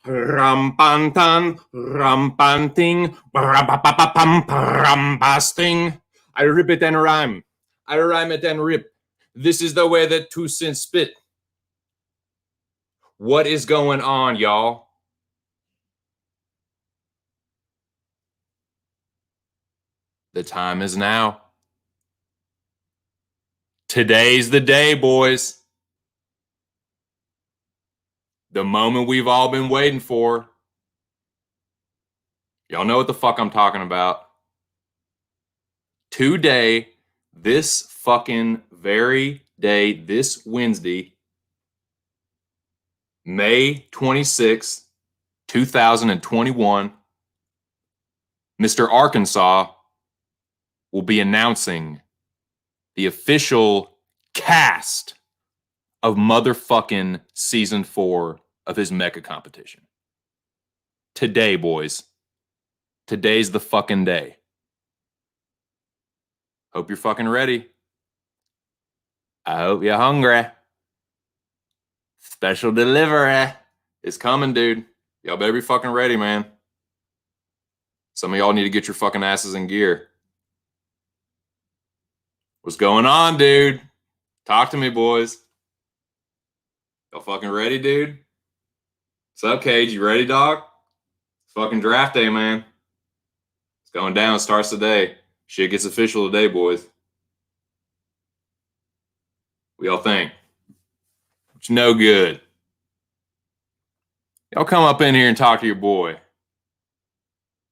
Rampantan, rampanting, rampasting. I rip it and rhyme. I rhyme it and rip. This is the way that 2 cents spit. What is going on, y'all? The time is now. Today's the day, boys. The moment we've all been waiting for. Y'all know what the fuck I'm talking about. Today, this fucking very day, this Wednesday, May 26th, 2021, Mr. Arkansas will be announcing the official cast of motherfucking season 4 of his Mecca competition. Today, boys. Today's the fucking day. Hope you're fucking ready. I hope you're hungry. Special delivery is coming, dude. Y'all better be fucking ready, man. Some of y'all need to get your fucking asses in gear. What's going on, dude? Talk to me, boys. Y'all fucking ready, dude? What's up, Cage? You ready, dog? It's fucking draft day, man. It's going down. It starts today. Shit gets official today, boys. What y'all think? It's no good. Y'all come up in here and talk to your boy.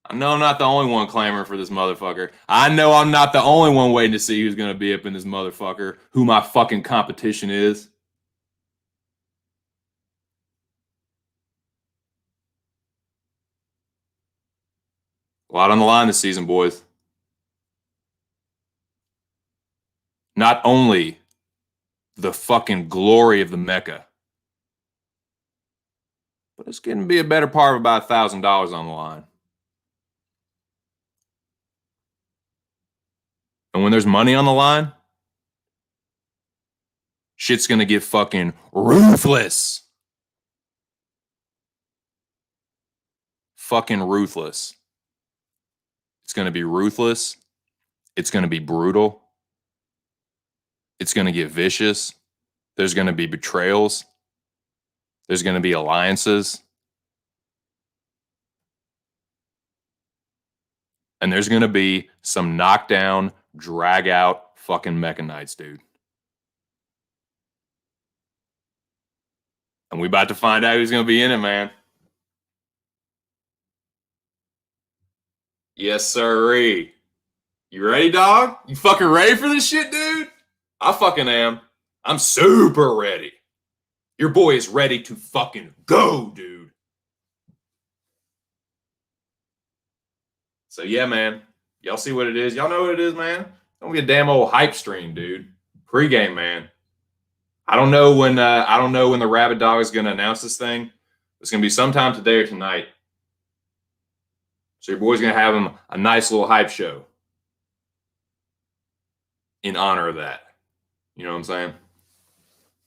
I know I'm not the only one clamoring for this motherfucker. I know I'm not the only one waiting to see who's going to be up in this motherfucker, who my fucking competition is. A lot on the line this season, boys. Not only the fucking glory of the Mecca, but it's going to be a better part of about $1,000 on the line. And when there's money on the line, shit's going to get fucking ruthless. Fucking ruthless. It's going to be ruthless. It's going to be brutal. It's going to get vicious. There's going to be betrayals. There's going to be alliances. And there's going to be some knockdown, drag out fucking Mecca nights, dude. And we about to find out who's going to be in it, man. Yes, sirree. You ready, dog? You fucking ready for this shit, dude? I fucking am. I'm super ready. Your boy is ready to fucking go, dude. So yeah, man. Y'all see what it is? Y'all know what it is, man? Don't be a damn old hype stream, dude. Pre-game, man. I don't know when the Rabbit Dog is gonna announce this thing. It's gonna be sometime today or tonight. So your boy's gonna have him a nice little hype show in honor of that. You know what I'm saying?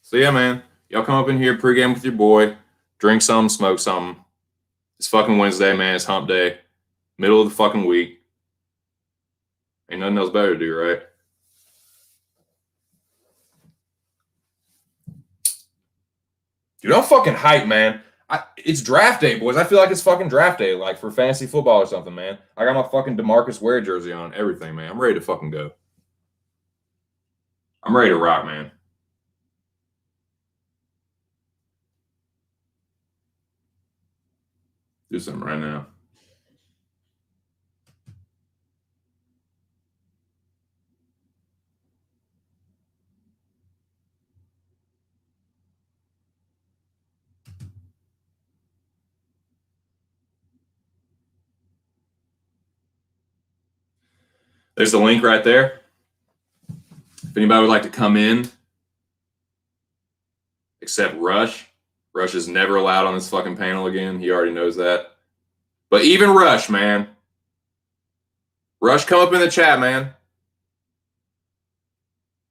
So yeah, man. Y'all come up in here, pregame with your boy, drink something, smoke something. It's fucking Wednesday, man. It's hump day. Middle of the fucking week. Ain't nothing else better to do, right? Dude, I'm fucking hype, man. It's draft day, boys. I feel like it's fucking draft day, like for fantasy football or something, man. I got my fucking DeMarcus Ware jersey on, everything, man. I'm ready to fucking go. I'm ready to rock, man. Do something right now. There's the link right there. If anybody would like to come in, except Rush. Rush is never allowed on this fucking panel again. He already knows that. But even Rush, man. Rush, come up in the chat, man.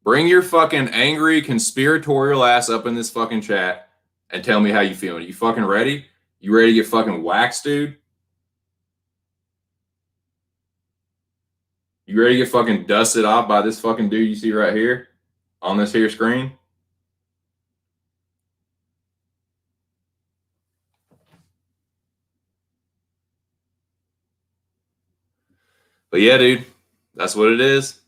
Bring your fucking angry conspiratorial ass up in this fucking chat and tell me how you feeling. You fucking ready? You ready to get fucking waxed, dude? You ready to get fucking dusted off by this fucking dude you see right here on this here screen? But yeah, dude, that's what it is.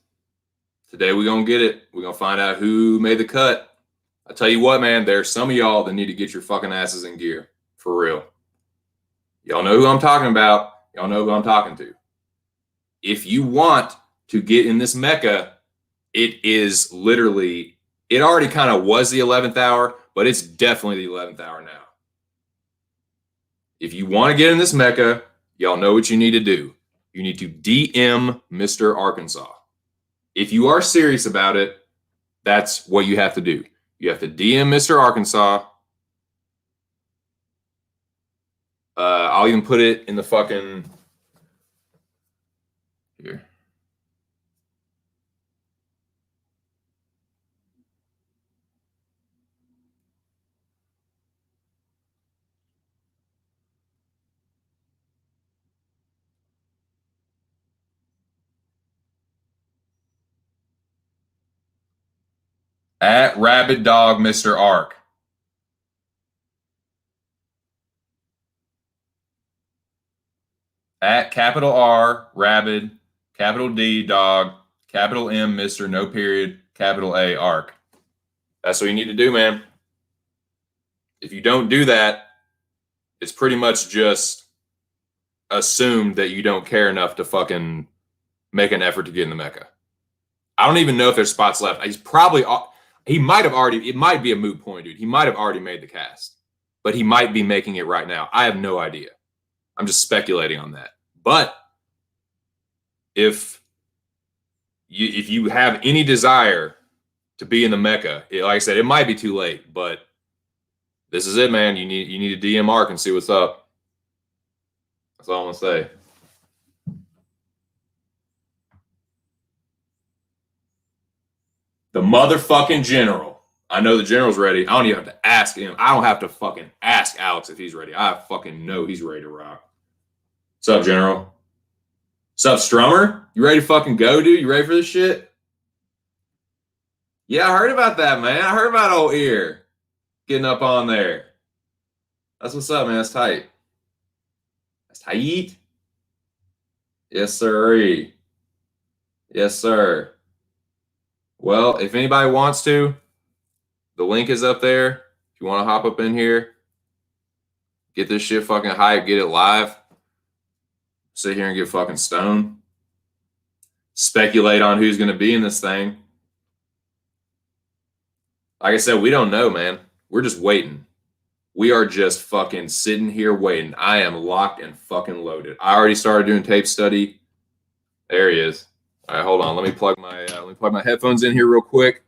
Today we're going to get it. We're going to find out who made the cut. I tell you what, man, there's some of y'all that need to get your fucking asses in gear. For real. Y'all know who I'm talking about. Y'all know who I'm talking to. If you want to get in this Mecca, it is literally, it already kind of was the 11th hour, but it's definitely the 11th hour now. If you want to get in this Mecca, y'all know what you need to do. You need to DM Mr. Arkansas. If you are serious about it, that's what you have to do. You have to DM Mr. Arkansas. I'll even put it in the fucking here. At Rabid Dog Mr. Ark. At capital R, Rabid, capital D, Dog, capital M, Mr. No period, capital A, Ark. That's what you need to do, man. If you don't do that, it's pretty much just assumed that you don't care enough to fucking make an effort to get in the Mecca. I don't even know if there's spots left. He might have already, it might be a moot point, dude. He might have already made the cast, but he might be making it right now. I have no idea. I'm just speculating on that. But if you have any desire to be in the Mecca, like I said, it might be too late, but this is it, man. You need to DM Mark and see what's up. That's all I'm gonna say. The motherfucking general. I know the general's ready. I don't even have to ask him. I don't have to fucking ask Alex if he's ready. I fucking know he's ready to rock. What's up, General? What's up, Strummer? You ready to fucking go, dude? You ready for this shit? Yeah, I heard about that, man. I heard about old Ear getting up on there. That's what's up, man. That's tight. That's tight. Yes, sir. Yes, sir. Well, if anybody wants to, the link is up there. If you want to hop up in here, get this shit fucking hype, get it live. Sit here and get fucking stoned. Speculate on who's going to be in this thing. Like I said, we don't know, man. We're just waiting. We are just fucking sitting here waiting. I am locked and fucking loaded. I already started doing tape study. There he is. All right, hold on. Let me plug my headphones in here real quick.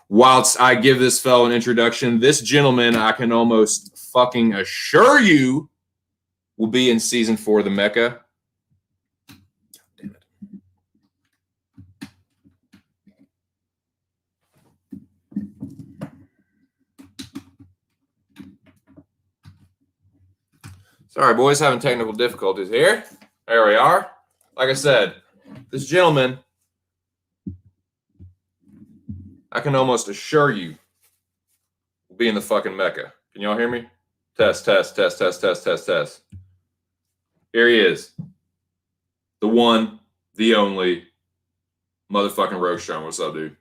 Whilst I give this fellow an introduction, this gentleman, I can almost fucking assure you, will be in season 4 of the Mecca. Damn it. Sorry, boys, having technical difficulties here. There we are. Like I said, this gentleman, I can almost assure you, will be in the fucking Mecca. Can y'all hear me? Test, test, test, test, test, test, test. Here he is. The one, the only, motherfucking Roastron. What's up, dude?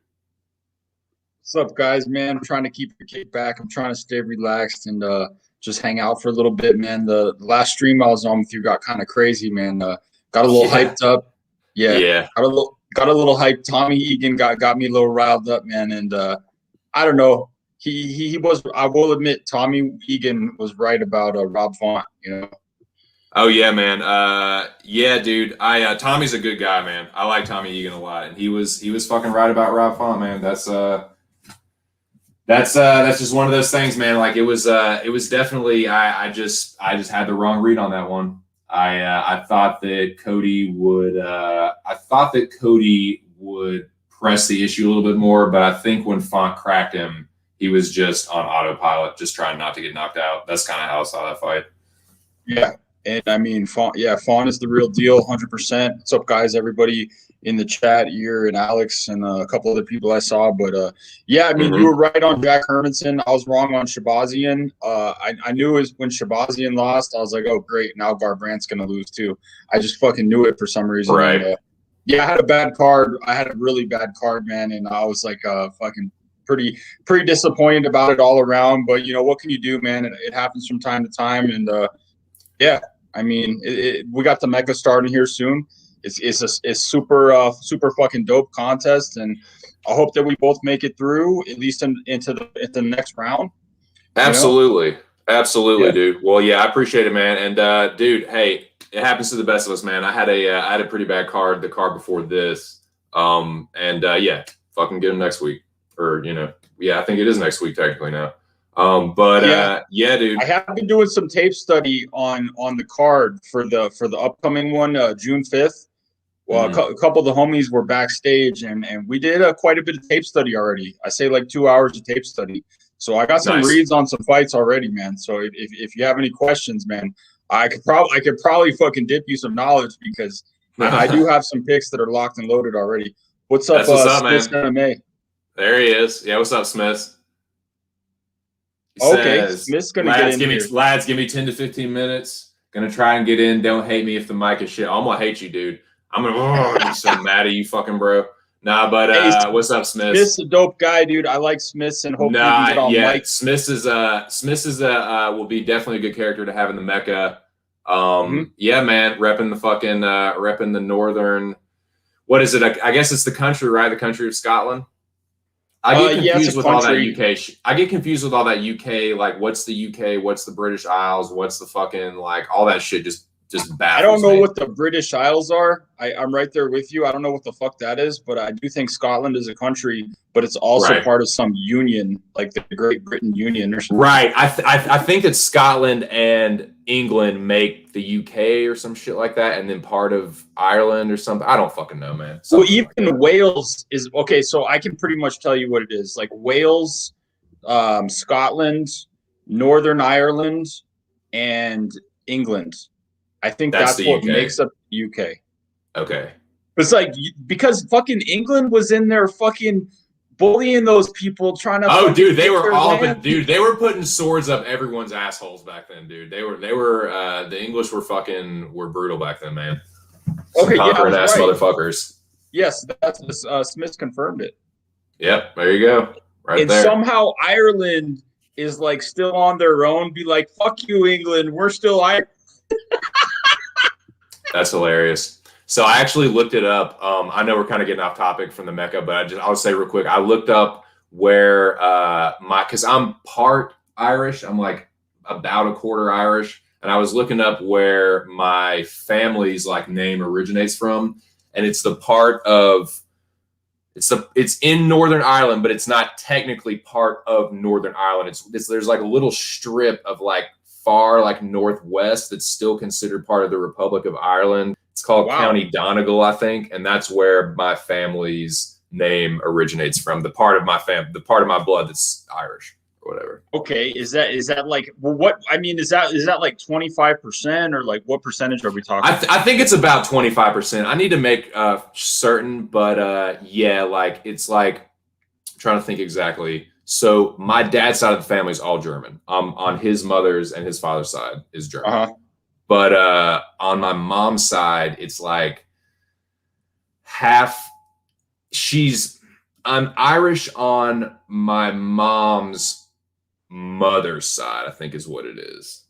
What's up, guys, man? I'm trying to keep the kick back. I'm trying to stay relaxed and just hang out for a little bit, man. The last stream I was on with you got kind of crazy, man. Got a little hyped up. Yeah. Got a little hyped. Tommy Egan got me a little riled up, man. And I don't know. He was. I will admit, Tommy Egan was right about Rob Font. You know. Oh yeah, man. Yeah, dude. Tommy's a good guy, man. I like Tommy Egan a lot, and he was fucking right about Rob Font, man. That's just one of those things, man. Like it was definitely. I just had the wrong read on that one. I thought that Cody would press the issue a little bit more. But I think when Font cracked him, he was just on autopilot, just trying not to get knocked out. That's kind of how I saw that fight. Yeah. And I mean, Fawn is the real deal, 100%. What's up, guys? Everybody in the chat, Ear and Alex and a couple other people I saw. But yeah, I mean, you were right on Jack Hermanson. I was wrong on Shabazian. I knew it was when Shabazian lost. I was like, oh, great. Now Garbrandt's going to lose too. I just fucking knew it for some reason. Right. And, yeah, I had a bad card. I had a really bad card, man. And I was like fucking pretty disappointed about it all around. But, you know, what can you do, man? It happens from time to time. And, yeah, I mean, we got the Mecca starting here soon. It's super fucking dope contest, and I hope that we both make it through at least into the next round. Absolutely, absolutely, yeah. Dude. Well, yeah, I appreciate it, man. And dude, hey, it happens to the best of us, man. I had a pretty bad card, the card before this, yeah, fucking get him next week, or yeah, I think it is next week technically now. Yeah, dude. I have been doing some tape study on the card for the upcoming one, June 5th. Well, a couple of the homies were backstage, and we did quite a bit of tape study already. I say like 2 hours of tape study. So I got some reads on some fights already, man. So if you have any questions, man, I could probably fucking dip you some knowledge because I do have some picks that are locked and loaded already. What's up, Smith MMA? There he is. Yeah, what's up, Smith? Okay, Smith's gonna get in here. Lads, give me 10 to 15 minutes. Gonna try and get in. Don't hate me if the mic is shit. I'm gonna hate you, dude. I'm gonna be so mad at you, fucking bro. Nah, but what's up, Smith? Smith's a dope guy, dude. I like Smith's, and hopefully we can get on mic. Smith's is will be definitely a good character to have in the Mecca. Yeah, man, repping the northern. What is it? I guess it's the country, right? The country of Scotland. I get confused with all that UK. I get confused with all that UK. Like, what's the UK? What's the British Isles? What's the fucking like all that shit? Just baffles I don't know what the British Isles are. I'm right there with you. I don't know what the fuck that is, but I do think Scotland is a country, but it's also part of some union, like the Great Britain Union or something. Right. I think that Scotland and England make the UK or some shit like that, and then part of Ireland or something. I don't fucking know, man. Well, even Wales is okay. So I can pretty much tell you what it is. Like Wales, Scotland, Northern Ireland, and England. I think that's what makes up the UK. Okay. It's like because fucking England was in there fucking bullying those people trying to. Oh, dude, they were they were putting swords up everyone's assholes back then, dude. They were the English were brutal back then, man. Okay, conquering ass motherfuckers. Yes, that's Smith confirmed it. Yep, there you go. Right and there. Somehow Ireland is like still on their own. Be like, fuck you, England. We're still Ireland. That's hilarious. So I actually looked it up. I know we're kind of getting off topic from the Mecca, but I'll say real quick. I looked up where because I'm part Irish. I'm like about a quarter Irish, and I was looking up where my family's like name originates from, and it's the part of it's in Northern Ireland, but it's not technically part of Northern Ireland. There's like a little strip of like far like northwest that's still considered part of the Republic of Ireland. It's called County Donegal, I think, and that's where my family's name originates from. The part of my blood that's Irish or whatever. Okay, is that like what I mean? Is that like 25% or like what percentage are we talking? I think it's about 25%. I need to make certain, but yeah, like it's like I'm trying to think exactly. So my dad's side of the family is all German. On his mother's and his father's side is German. But on my mom's side, it's like half. I'm Irish on my mom's mother's side, I think is what it is.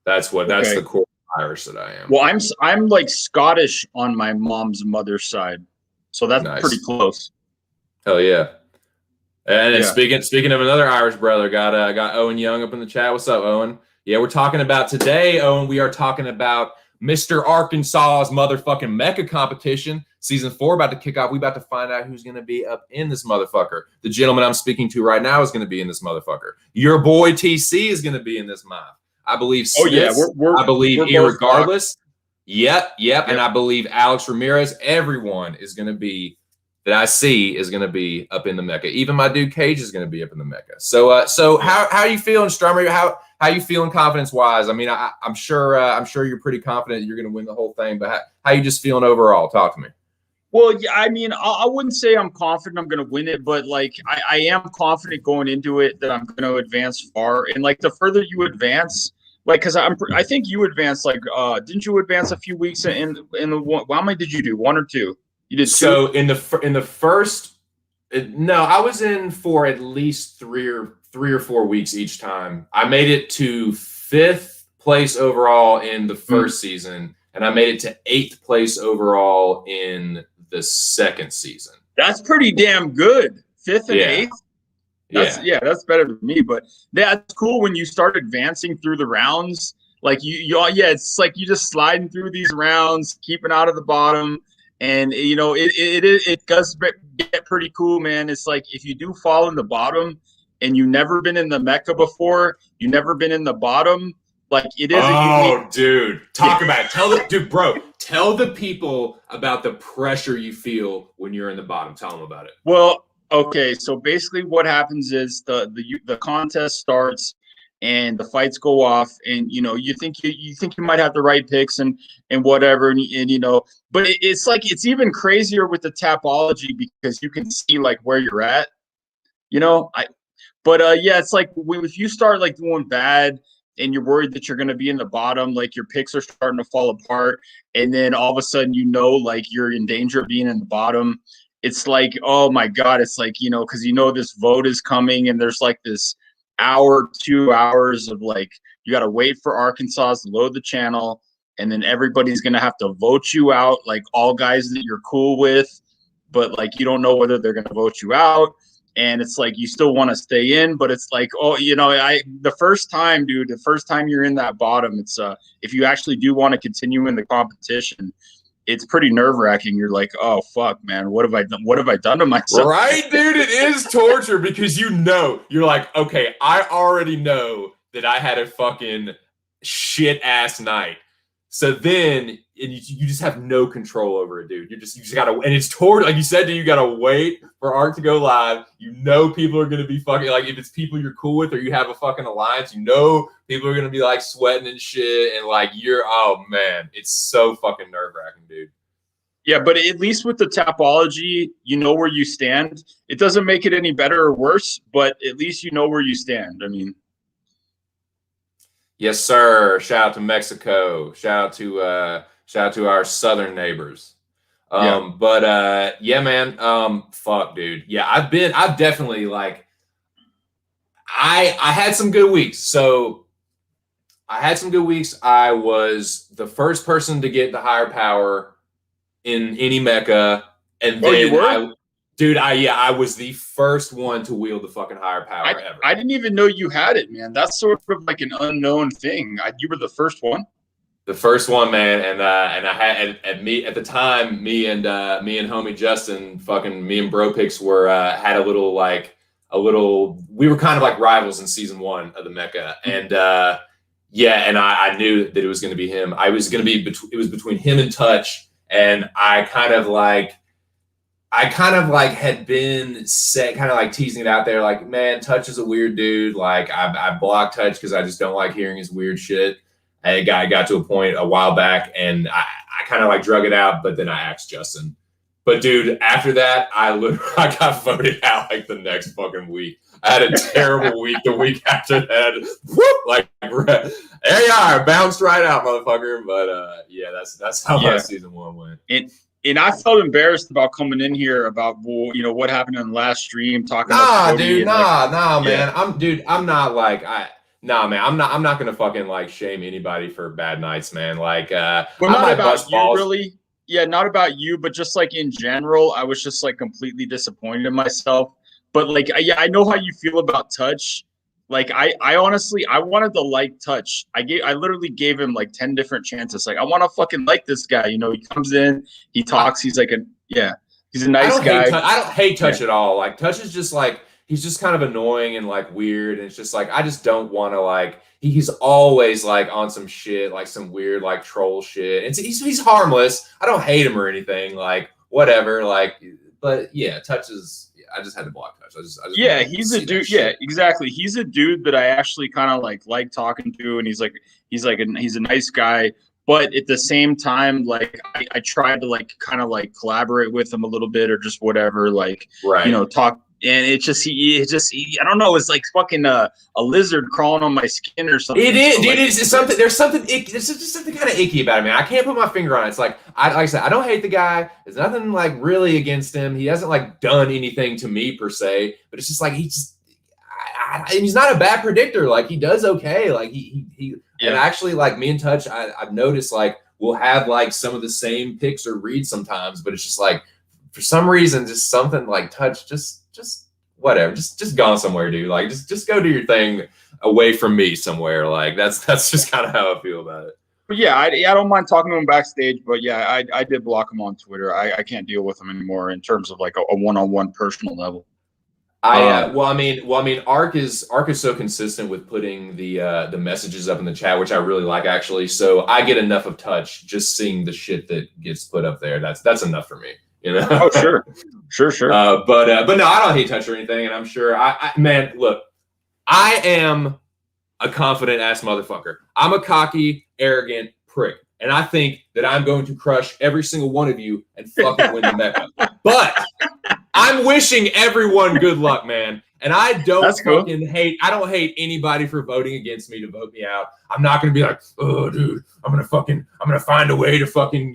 That's the core Irish that I am. Well, I'm like Scottish on my mom's mother's side, so that's pretty close. Hell yeah. And then speaking of another Irish brother, got Owen Young up in the chat. What's up, Owen? Yeah, we're talking about today, Owen. We are talking about Mr. Arkansas's motherfucking Mecca competition. Season 4 about to kick off. We about to find out who's going to be up in this motherfucker. The gentleman I'm speaking to right now is going to be in this motherfucker. Your boy TC is going to be in this mob. I believe. Oh yeah, I believe irregardless. Yep. And I believe Alex Ramirez. Everyone is going to be that I see is going to be up in the Mecca. Even my dude Cage is going to be up in the Mecca. So how are you feeling, Strummer? How you feeling confidence wise? I mean, I'm sure you're pretty confident you're going to win the whole thing, but how you just feeling overall? Talk to me. Well, yeah, I mean, I wouldn't say I'm confident I'm going to win it, but like I am confident going into it that I'm going to advance far. And like the further you advance, like because I think you advanced like didn't you advance a few weeks in the one? How many did you do? One or two? You did two. So in the first, no, I was in for at least three or 4 weeks each time. I made it to 5th place overall in the first season, and I made it to 8th place overall in the second season. That's pretty damn good. 5th and 8th. That's better than me. But that's cool when you start advancing through the rounds. Like it's like you just sliding through these rounds, keeping out of the bottom. And you know, it does get pretty cool, man. It's like if you do fall in the bottom and you've never been in the Mecca before, you've never been in the bottom, like it is. Dude, talk about it. Tell the people about the pressure you feel when you're in the bottom. Tell them about it. Well, okay, so basically what happens is the contest starts and the fights go off, and you know you think you might have the right picks and whatever, and you know, but it's like it's even crazier with the Tapology because you can see like where you're at, you know. It's like if you start like doing bad and you're worried that you're going to be in the bottom, like your picks are starting to fall apart, and then all of a sudden you know like you're in danger of being in the bottom. It's like, oh my God, it's like, you know, because you know this vote is coming and there's like this hour, 2 hours of like, you got to wait for Arkansas to load the channel, and then everybody's going to have to vote you out, like all guys that you're cool with, but like you don't know whether they're going to vote you out. And it's like you still want to stay in, but it's like, oh, you know, the first time you're in that bottom, it's if you actually do want to continue in the competition, it's pretty nerve-wracking. You're like, oh fuck, man, what have I done? What have I done to myself? Right, dude, it is torture because you know, you're like, okay, I already know that I had a fucking shit ass night. So then you just have no control over it, dude. You just gotta, and it's torture. Like you said, dude, you gotta wait for Ark to go live. You know people are gonna be fucking, like, if it's people you're cool with or you have a fucking alliance, you know people are gonna be like sweating and shit, and like oh man, it's so fucking nerve-wracking, dude. Yeah, but at least with the Tapology, you know where you stand. It doesn't make it any better or worse, but at least you know where you stand. I mean, yes, sir. Shout out to Mexico. Shout out to our southern neighbors. Yeah, man. Fuck, dude. Yeah, I've definitely like, I had some good weeks. So I had some good weeks. I was the first person to get the higher power in any Mecca, and then you were? I was the first one to wield the fucking higher power ever. I didn't even know you had it, man. That's sort of like an unknown thing. You were the first one. The first one, man, and I had at the time, me and homie Justin, me and Bro Picks were had a little. We were kind of like rivals in season 1 of the Mecca, and and I knew that it was going to be him. It was between him and Touch. And I kind of like had been kind of like teasing it out there, like, man, Touch is a weird dude. Like I blocked Touch because I just don't like hearing his weird shit. And it got to a point a while back, and I kind of like drug it out, but then I asked Justin. But dude, after that, I got voted out like the next fucking week. I had a terrible week. The week after that, like, there you are, bounced right out, motherfucker. But that's how my season 1 went. And I felt embarrassed about coming in here about, you know, what happened in the last stream, talking about Cody, dude, man. I'm not like man. I'm not gonna fucking like shame anybody for bad nights, man. Like, well, not about you, really. Yeah, not about you, but just like in general, I was just like completely disappointed in myself. But like, I know how you feel about Touch. Like, I honestly, I wanted to like Touch. I literally gave him like 10 different chances. Like, I want to fucking like this guy. You know, he comes in, he talks, he's like he's a nice guy. I don't hate Touch at all. Like, Touch is just like, he's just kind of annoying and like weird. And it's just like, I just don't want to like, he's always like on some shit, like some weird like troll shit. And he's harmless. I don't hate him or anything. Like, whatever. Like, but yeah, Touch is. Yeah, I just had to block Touch. I just Yeah, wanted to he's a see that dude. Yeah, shit. exactly. He's a dude that I actually kind of like talking to, and he's a nice guy. But at the same time, like I tried to like kind of like collaborate with him a little bit or just whatever, like Right. talk. And I don't know. It's like fucking a lizard crawling on my skin or something. It is, So, dude. like, It's something. There's something. There's just something kind of icky about it, man. I can't put my finger on it. It's like I said, I don't hate the guy. There's nothing like really against him. He hasn't like done anything to me per se. But it's just like he's not a bad predictor. Like he does okay. Like he Yeah. and actually like me and Touch, I've noticed like we'll have like some of the same picks or reads sometimes. But it's just like for some reason, just something like Touch, just whatever, just gone somewhere, dude. Like just go do your thing away from me somewhere. Like that's just kind of how I feel about it. But yeah, I don't mind talking to him backstage. But yeah, I did block him on Twitter. I can't deal with him anymore in terms of like a one-on-one personal level. Well, I mean, Ark is so consistent with putting the messages up in the chat, which I really like actually. So I get enough of Touch just seeing the shit that gets put up there. That's enough for me. You know? Oh, sure. But no, I don't hate Touch or anything, and I'm sure man, look, I am a confident ass motherfucker. I'm a cocky, arrogant prick, and I think that I'm going to crush every single one of you and fucking win the Mecca. But I'm wishing everyone good luck, man. And I don't I don't hate anybody for voting against me to vote me out. I'm not gonna be like, oh dude, I'm gonna find a way to fucking,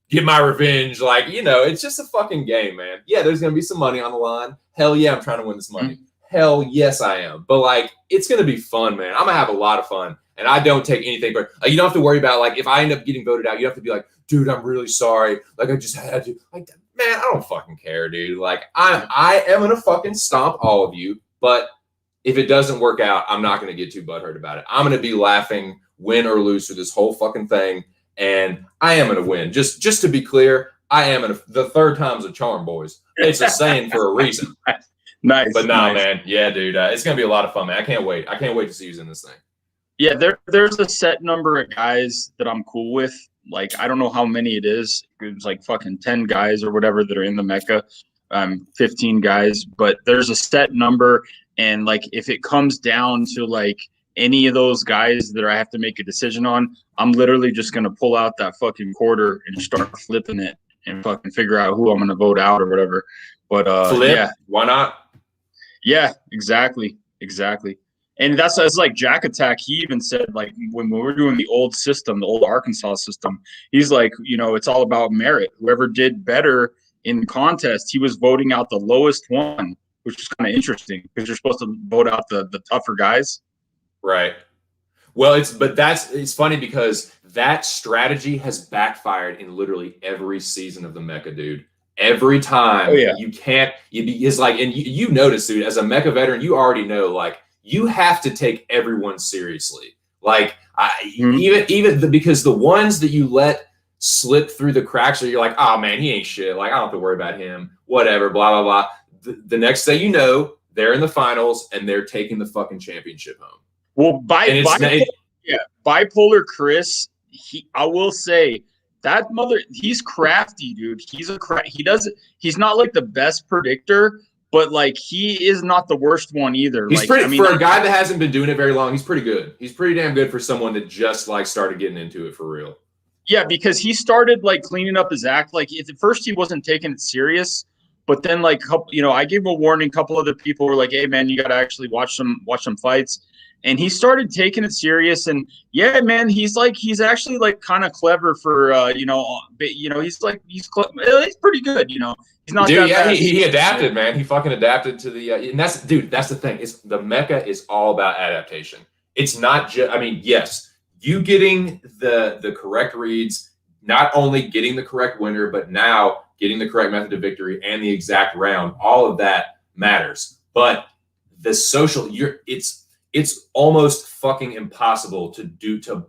get my revenge. Like, it's just a fucking game, man. Yeah, there's gonna be some money on the line. Hell yeah, I'm trying to win this money. Mm-hmm. Hell yes, I am. But like, it's gonna be fun, man. I'm gonna have a lot of fun, and I don't take anything. But you don't have to worry about like if I end up getting voted out. You have to be like, dude, I'm really sorry. Like I just had to. Like, man, I don't fucking care, dude. Like I am gonna fucking stomp all of you. But if it doesn't work out, I'm not gonna get too butthurt about it. I'm gonna be laughing, win or lose through this whole fucking thing. And I am going to win. Just to be clear, I am the third time's a charm, boys. It's a saying for a reason. Nice. But nah, man. Yeah, dude. It's going to be a lot of fun, man. I can't wait. I can't wait to see who's in this thing. Yeah, there's a set number of guys that I'm cool with. Like, I don't know how many it is. It's like fucking 10 guys or whatever that are in the Mecca. 15 guys. But there's a set number. And, like, if it comes down to, like, any of those guys that I have to make a decision on, I'm literally just going to pull out that fucking quarter and start flipping it and fucking figure out who I'm going to vote out or whatever. But flip? Yeah. Why not? Yeah, exactly. And that's like Jack Attack. He even said, like, when we were doing the old system, the old Arkansas system, he's like, it's all about merit. Whoever did better in the contest, he was voting out the lowest one, which is kind of interesting because you're supposed to vote out the tougher guys. Right. Well, it's funny because that strategy has backfired in literally every season of the Mecca, dude. Every time it's like, and you notice, dude, as a Mecca veteran, you already know, like, you have to take everyone seriously. Like, because the ones that you let slip through the cracks, or you're like, oh man, he ain't shit. Like, I don't have to worry about him. Whatever, blah, blah, blah. The next day, they're in the finals and they're taking the fucking championship home. Well, bipolar Chris, I will say that he's crafty, dude. He's not like the best predictor, but like he is not the worst one either. He's for a guy that hasn't been doing it very long. He's pretty good. He's pretty damn good for someone that just like started getting into it for real. Yeah, because he started like cleaning up his act. Like at first he wasn't taking it serious, but then like I gave him a warning. A couple other people were like, "Hey man, you got to actually watch some fights." And he started taking it serious, and yeah, man, he's actually like kind of clever for he's pretty good, He's not dude, that bad. He adapted, man. He fucking adapted to the and that's the thing. It's the Mecca is all about adaptation. It's not just yes, you getting the correct reads, not only getting the correct winner, but now getting the correct method of victory and the exact round. All of that matters. But the social it's almost fucking impossible to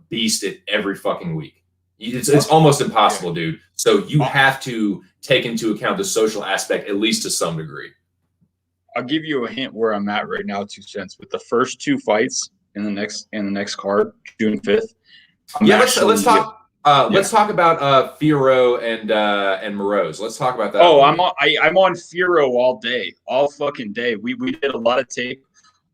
beast it every fucking week. It's almost impossible, dude. So you have to take into account the social aspect, at least to some degree. I'll give you a hint where I'm at right now, 2 cents. With the first 2 fights in the next card, June 5th. Let's talk. Yeah. Let's talk about Firo and Moroz. Let's talk about that a Oh, little I'm bit. on. I'm on Firo all day, all fucking day. We did a lot of tape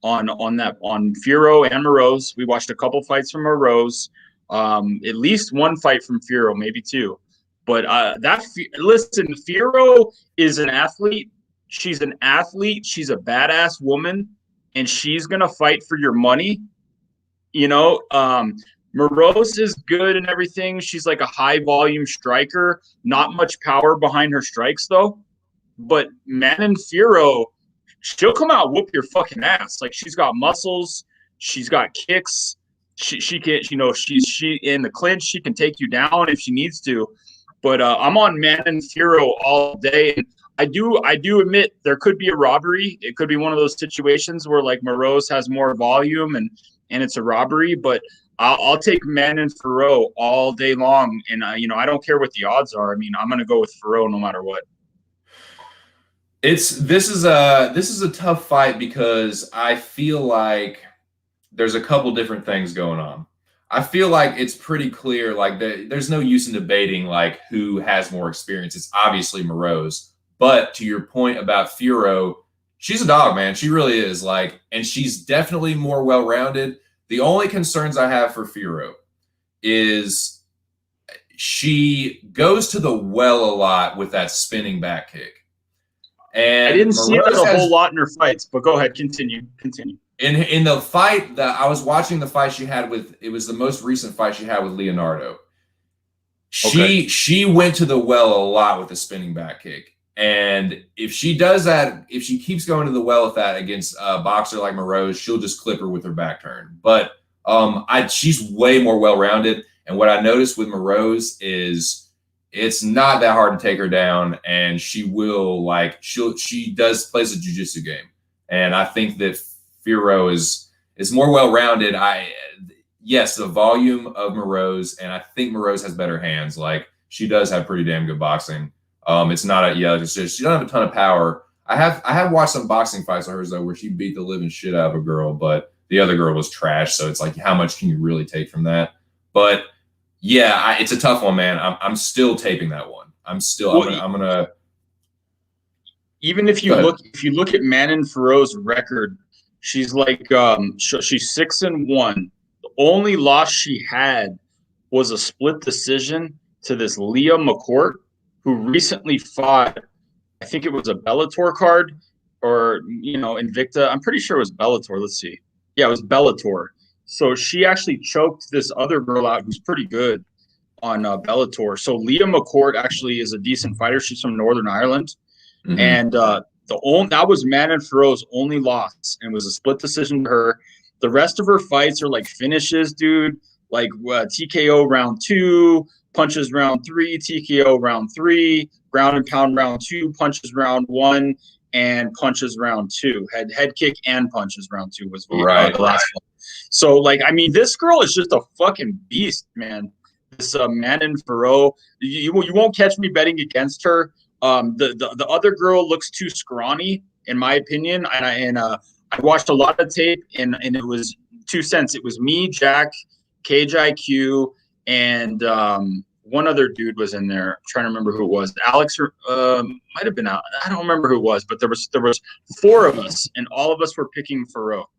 on Firo and Moroz. We watched a couple fights from Moroz, at least one fight from Firo, maybe two. But listen, Firo is an athlete. She's an athlete. She's a badass woman, and she's gonna fight for your money. You know, Morose is good and everything. She's like a high volume striker, not much power behind her strikes though. But Manon Firo, she'll come out whoop your fucking ass. Like she's got muscles, she's got kicks. She can, you know, she in the clinch. She can take you down if she needs to. But I'm on Manon Firo all day. And I do admit there could be a robbery. It could be one of those situations where like Morose has more volume and it's a robbery. But I'll take Manon Firo all day long. And you know, I don't care what the odds are. I mean, I'm gonna go with Firo no matter what. This is a tough fight because I feel like there's a couple different things going on. I feel like it's pretty clear, like there's no use in debating like who has more experience. It's obviously Moroz. But to your point about Furo, she's a dog, man. She really is. Like, and she's definitely more well-rounded. The only concerns I have for Furo is she goes to the well a lot with that spinning back kick. I And didn't see that Moroz a whole has lot in her fights, but go ahead, continue. in the fight that I was watching, the fight she had with, it was the most recent fight she had with Leonardo. Okay. She went to the well a lot with the spinning back kick. And if she does that, if she keeps going to the well with that against a boxer like Moroz, she'll just clip her with her back turn. But she's way more well-rounded. And what I noticed with Moroz is it's not that hard to take her down, and she will like she does plays a jiu-jitsu game. And I think that Firo is more well-rounded. Yes, the volume of Moroz, and I think Moroz has better hands. Like she does have pretty damn good boxing. It's not a it's just she don't have a ton of power. I have watched some boxing fights of hers though where she beat the living shit out of a girl, but the other girl was trash. So it's like, how much can you really take from that? But yeah, it's a tough one, man. I'm still taping that one. Well, I'm gonna even if go you ahead. look at Manon Farrow's record, she's like she's 6-1. The only loss she had was a split decision to this Leah McCourt, who recently fought. I think it was a Bellator card, or you know, Invicta. I'm pretty sure it was Bellator. Let's see. Yeah, it was Bellator. So she actually choked this other girl out who's pretty good on Bellator. So Leah McCourt actually is a decent fighter. She's from Northern Ireland, Mm-hmm. and that was Manon Farrow's only loss, and it was a split decision to her. The rest of her fights are like finishes, dude. Like TKO round 2, punches round 3, TKO round 3, ground and pound round 2, punches round 1, and punches round 2. Head kick and punches round 2 was Right. the last one. So like, I mean, this girl is just a fucking beast, man. This Manon Farrow, you won't catch me betting against her. The other girl looks too scrawny, in my opinion, I watched a lot of tape, and it was 2 cents. It was me, Jack, KJIQ, and one other dude was in there. I'm trying to remember who it was. Alex might have been out. I don't remember who it was, but there was 4 of us, and all of us were picking Farrow.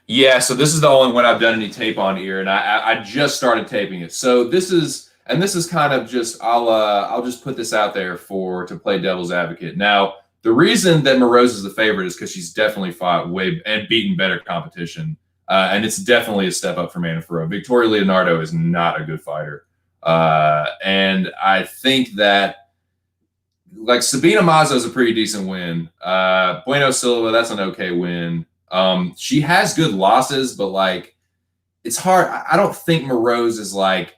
Yeah, so this is the only one I've done any tape on here, and I just started taping it. So this is kind of just I'll just put this out there to play devil's advocate. Now, the reason that Moroz is the favorite is because she's definitely fought way and beaten better competition, and it's definitely a step up for Manon Farrow. Victoria Leonardo is not a good fighter, and I think that like Sabina Mazo is a pretty decent win. Bueno Silva, that's an okay win. She has good losses, but like it's hard. I don't think Moroz is like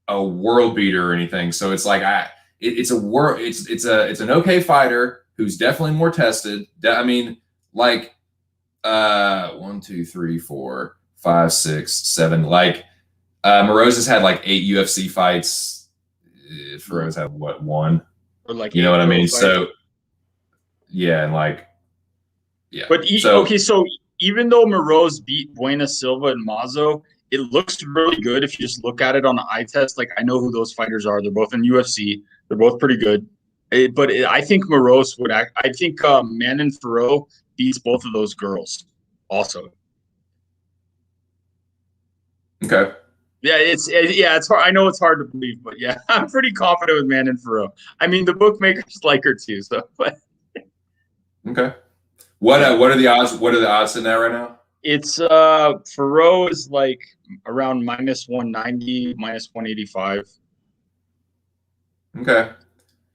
a world beater or anything. So it's like it's an okay fighter who's definitely more tested. I mean, like 1, 2, 3, 4, 5, 6, 7. Like Moroz has had like 8 UFC fights. Feroz had what, 1? Or like You know what I mean? fights. So yeah, and like yeah. But So okay, so even though Moroz beat Buena Silva and Mazo, it looks really good if you just look at it on the eye test. Like I know who those fighters are. They're both in UFC. They're both pretty good. I think Morose would act. I think Manon Farrow beats both of those girls. Also, Okay. yeah, it's hard. I know it's hard to believe, but yeah, I'm pretty confident with Manon Farrow. I mean, the bookmakers like her too. So, but Okay. What yeah. what are the odds? What are the odds in that right now? It's Farrow is like around -190, -185. Okay.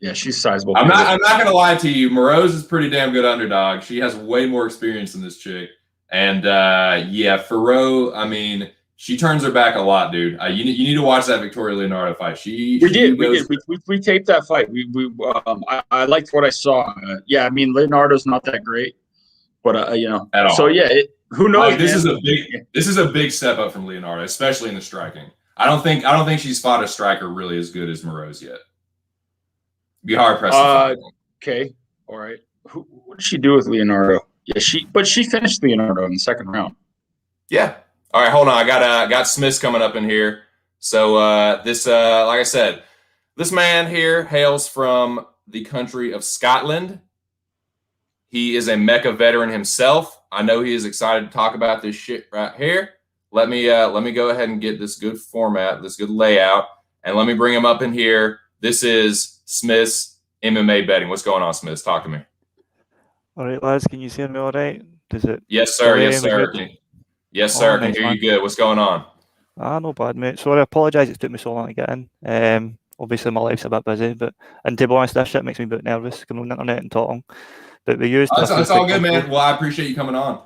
Yeah, she's sizable. I'm not gonna lie to you. Morose is pretty damn good underdog. She has way more experience than this chick. And yeah, Farrow, I mean, she turns her back a lot, dude. You need to watch that Victoria Leonardo fight. We did. We taped that fight. I liked what I saw. Yeah, I mean Leonardo's not that great, but you know. At all. So yeah, who knows? Like, this is a big step up from Leonardo, especially in the striking. I don't think she's fought a striker really as good as Morose yet. Be hard pressed. Okay, all right. What did she do with Leonardo? Yeah, she finished Leonardo in the second round. Yeah. All right, hold on. I got Smith's coming up in here. So this, like I said, this man here hails from the country of Scotland. He is a Mecca veteran himself. I know he is excited to talk about this shit right here. Let me go ahead and get this good format, this good layout, and let me bring him up in here. This is Smith's MMA betting. What's going on, Smith? Talk to me. All right, lads, can you hear me all right? Does it? Yes, sir. Yes, sir. Yes, sir. Can hear you good. What's going on? No bad, mate. Sorry, I apologise it took me so long to get in. Obviously, my life's a bit busy, and to be honest, this shit makes me a bit nervous going on the internet and talking. But we used. It's all good, man. Well, I appreciate you coming on.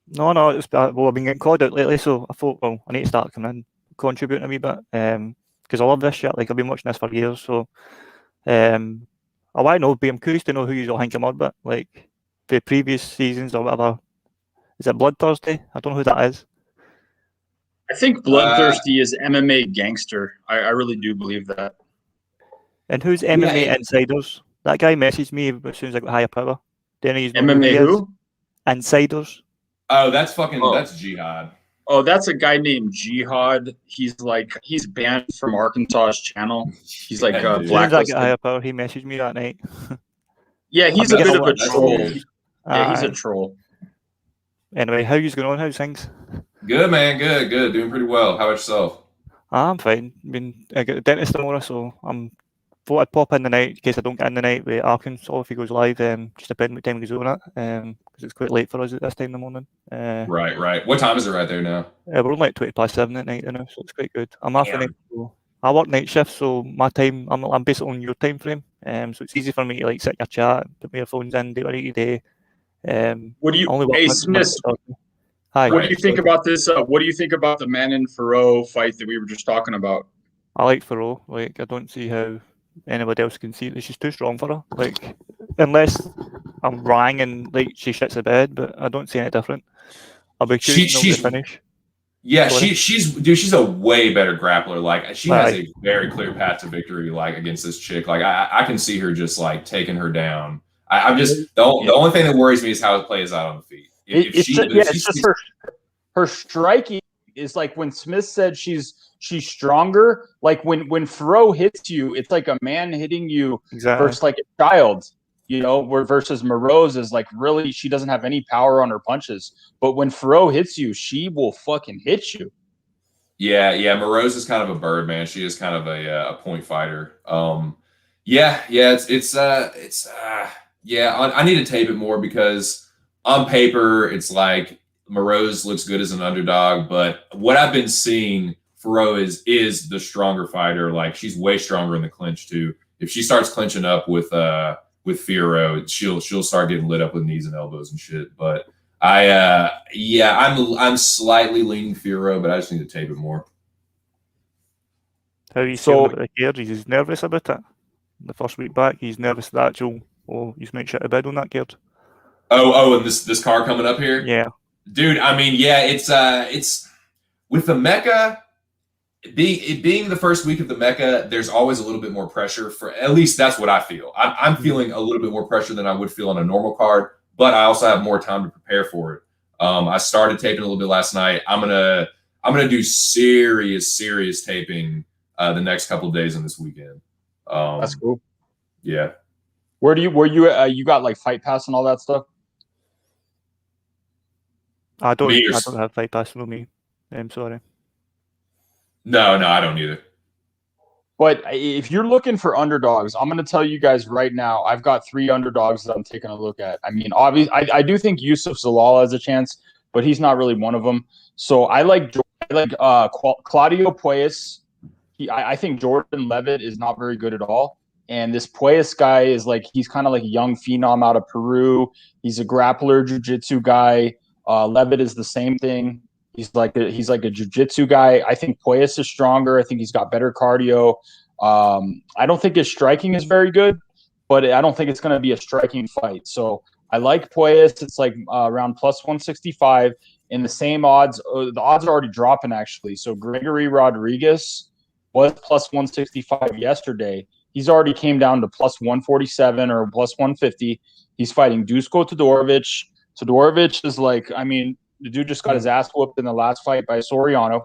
No, I've been getting called out lately, so I thought, well, I need to start coming in, contributing a wee bit, because I love this shit. Like I've been watching this for years, so I want to know. I'm curious to know who you all think I'm on, but like the previous seasons or whatever. Is it Bloodthirsty? I don't know who that is. I think Bloodthirsty is MMA gangster. I really do believe that. And who's MMA Insiders? That guy messaged me as soon as I got higher power. Then he's MMA who? Insiders. Oh, that's that's Jihad. Oh, that's a guy named Jihad. He's banned from Arkansas's channel. He's like blacklisted. As soon as I got higher power, he messaged me that night. Yeah, he's a bit of a troll. Yeah, he's a troll. Anyway, how you going on? How's things? Good, man. Good. Doing pretty well. How about yourself? I'm fine. I got the dentist tomorrow, so thought I'd pop in the night in case I don't get in the night with Arkansas if he goes live. Just depending what time he goes on it, because it's quite late for us at this time in the morning. Right. What time is it right there now? We're only like 7:20 at night now, so it's quite good. I'm off the night. So I work night shift, so my time I'm basically on your time frame. So it's easy for me to like sit your chat, put my earphones in, do it every day. What do you? Hey, Smith. Hi. What do you think about this? What do you think about the Manon Farrow fight that we were just talking about? I like Farrow. Like, I don't see how anybody else can see it. She's too strong for her. Like, unless I'm wrong and like she shits the bed, but I don't see any different. I'll be curious to finish. Yeah, she's a way better grappler. Like she has a very clear path to victory. Like against this chick, like I can see her just like taking her down. I'm just the only thing that worries me is how it plays out on the feet. It's just her striking is like when Smith said she's stronger. Like when Farrow hits you, it's like a man hitting you versus like a child. You know, versus Morose is like really she doesn't have any power on her punches. But when Farrow hits you, she will fucking hit you. Yeah. Morose is kind of a bird, man. She is kind of a point fighter. I need to tape it more because on paper it's like Morose looks good as an underdog, but what I've been seeing, Farrow is the stronger fighter. Like she's way stronger in the clinch too. If she starts clinching up with Farrow, she'll start getting lit up with knees and elbows and shit. But I'm slightly leaning Farrow, but I just need to tape it more. How you feel about the gear? He's nervous about it. The first week back, he's nervous that actual. Oh, you might shit a bed on that gear. And this car coming up here. Yeah, dude. I mean, it's with the Mecca. Being the first week of the Mecca, there's always a little bit more pressure for, at least that's what I feel. I'm feeling a little bit more pressure than I would feel on a normal card, but I also have more time to prepare for it. I started taping a little bit last night. I'm I'm gonna do serious taping the next couple of days on this weekend. That's cool. Yeah. Where you got like Fight Pass and all that stuff? I don't Meters. have Fight Pass for me. I'm sorry. No, I don't either. But if you're looking for underdogs, I'm going to tell you guys right now, I've got 3 underdogs that I'm taking a look at. I mean, obviously, I do think Yusuf Zalal has a chance, but he's not really one of them. So I like Claudio Puelles. I think Jordan Levitt is not very good at all. And this Puelles guy is like, he's kind of like a young phenom out of Peru. He's a grappler, jiu-jitsu guy. Levitt is the same thing. He's like a jiu-jitsu guy. I think Puelles is stronger. I think he's got better cardio. I don't think his striking is very good, but I don't think it's going to be a striking fight. So I like Puelles. It's like around plus 165 in the same odds. The odds are already dropping actually. So Gregory Rodriguez was plus 165 yesterday. He's already came down to plus 147 or plus 150. He's fighting Dusko Todorovic. Todorovic is like, I mean, the dude just got his ass whooped in the last fight by Soriano.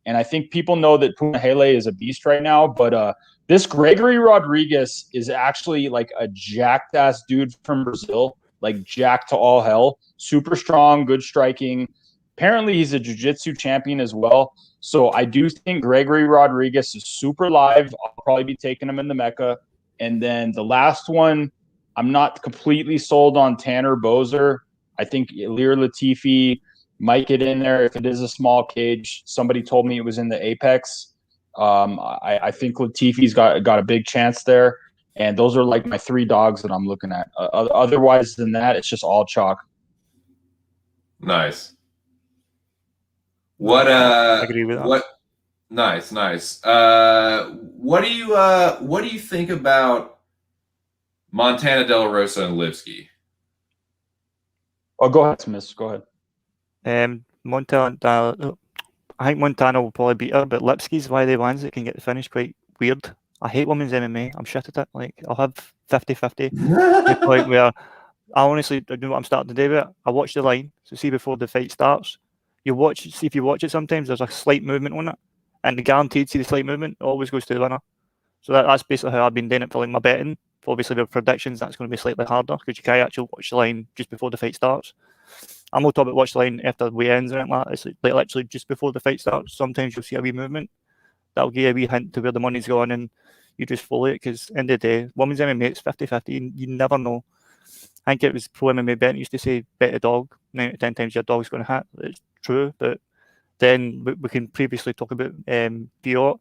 And I think people know that Punahele is a beast right now. But this Gregory Rodriguez is actually like a jacked ass dude from Brazil, like jacked to all hell. Super strong, good striking. Apparently, he's a jiu-jitsu champion as well. So I do think Gregory Rodriguez is super live. I'll probably be taking him in the Mecca. And then the last one, I'm not completely sold on Tanner Bozer. I think Ilir Latifi might get in there if it is a small cage. Somebody told me it was in the Apex. I think Latifi's got a big chance there. And those are like my 3 dogs that I'm looking at. Otherwise than that, it's just all chalk. Nice. What I agree with that. What nice. What do you think about Montana De La Rosa and Lipsky? Oh, go ahead, Smith. Go ahead. Montana, I think Montana will probably beat her, but Lipsky's one of the ones that can get the finish quite weird. I hate women's MMA. I'm shit at it. Like, I'll have 50-50 to the point where I honestly don't know what I'm starting to do with it. I watch the line, so see before the fight starts. See if you watch it sometimes, there's a slight movement on it, and the guaranteed see the slight movement always goes to the winner. So that's basically how I've been doing it for like my betting. Obviously, with predictions, that's going to be slightly harder because you can't actually watch the line just before the fight starts. I'm not talking about watch the line after the weigh ends or anything like that. It's like literally just before the fight starts. Sometimes you'll see a wee movement that'll give you a wee hint to where the money's going, and you just follow it because end of the day, women's MMA, it's 50-50. You never know. I think it was pro MMA betting used to say bet a dog. 9 out of 10 times your dog's going to hit. It's true, but then we can previously talk about Fiat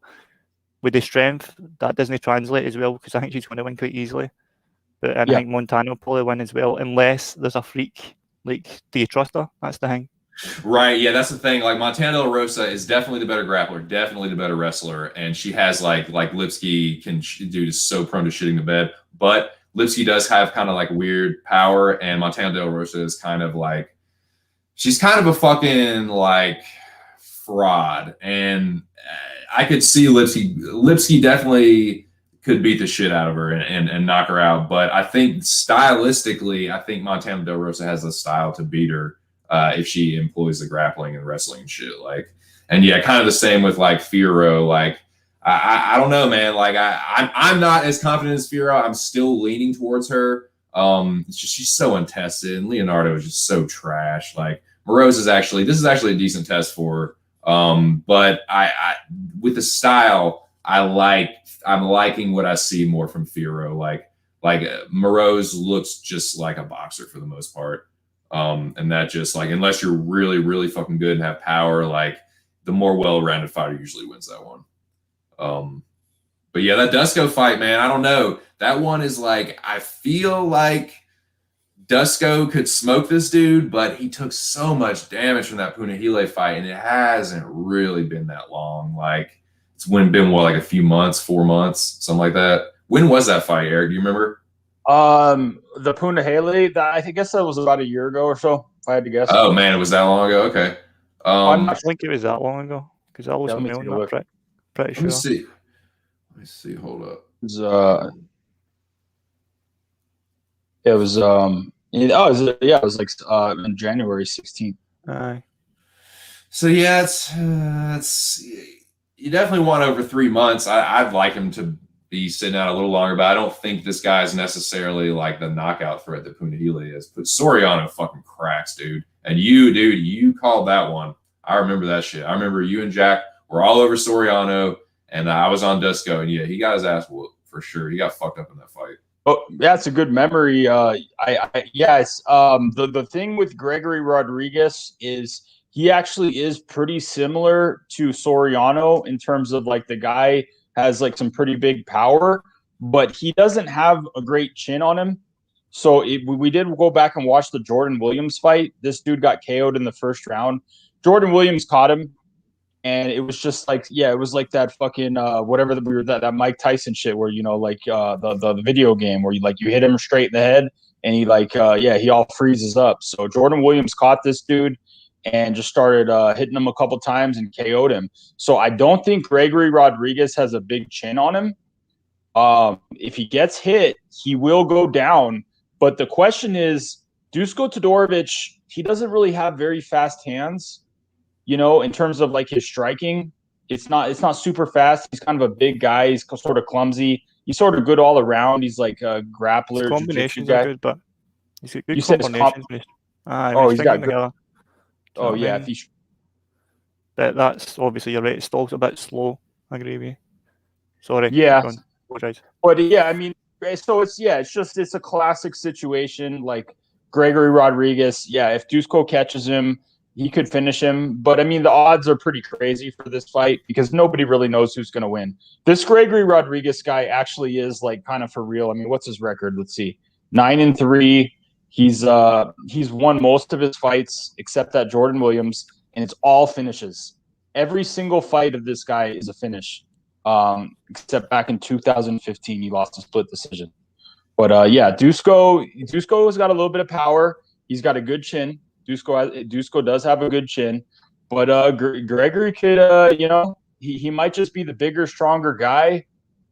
with the strength that doesn't translate as well because I think she's going to win quite easily. But I think Montana will probably win as well unless there's a freak. Like, do you trust her? That's the thing. Right, yeah, that's the thing. Like, Montana De La Rosa is definitely the better grappler, definitely the better wrestler, and she has like Lipsky can dude is so prone to shitting the bed. But Lipsky does have kind of like weird power, and Montana De La Rosa is kind of like she's kind of a fucking like fraud, and I could see Lipsky definitely could beat the shit out of her and knock her out. But I think stylistically, I think Montana De La Rosa has the style to beat her if she employs the grappling and wrestling and shit. Like, and yeah, kind of the same with like Firo. Like, I don't know, man. Like, I'm not as confident as Firo. I'm still leaning towards her. It's just she's so untested, and Leonardo is just so trash. Like, Moroz is actually a decent test for her. But I with the style, I'm liking what I see more from Firo. Like Moroz looks just like a boxer for the most part. And that just like, unless you're really, really fucking good and have power, like the more well-rounded fighter usually wins that one. But yeah, that Dusko fight, man, I don't know. That one is like, I feel like Dusko could smoke this dude, but he took so much damage from that Punahele fight, and it hasn't really been that long. Like, it's been more like a few months, 4 months, something like that. When was that fight, Eric? Do you remember? The Punahele, I guess that was about a year ago or so, if I had to guess. Oh man, it was that long ago. Okay. I'm not think it was that long ago because I was on my own. Pretty sure. Let me see. Hold up. It was like in January 16th. Aye. So yeah, it's you definitely want over 3 months. I'd like him to be sitting out a little longer, but I don't think this guy's necessarily like the knockout threat that Punahele is. But Soriano fucking cracks, dude. And you, dude, you called that one. I remember that shit. I remember you and Jack were all over Soriano, and I was on Dusko, and yeah, he got his ass whooped for sure. He got fucked up in that fight. Oh, that's a good memory. Yes. The thing with Gregory Rodriguez is he actually is pretty similar to Soriano in terms of like the guy has like some pretty big power, but he doesn't have a great chin on him. So we did go back and watch the Jordan Williams fight. This dude got KO'd in the first round. Jordan Williams caught him, and it was just like, yeah, it was like that fucking whatever that Mike Tyson shit where, you know, like the video game where you hit him straight in the head and he like he all freezes up. So Jordan Williams caught this dude and just started hitting him a couple times and KO'd him. So I don't think Gregory Rodriguez has a big chin on him. If he gets hit, he will go down. But the question is, Dusko Todorovic, he doesn't really have very fast hands. You know, in terms of like his striking, it's not super fast. He's kind of a big guy. He's sort of clumsy. He's sort of good all around. He's like a grappler. His combinations are good, but he's got good combinations. He's got good. Oh yeah, I mean, that's obviously you're right. It's still a bit slow. I agree with you. Sorry. Yeah. Apologize. But yeah, I mean, so it's a classic situation. Like Gregory Rodriguez, yeah, if Dusko catches him, he could finish him. But I mean, the odds are pretty crazy for this fight because nobody really knows who's going to win. This Gregory Rodriguez guy actually is like kind of for real. I mean, what's his record? Let's see, 9-3. He's won most of his fights except that Jordan Williams, and it's all finishes. Every single fight of this guy is a finish. Except back in 2015, he lost a split decision. But yeah, Dusko has got a little bit of power. He's got a good chin. Dusko does have a good chin, but Gregory could, he might just be the bigger, stronger guy,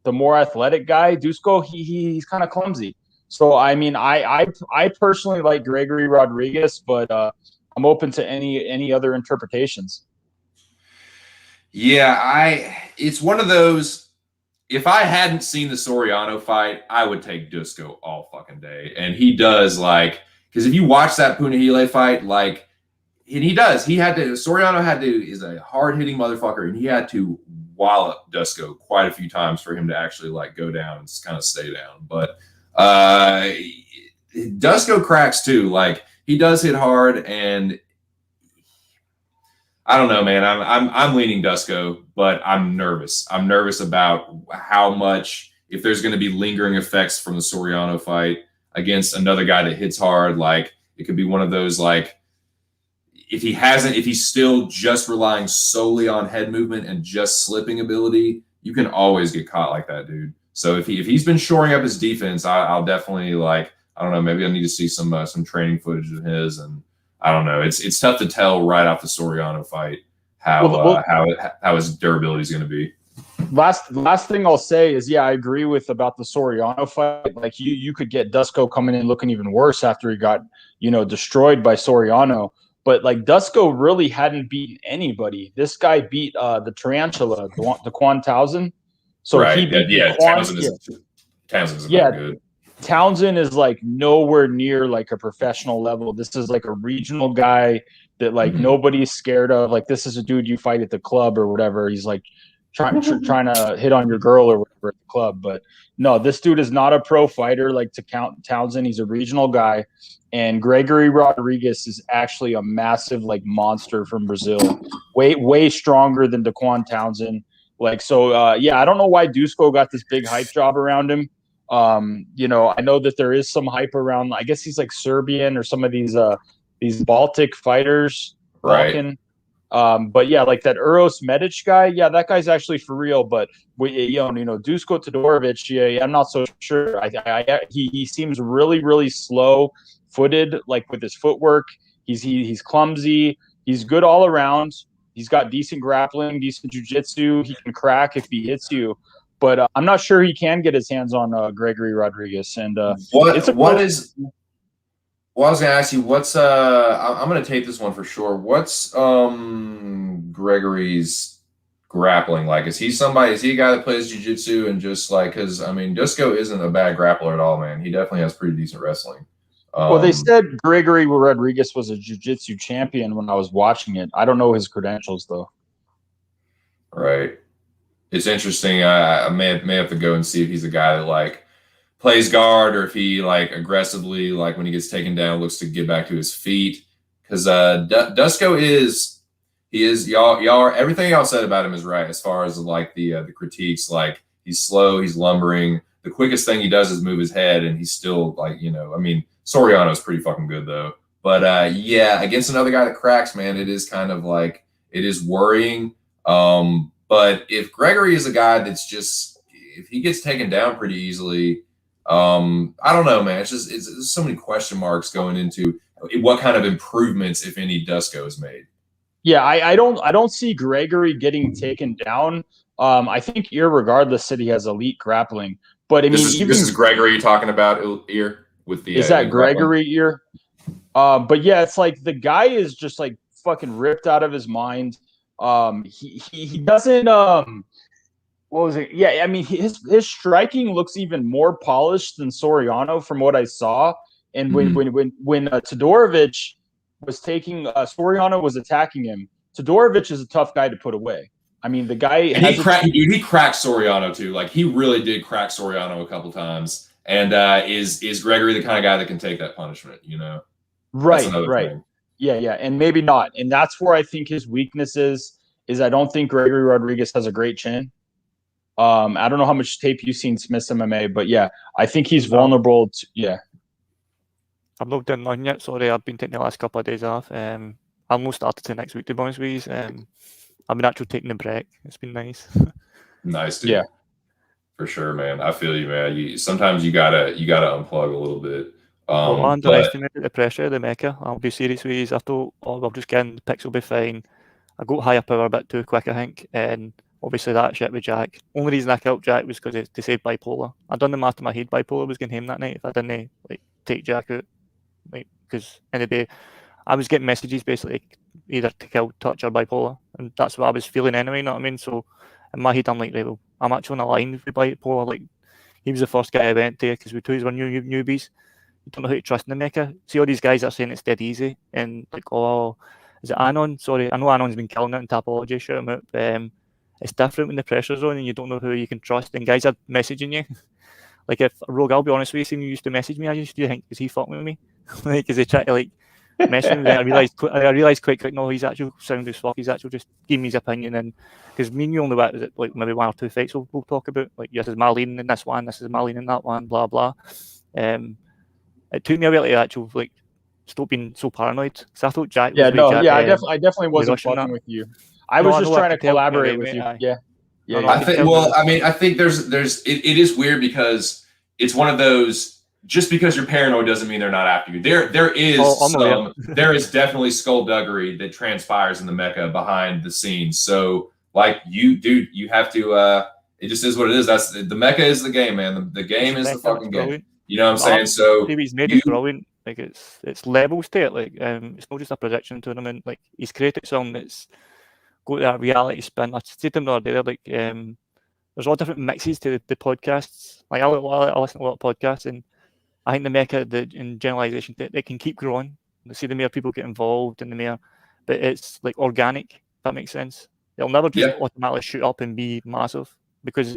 the more athletic guy. Dusko, he's kind of clumsy. So I mean, I personally like Gregory Rodriguez, but I'm open to any other interpretations. Yeah, it's one of those. If I hadn't seen the Soriano fight, I would take Dusko all fucking day. And he does, like, because if you watch that Punahele fight, like, and Soriano is a hard-hitting motherfucker, and he had to wallop Dusko quite a few times for him to actually, like, go down and kind of stay down. But Dusko cracks, too. Like, he does hit hard, and I don't know, man. I'm leaning Dusko, but I'm nervous. I'm nervous about how much, if there's going to be lingering effects from the Soriano fight against another guy that hits hard. Like, it could be one of those, like, if he's still just relying solely on head movement and just slipping ability, you can always get caught like that, dude. So if he's been shoring up his defense, I'll definitely, like, I don't know, maybe I need to see some training footage of his, and I don't know. It's tough to tell right off the Soriano fight how his durability is going to be. Last thing I'll say is, yeah, I agree about the Soriano fight. Like you could get Dusko coming in looking even worse after he got, destroyed by Soriano. But like Dusko really hadn't beaten anybody. This guy beat the Tarantula, the Quan Townsend. So right. He beat Townsend is good. Townsend is like nowhere near like a professional level. This is like a regional guy that like nobody's scared of. Like this is a dude you fight at the club or whatever. He's like trying to hit on your girl or whatever at the club. But no, this dude is not a pro fighter like Townsend. He's a regional guy. And Gregory Rodriguez is actually a massive like monster from Brazil. Way stronger than Daquan Townsend. Like, so I don't know why Dusko got this big hype job around him. I know that there is some hype around, I guess he's like Serbian or some of these Baltic fighters. Right. Balkan. But yeah, like that Uros Medic guy, yeah, that guy's actually for real. But Dusko Todorovic, I'm not so sure. He seems really, really slow-footed, like with his footwork. He's clumsy. He's good all around. He's got decent grappling, decent jiu-jitsu. He can crack if he hits you. But I'm not sure he can get his hands on Gregory Rodriguez. And what Well, I was gonna ask you, what's I'm gonna take this one for sure. What's Gregory's grappling like? Is he somebody? Is he a guy that plays jiu-jitsu and just like? Because I mean, Dusko isn't a bad grappler at all, man. He definitely has pretty decent wrestling. Well, they said Gregory Rodriguez was a jiu-jitsu champion when I was watching it. I don't know his credentials though. Right. It's interesting. I may have to go and see if he's a guy that like plays guard or if he like aggressively, like when he gets taken down, looks to get back to his feet. Because Dusko y'all are, everything y'all said about him is right as far as like the critiques. Like he's slow, he's lumbering. The quickest thing he does is move his head, and he's still like, I mean, Soriano's pretty fucking good though. But yeah, against another guy that cracks, man, it is kind of like it is worrying. But if Gregory is a guy that's just, if he gets taken down pretty easily, I don't know, man. It's so many question marks going into what kind of improvements, if any, Dusko has made. Yeah, I don't see Gregory getting taken down. I think irregardless City has elite grappling. But I mean, this is Gregory you're talking about here with the is that Gregory ear? But yeah, it's like the guy is just like fucking ripped out of his mind. He doesn't what was it? Yeah, I mean his striking looks even more polished than Soriano from what I saw. And when Todorovic was taking Soriano was attacking him, Todorovic is a tough guy to put away. I mean, the guy he cracked Soriano too. Like he really did crack Soriano a couple times. And is Gregory the kind of guy that can take that punishment? Right. Thing. Yeah, and maybe not. And that's where I think his weakness is I don't think Gregory Rodriguez has a great chin. I don't know how much tape you've seen Smith's MMA, but yeah, I think he's vulnerable to, yeah. I've not done none yet, sorry. I've been taking the last couple of days off. I'll not start to next week, to be honest with you. I've been actually taking a break. It's been nice. Nice, dude. Yeah. For sure, man. I feel you, man. Sometimes you gotta unplug a little bit. Well, I underestimated the pressure of the Mecca. I'll be serious with you. I thought, we'll just get in, the picks will be fine. I got higher power a bit too quick, I think, and obviously that shit with Jack. Only reason I killed Jack was because they said bipolar. I done the math in my head. Bipolar was going home that night if I didn't like take Jack out. Like, because in the day, I was getting messages basically either to kill, touch, or bipolar, and that's what I was feeling anyway. You know what I mean? So in my head, I'm like, right, well, I'm actually on a line with bipolar. Like, he was the first guy I went to because we two were newbies. You don't know who to trust in the Mecca. See all these guys are saying it's dead easy, and like, oh, is it Anon? Sorry, I know Anon's been killing it in Tapology. Shout him out. It's different when the pressure's on and you don't know who you can trust, and guys are messaging you. Like if Rogue, I'll be honest with you, when you used to message me, I used to think, is he fucking with me? Like, because they try to like mess with me. I realised quite quick, no, he's actually sound as fuck. He's actually just giving me his opinion, and because me and you only went like maybe one or two fights we'll talk about. Like, this is my lean in this one, this is my lean in that one, blah blah. It took me a while to actually like stop being so paranoid. Because I thought Jack. Yeah, I definitely wasn't fucking with you. I was just trying to collaborate with you. Yeah. I think there's it is weird because it's one of those. Just because you're paranoid doesn't mean they're not after you. There is definitely skullduggery that transpires in the Mecca behind the scenes. So like you have to. It just is what it is. That's the Mecca is the game, man. The game is the fucking game. You know what I'm saying? So he's made it brilliant. Like it's levels to it. Like it's not just a prediction tournament. Like he's created something that's got that reality spin. I said to him the other day, like there's all different mixes to the podcasts. Like I listen to a lot of podcasts, and I think the Mecca, in generalization, they can keep growing. You see, the more people get involved, and the more, but it's like organic. If that makes sense. It'll never just automatically shoot up and be massive because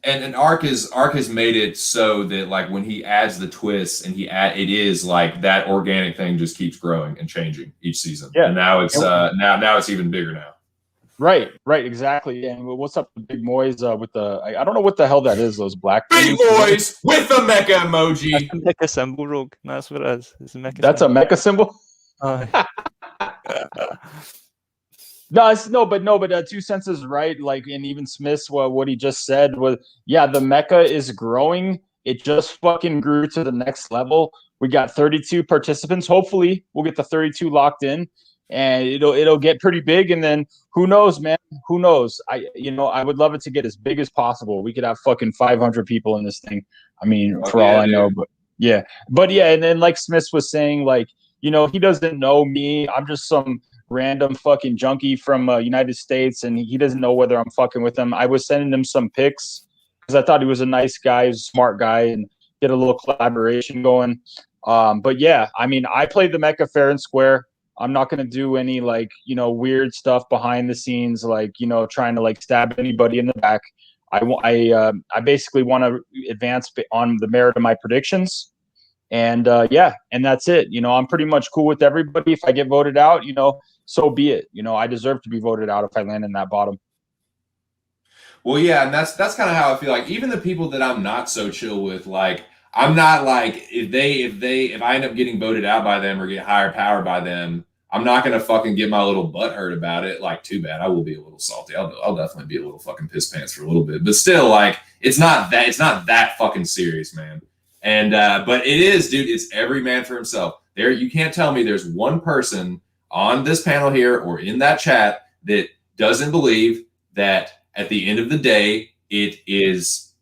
And Ark has made it so that like when he adds the twists and it is like that organic thing just keeps growing and changing each season. Yeah. And now it's now it's even bigger now. Right, exactly. And what's up with Big Moyes with the I don't know what the hell that is, those black Big Moyes with the Mecca emoji. That's a Mecca symbol, Rogue. That's what it is. It's a Mecca That's symbol. A Mecca symbol? But 2 cents is right. Like, and even Smith's what he just said was, the Mecca is growing. It just fucking grew to the next level. We got 32 participants. Hopefully, we'll get the 32 locked in, and it'll get pretty big. And then who knows, man? Who knows? I would love it to get as big as possible. We could have fucking 500 people in this thing. I mean, for all I know, but Yeah. But yeah, and then like Smith was saying, like, he doesn't know me. I'm just some random fucking junkie from United States, and he doesn't know whether I'm fucking with him. I was sending him some pics because I thought he was a nice guy, he was a smart guy, and get a little collaboration going. But yeah, I mean, I played the Mecca fair and square. I'm not going to do any like, weird stuff behind the scenes, like, trying to like stab anybody in the back. I basically want to advance on the merit of my predictions. And yeah, and that's it. I'm pretty much cool with everybody. If I get voted out, so be it. I deserve to be voted out if I land in that bottom. Well, yeah, and that's kind of how I feel. Like even the people that I'm not so chill with, like I'm not like if I end up getting voted out by them or get higher power by them, I'm not gonna fucking get my little butt hurt about it. Like too bad, I will be a little salty. I'll definitely be a little fucking piss pants for a little bit, but still, like it's not that fucking serious, man. And but it is, dude. It's every man for himself. There, you can't tell me there's one person on this panel here or in that chat that doesn't believe that at the end of the day, it is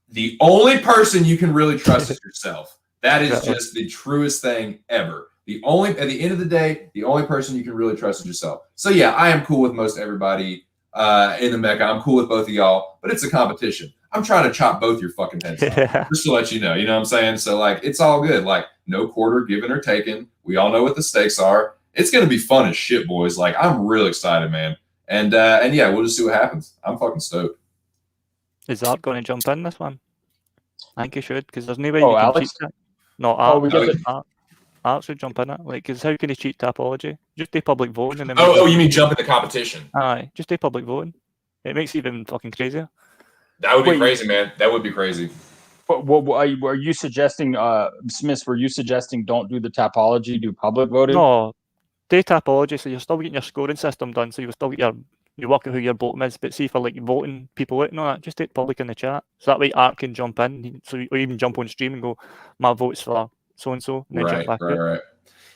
the only person you can really trust is yourself. That is just the truest thing ever. At the end of the day, the only person you can really trust is yourself. So yeah, I am cool with most everybody in the Mecca. I'm cool with both of y'all, but it's a competition. I'm trying to chop both your fucking heads off, just to let you know. You know what I'm saying? So like, it's all good. Like no quarter given or taken. We all know what the stakes are. It's gonna be fun as shit, boys. Like I'm real excited, man. And yeah, we'll just see what happens. I'm fucking stoked. Is Art going to jump in this one? I think he should, because there's no way Oh, you can Alex? cheat that. No, Art. we get the- Art should jump in it. Like, because how can he cheat Tapology? Just do public voting. And then Oh, you mean jump in the competition? Aye, just do public voting. It makes it even fucking crazier. That would be crazy, man. That would be crazy. But what are you suggesting, Smith? Were you suggesting don't do the Tapology, do public voting? No, do Tapology, so you're still getting your scoring system done, so you still get you work out who your bottom is, but see for like voting people out and all that, just do it public in the chat. So that way Art can jump in, or even jump on stream and go, my vote's for so and so, and then jump back out. Right.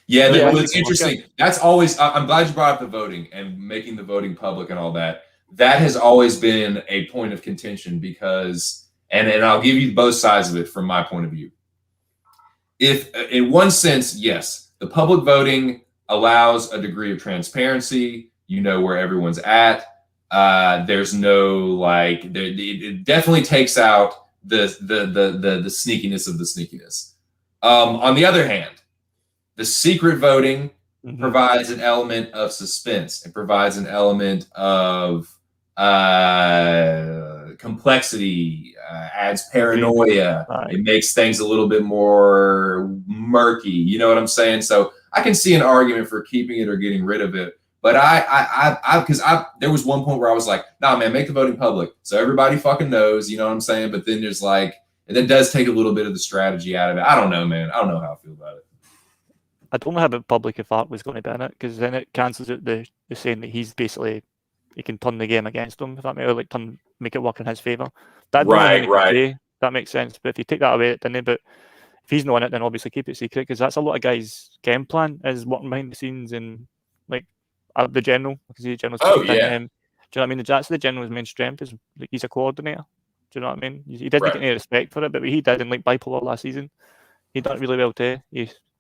Yeah, well, it's interesting. That's always. I'm glad you brought up the voting and making the voting public and all that. That has always been a point of contention because, and I'll give you both sides of it from my point of view. If, in one sense, yes, the public voting allows a degree of transparency. You know where everyone's at. There's no like. It definitely takes out the sneakiness of the sneakiness. On the other hand, the secret voting provides an element of suspense. It provides an element of complexity, adds paranoia. It makes things a little bit more murky. You know what I'm saying? So I can see an argument for keeping it or getting rid of it. But because there was one point where I was like, nah, man, make the voting public so everybody fucking knows. You know what I'm saying? But then there's like, and that does take a little bit of the strategy out of it. I don't know, man. I don't know how I feel about it. I don't know how about public if Art was going to be in it, because then it cancels out the saying that he's basically, he can turn the game against him, if that makes, or like make it work in his favour. Right. That makes sense. But if you take that away, then but if he's not in it, then obviously keep it secret, because that's a lot of guys' game plan is working behind the scenes and like the general, because the general's do you know what I mean? That's the general's main strength is like, he's a coordinator. Do you know what I mean? He didn't get any respect for it, but he did in like Bipolar last season. He done it really well too.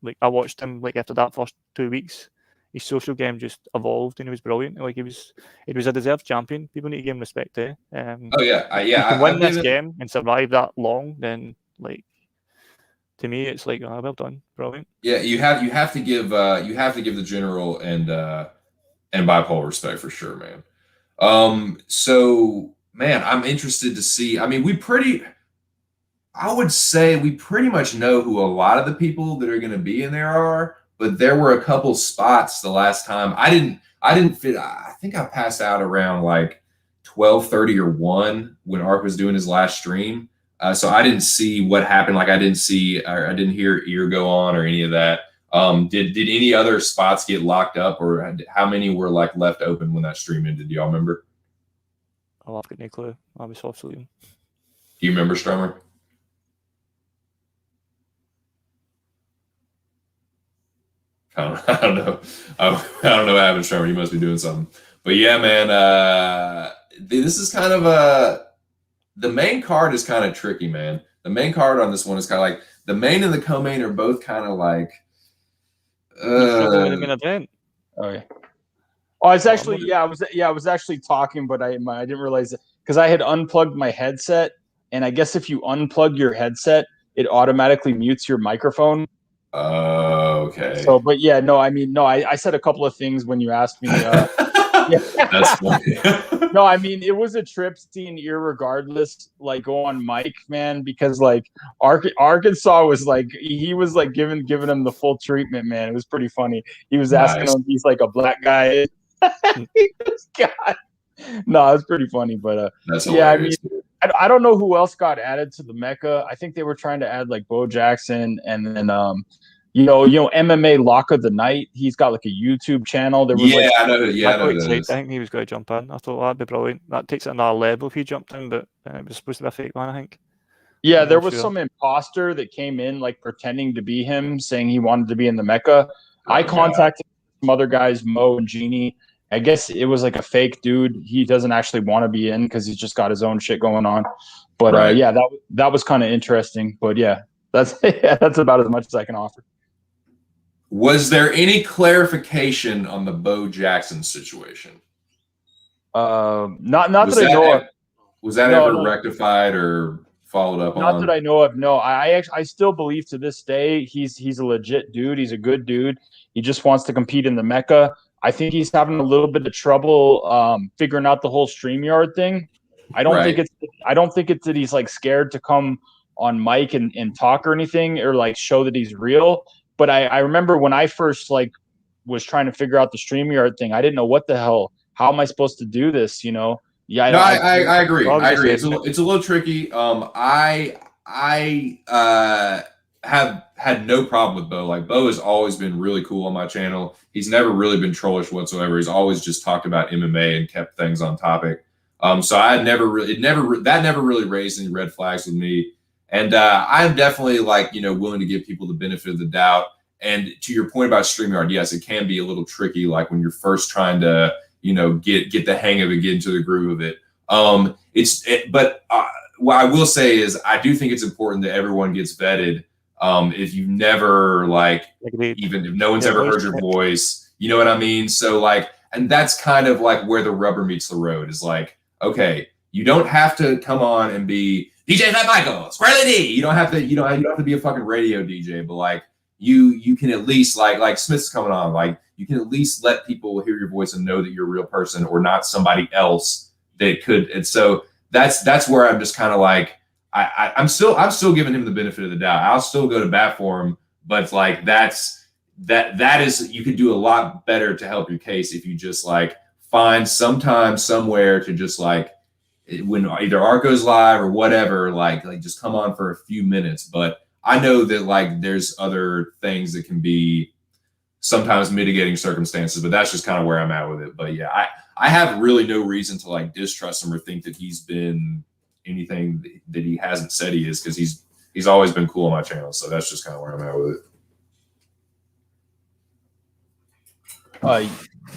Like I watched him like after that first 2 weeks, his social game just evolved and he was brilliant. Like he was a deserved champion. People need to give him respect too. If you can win this game and survive that long, then like to me it's like well done, brilliant. Yeah, you have to give the general and Bipolar respect for sure, man. So man, I'm interested to see. I mean, I would say we pretty much know who a lot of the people that are going to be in there are, but there were a couple spots the last time. I didn't fit. I think I passed out around like 12:30 or 1 when Ark was doing his last stream. So I didn't see what happened. Like I didn't hear Ear go on or any of that. Did any other spots get locked up, or how many were like left open when that stream ended? Do y'all remember? Oh, I've got no clue. I was soft sleeping. Do you remember, Strummer? I don't know. I don't know what happened, Strummer. You must be doing something. But yeah, man, this is kind of the main card is kind of tricky, man. The main card on this one is kind of like the main and the co-main are both kind of like. You struggle with the main event. Oh yeah. Oh, it's actually I was actually talking, but I didn't realize it because I had unplugged my headset, and I guess if you unplug your headset, it automatically mutes your microphone. Okay. So, but yeah, no, I mean, no, I said a couple of things when you asked me. Yeah. That's funny. No, I mean, it was a trip seeing irregardless, like go on mic, man, because like Arkansas was like he was like giving him the full treatment, man. It was pretty funny. He was asking him, he's like a black guy. God. No, it's pretty funny, but that's yeah, hilarious. I mean, I don't know who else got added to the Mecca. I think they were trying to add like Bo Jackson, and then you know, MMA Lock of the Night. He's got like a YouTube channel. There was I know. Yeah, I know. I think he was going to jump in. I thought that'd be brilliant. That takes it another level if he jumped in, but it was supposed to be a fake one, I think. Yeah, there was some imposter that came in like pretending to be him, saying he wanted to be in the Mecca. I contacted some other guys, Mo and Jeannie. I guess it was like a fake dude. He doesn't actually want to be in because he's just got his own shit going on. But yeah, that was kind of interesting. But yeah, that's about as much as I can offer. Was there any clarification on the Bo Jackson situation? Not that I know of. Was that ever rectified or followed up on? Not that I know of. No, I still believe to this day he's a legit dude. He's a good dude. He just wants to compete in the Mecca. I think he's having a little bit of trouble figuring out the whole StreamYard thing. I don't think it's that he's like scared to come on mic and talk or anything or like show that he's real. But I remember when I first like was trying to figure out the StreamYard thing, I didn't know what the hell. How am I supposed to do this? You know? Yeah. No, I agree. I agree. It's a little tricky. I have had no problem with Bo. Like Bo has always been really cool on my channel. He's never really been trollish whatsoever. He's always just talked about MMA and kept things on topic. So I never really raised any red flags with me. And I'm definitely like, willing to give people the benefit of the doubt. And to your point about StreamYard, yes, it can be a little tricky, like when you're first trying to, get the hang of it, get into the groove of it. But what I will say is I do think it's important that everyone gets vetted. If you've never even if no one's ever heard your voice, you know what I mean? So and that's kind of like where the rubber meets the road is like, okay, you don't have to come on and be DJ Fat Michael, Squarely D. You don't have to be a fucking radio DJ, but you can at least like Smith's coming on, you can at least let people hear your voice and know that you're a real person or not somebody else that could. And so that's where I'm just kind of like, I'm still giving him the benefit of the doubt. I'll still go to bat for him, but that is, you could do a lot better to help your case if you just find some time somewhere to just when either Art goes live or whatever, just come on for a few minutes. But I know that there's other things that can be sometimes mitigating circumstances, but that's just kind of where I'm at with it. But yeah, I have really no reason to distrust him or think that he's been anything that he hasn't said he is, because he's always been cool on my channel. So that's just kind of where I'm at with it.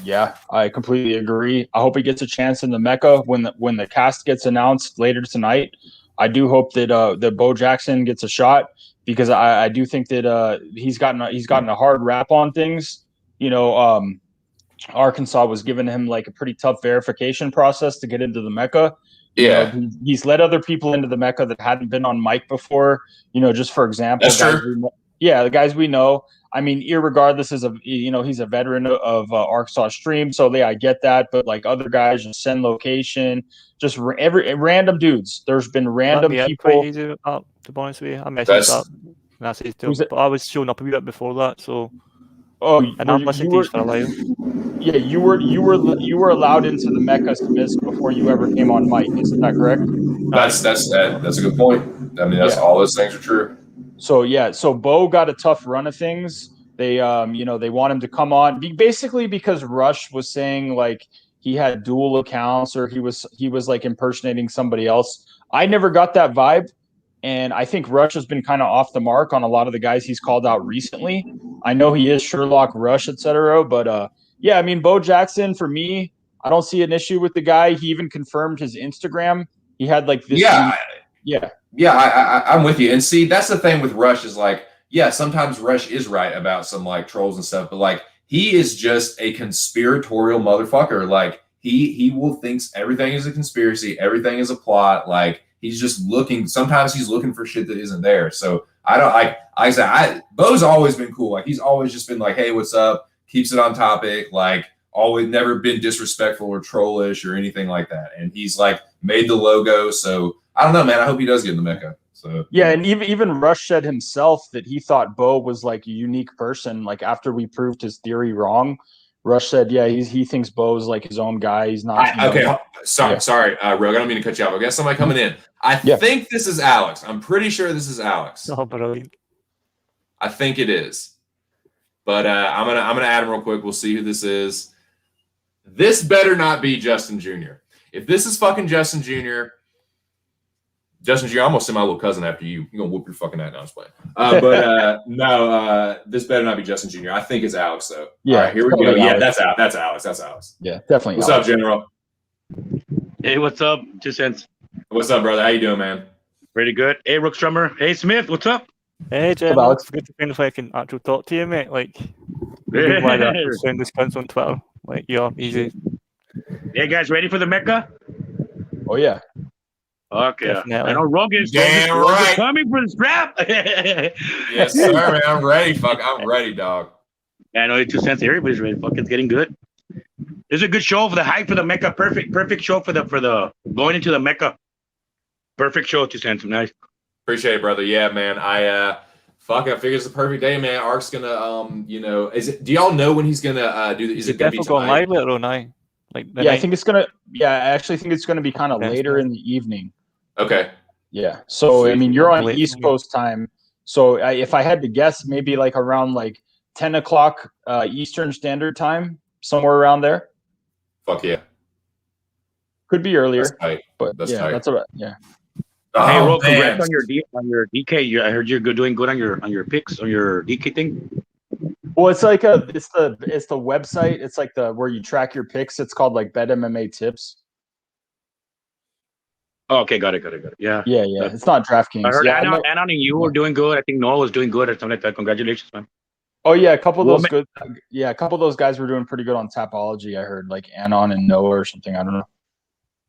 Yeah, I completely agree. I hope he gets a chance in the Mecca when the cast gets announced later tonight. I do hope that Bo Jackson gets a shot, because I do think that he's gotten a hard rap on things. Arkansas was giving him a pretty tough verification process to get into the Mecca. He's let other people into the Mecca that hadn't been on mic before. Just for example, the guys we know. I mean, irregardless, he's a veteran of Arkansas Stream, so I get that. But other guys, just send location, just every random dudes. There's been random people. Quite easy, to be honest with you, I messaged that. And I said to him, but I was showing up a wee bit before that, so. And I've listened to these for a while. Yeah, you were allowed into the Mecca before you ever came on mic. Isn't that correct? That's a good point. I mean, all those things are true. So Bo got a tough run of things. They they want him to come on basically because Rush was saying he had dual accounts or he was impersonating somebody else. I never got that vibe. And I think Rush has been kind of off the mark on a lot of the guys he's called out recently. I know he is Sherlock Rush, etc. But yeah, I mean, Bo Jackson, for me, I don't see an issue with the guy. He even confirmed his Instagram. He had this. Yeah, I'm with you. And see, that's the thing with Rush is like, yeah, sometimes Rush is right about some like trolls and stuff, but like he is just a conspiratorial motherfucker. Like he will thinks everything is a conspiracy, everything is a plot. Like he's just looking. Sometimes he's looking for shit that isn't there. So I don't like. I said, Bo's always been cool. Like he's always just been like, hey, what's up? Keeps it on topic. Like always, never been disrespectful or trollish or anything like that. And he's like made the logo. So I don't know, man. I hope he does get in the Mecca. So Yeah, and even Rush said himself that he thought Bo was like a unique person. Like after we proved his theory wrong, Rush said, yeah, he thinks Bo's like his own guy. He's not. Sorry, Rogue. I don't mean to cut you off. I got somebody coming in. I think this is Alex. I'm pretty sure this is Alex. Oh, brilliant. I think it is. But I'm gonna add him real quick. We'll see who this is. This better not be Justin Jr. If this is fucking Justin Jr., I'm almost send my little cousin after you. You're gonna whoop your fucking ass. No, I'm just playing. No, this better not be Justin Jr. I think it's Alex though. Yeah, all right, here we go. Yeah, that's Alex. That's Alex. Yeah, definitely. What's up, General? Hey, what's up? 2 cents. What's up, brother? How you doing, man? Pretty good. Hey, Rook Strummer. Hey, Smith. What's up? Hey, Jen, Alex. it's good to finally I can actually talk to you, mate. Like, why that send this cunts on Twitter? Like, you're easy. Hey, guys, ready for the Mecca? Oh yeah. Okay. Definitely. I know Rogan's coming for the strap. Yes, sir, man. I'm ready. Fuck, I'm ready, dog. Yeah, I know 2 cents. Everybody's ready. Fuck, it's getting good. This is a good show for the hype for the Mecca. Perfect show for the going into the Mecca. Perfect show, 2 cents. Nice. Appreciate it, brother. Yeah, man. I figure it's the perfect day, man. Ark's gonna do y'all know when he's gonna do is it gonna be going live later on now? Like I think it's gonna I actually think it's gonna be kind of later in the evening. Okay. Yeah. So I mean you're on Late East Coast time. So if I had to guess, maybe like around like 10 o'clock Eastern Standard Time, somewhere around there. Fuck yeah. Could be earlier. That's tight. But That's yeah, tight. that's about yeah. Oh, Hey, Ro, man. congrats on your DK. I heard you're doing good on your picks on your DK thing. Well, it's like it's the website. It's like the where you track your picks. It's called like Bet MMA Tips. Oh, okay, got it. Yeah. Yeah. It's not DraftKings. I heard yeah, Anon and you were doing good. I think Noah was doing good or something like that. Congratulations, man. Oh yeah, a couple of those guys were doing pretty good on Tapology. I heard like Anon and Noah or something. I don't know.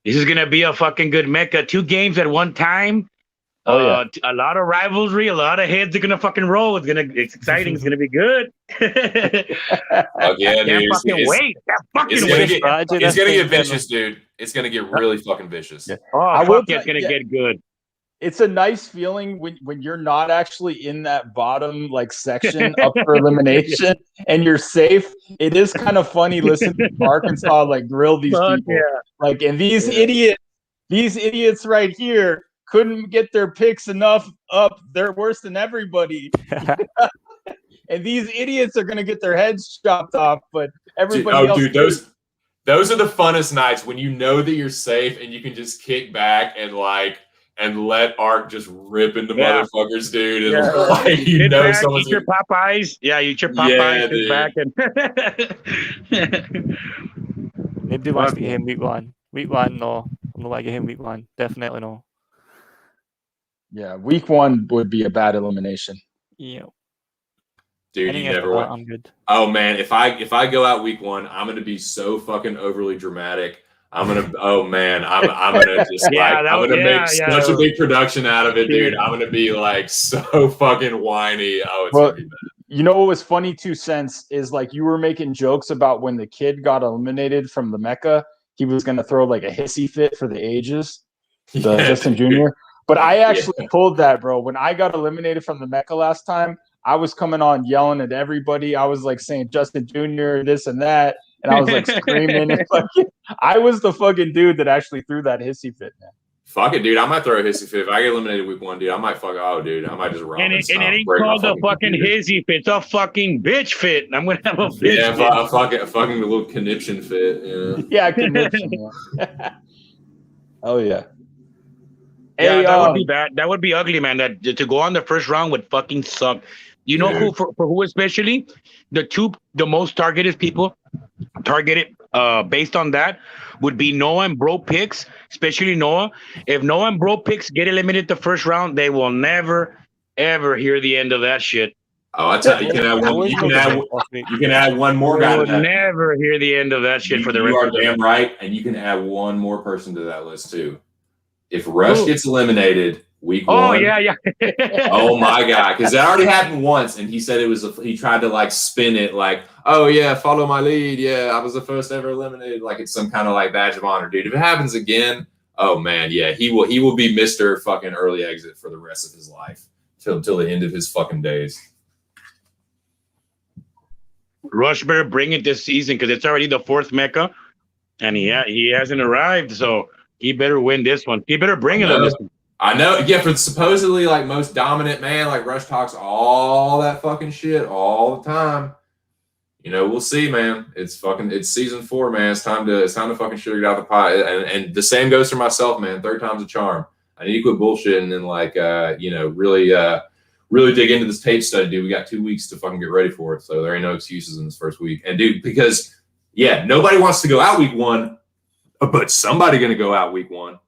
This is gonna be a fucking good Mecca. 2 games at one time. Oh yeah. A lot of rivalry, a lot of heads are gonna fucking roll. It's exciting. It's gonna be good. Oh yeah, dude. Can't fucking wait. It's gonna get vicious, dude. It's gonna get really fucking vicious. Yeah. Oh, it's gonna get good. It's a nice feeling when you're not actually in that bottom like section up for elimination and you're safe. It is kind of funny listening to Arkansas like grill these people. Yeah. Like, and these idiots right here couldn't get their picks enough up. They're worse than everybody. And these idiots are gonna get their heads chopped off, but everybody else. Dude, those are the funnest nights when you know that you're safe and you can just kick back and let Ark just rip into motherfuckers, dude. And like someone's eat your Popeyes. Yeah, eat your Popeyes. Yeah, back and Nobody wants to get him week one. Week one, no. I'm not like him week one. Definitely no. Yeah, week one would be a bad elimination. Yeah. Dude, you never want. I'm good. Oh man, if I go out week one, I'm gonna be so fucking overly dramatic. I'm gonna just make such a big production out of it, dude. I'm gonna be like so fucking whiny. Oh, it's gonna be bad. You know what was funny, 2 cents, is like you were making jokes about when the kid got eliminated from the Mecca, he was gonna throw like a hissy fit for the ages, Justin Jr. But I actually pulled that, bro. When I got eliminated from the Mecca last time, I was coming on yelling at everybody. I was like saying Justin Jr., this and that. And I was like screaming. And I was the fucking dude that actually threw that hissy fit, man. Fuck it, dude. I might throw a hissy fit. If I get eliminated week one, dude, I might I might just run. And it ain't called a fucking hissy fit. It's a fucking bitch fit. I'm going to have a bitch fit. Yeah, a fucking little conniption fit. Yeah, yeah, conniption. Yeah. Oh, yeah. Yeah, hey, that would be bad. That would be ugly, man. That to go on the first round would fucking suck. You know who, for who especially? The most targeted people, based on that would be Noah and Bro picks, especially Noah. If Noah and Bro picks get eliminated the first round, they will never ever hear the end of that shit. Oh, I tell you, you can add one. You can add one more They guy to will that. never hear the end of that shit for the rest You are of the damn right, and you can add one more person to that list too. If Rush gets eliminated week one, oh yeah. oh my god, because that already happened once, and he said it was. He tried to like spin it like, oh yeah, follow my lead. Yeah, I was the first ever eliminated. Like it's some kind of like badge of honor, dude. If it happens again, oh man, yeah, he will be Mr. fucking early exit for the rest of his life till the end of his fucking days. Rush better bring it this season because it's already the 4th Mecca, and he hasn't arrived, so he better win this one. He better bring it this one. I know, yeah, for supposedly like most dominant man, like Rush talks all that fucking shit all the time. You know, we'll see, man. It's season 4, man. It's time to fucking sugar it out the pot. And the same goes for myself, man. 3rd time's a charm. I need to quit bullshitting and then like really dig into this tape study, dude. We got 2 weeks to fucking get ready for it. So there ain't no excuses in this first week. And dude, because nobody wants to go out week 1, but somebody gonna go out week 1.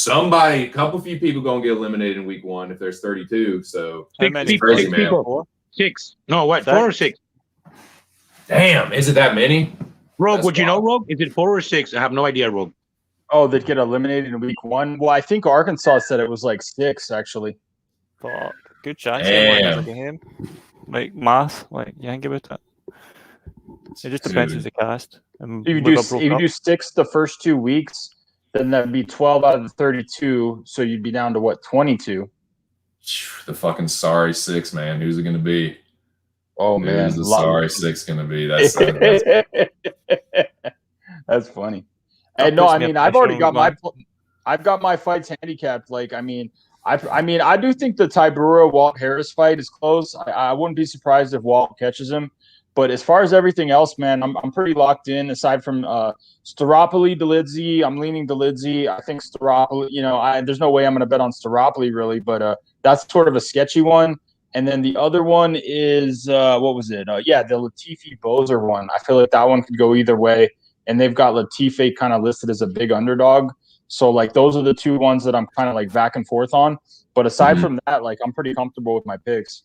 A couple few people gonna get eliminated in week 1 if there's 32. So it's crazy, man. 6. No, what? 4 or 6? Damn, is it that many? Rogue, would you know, Rogue? Is it 4 or 6? I have no idea, Rogue. Oh, they'd get eliminated in week 1. Well, I think Arkansas said it was like 6 actually. Fuck. Good chance. Damn. Game. Like math, like you think about it. It just depends who's the cast. If you do 6 the first 2 weeks, then that'd be 12 out of the 32. So you'd be down to what, 22? The fucking sorry 6, man. Who's it gonna be? Oh man, who's the sorry 6 gonna be? That's that's funny. And no, I mean, I've already got my fights handicapped. Like, I mean, I do think the Tybura Walt Harris fight is close. I wouldn't be surprised if Walt catches him. But as far as everything else, man, I'm pretty locked in. Aside from Staropoli, Delidze, I'm leaning Delidze. I think Staropoli. There's no way I'm going to bet on Staropoli really, but that's sort of a sketchy one. And then the other one is what was it? The Latifi Bozer one. I feel like that one could go either way, and they've got Latifi kind of listed as a big underdog. So like those are the 2 ones that I'm kind of like back and forth on. But aside from that, like I'm pretty comfortable with my picks.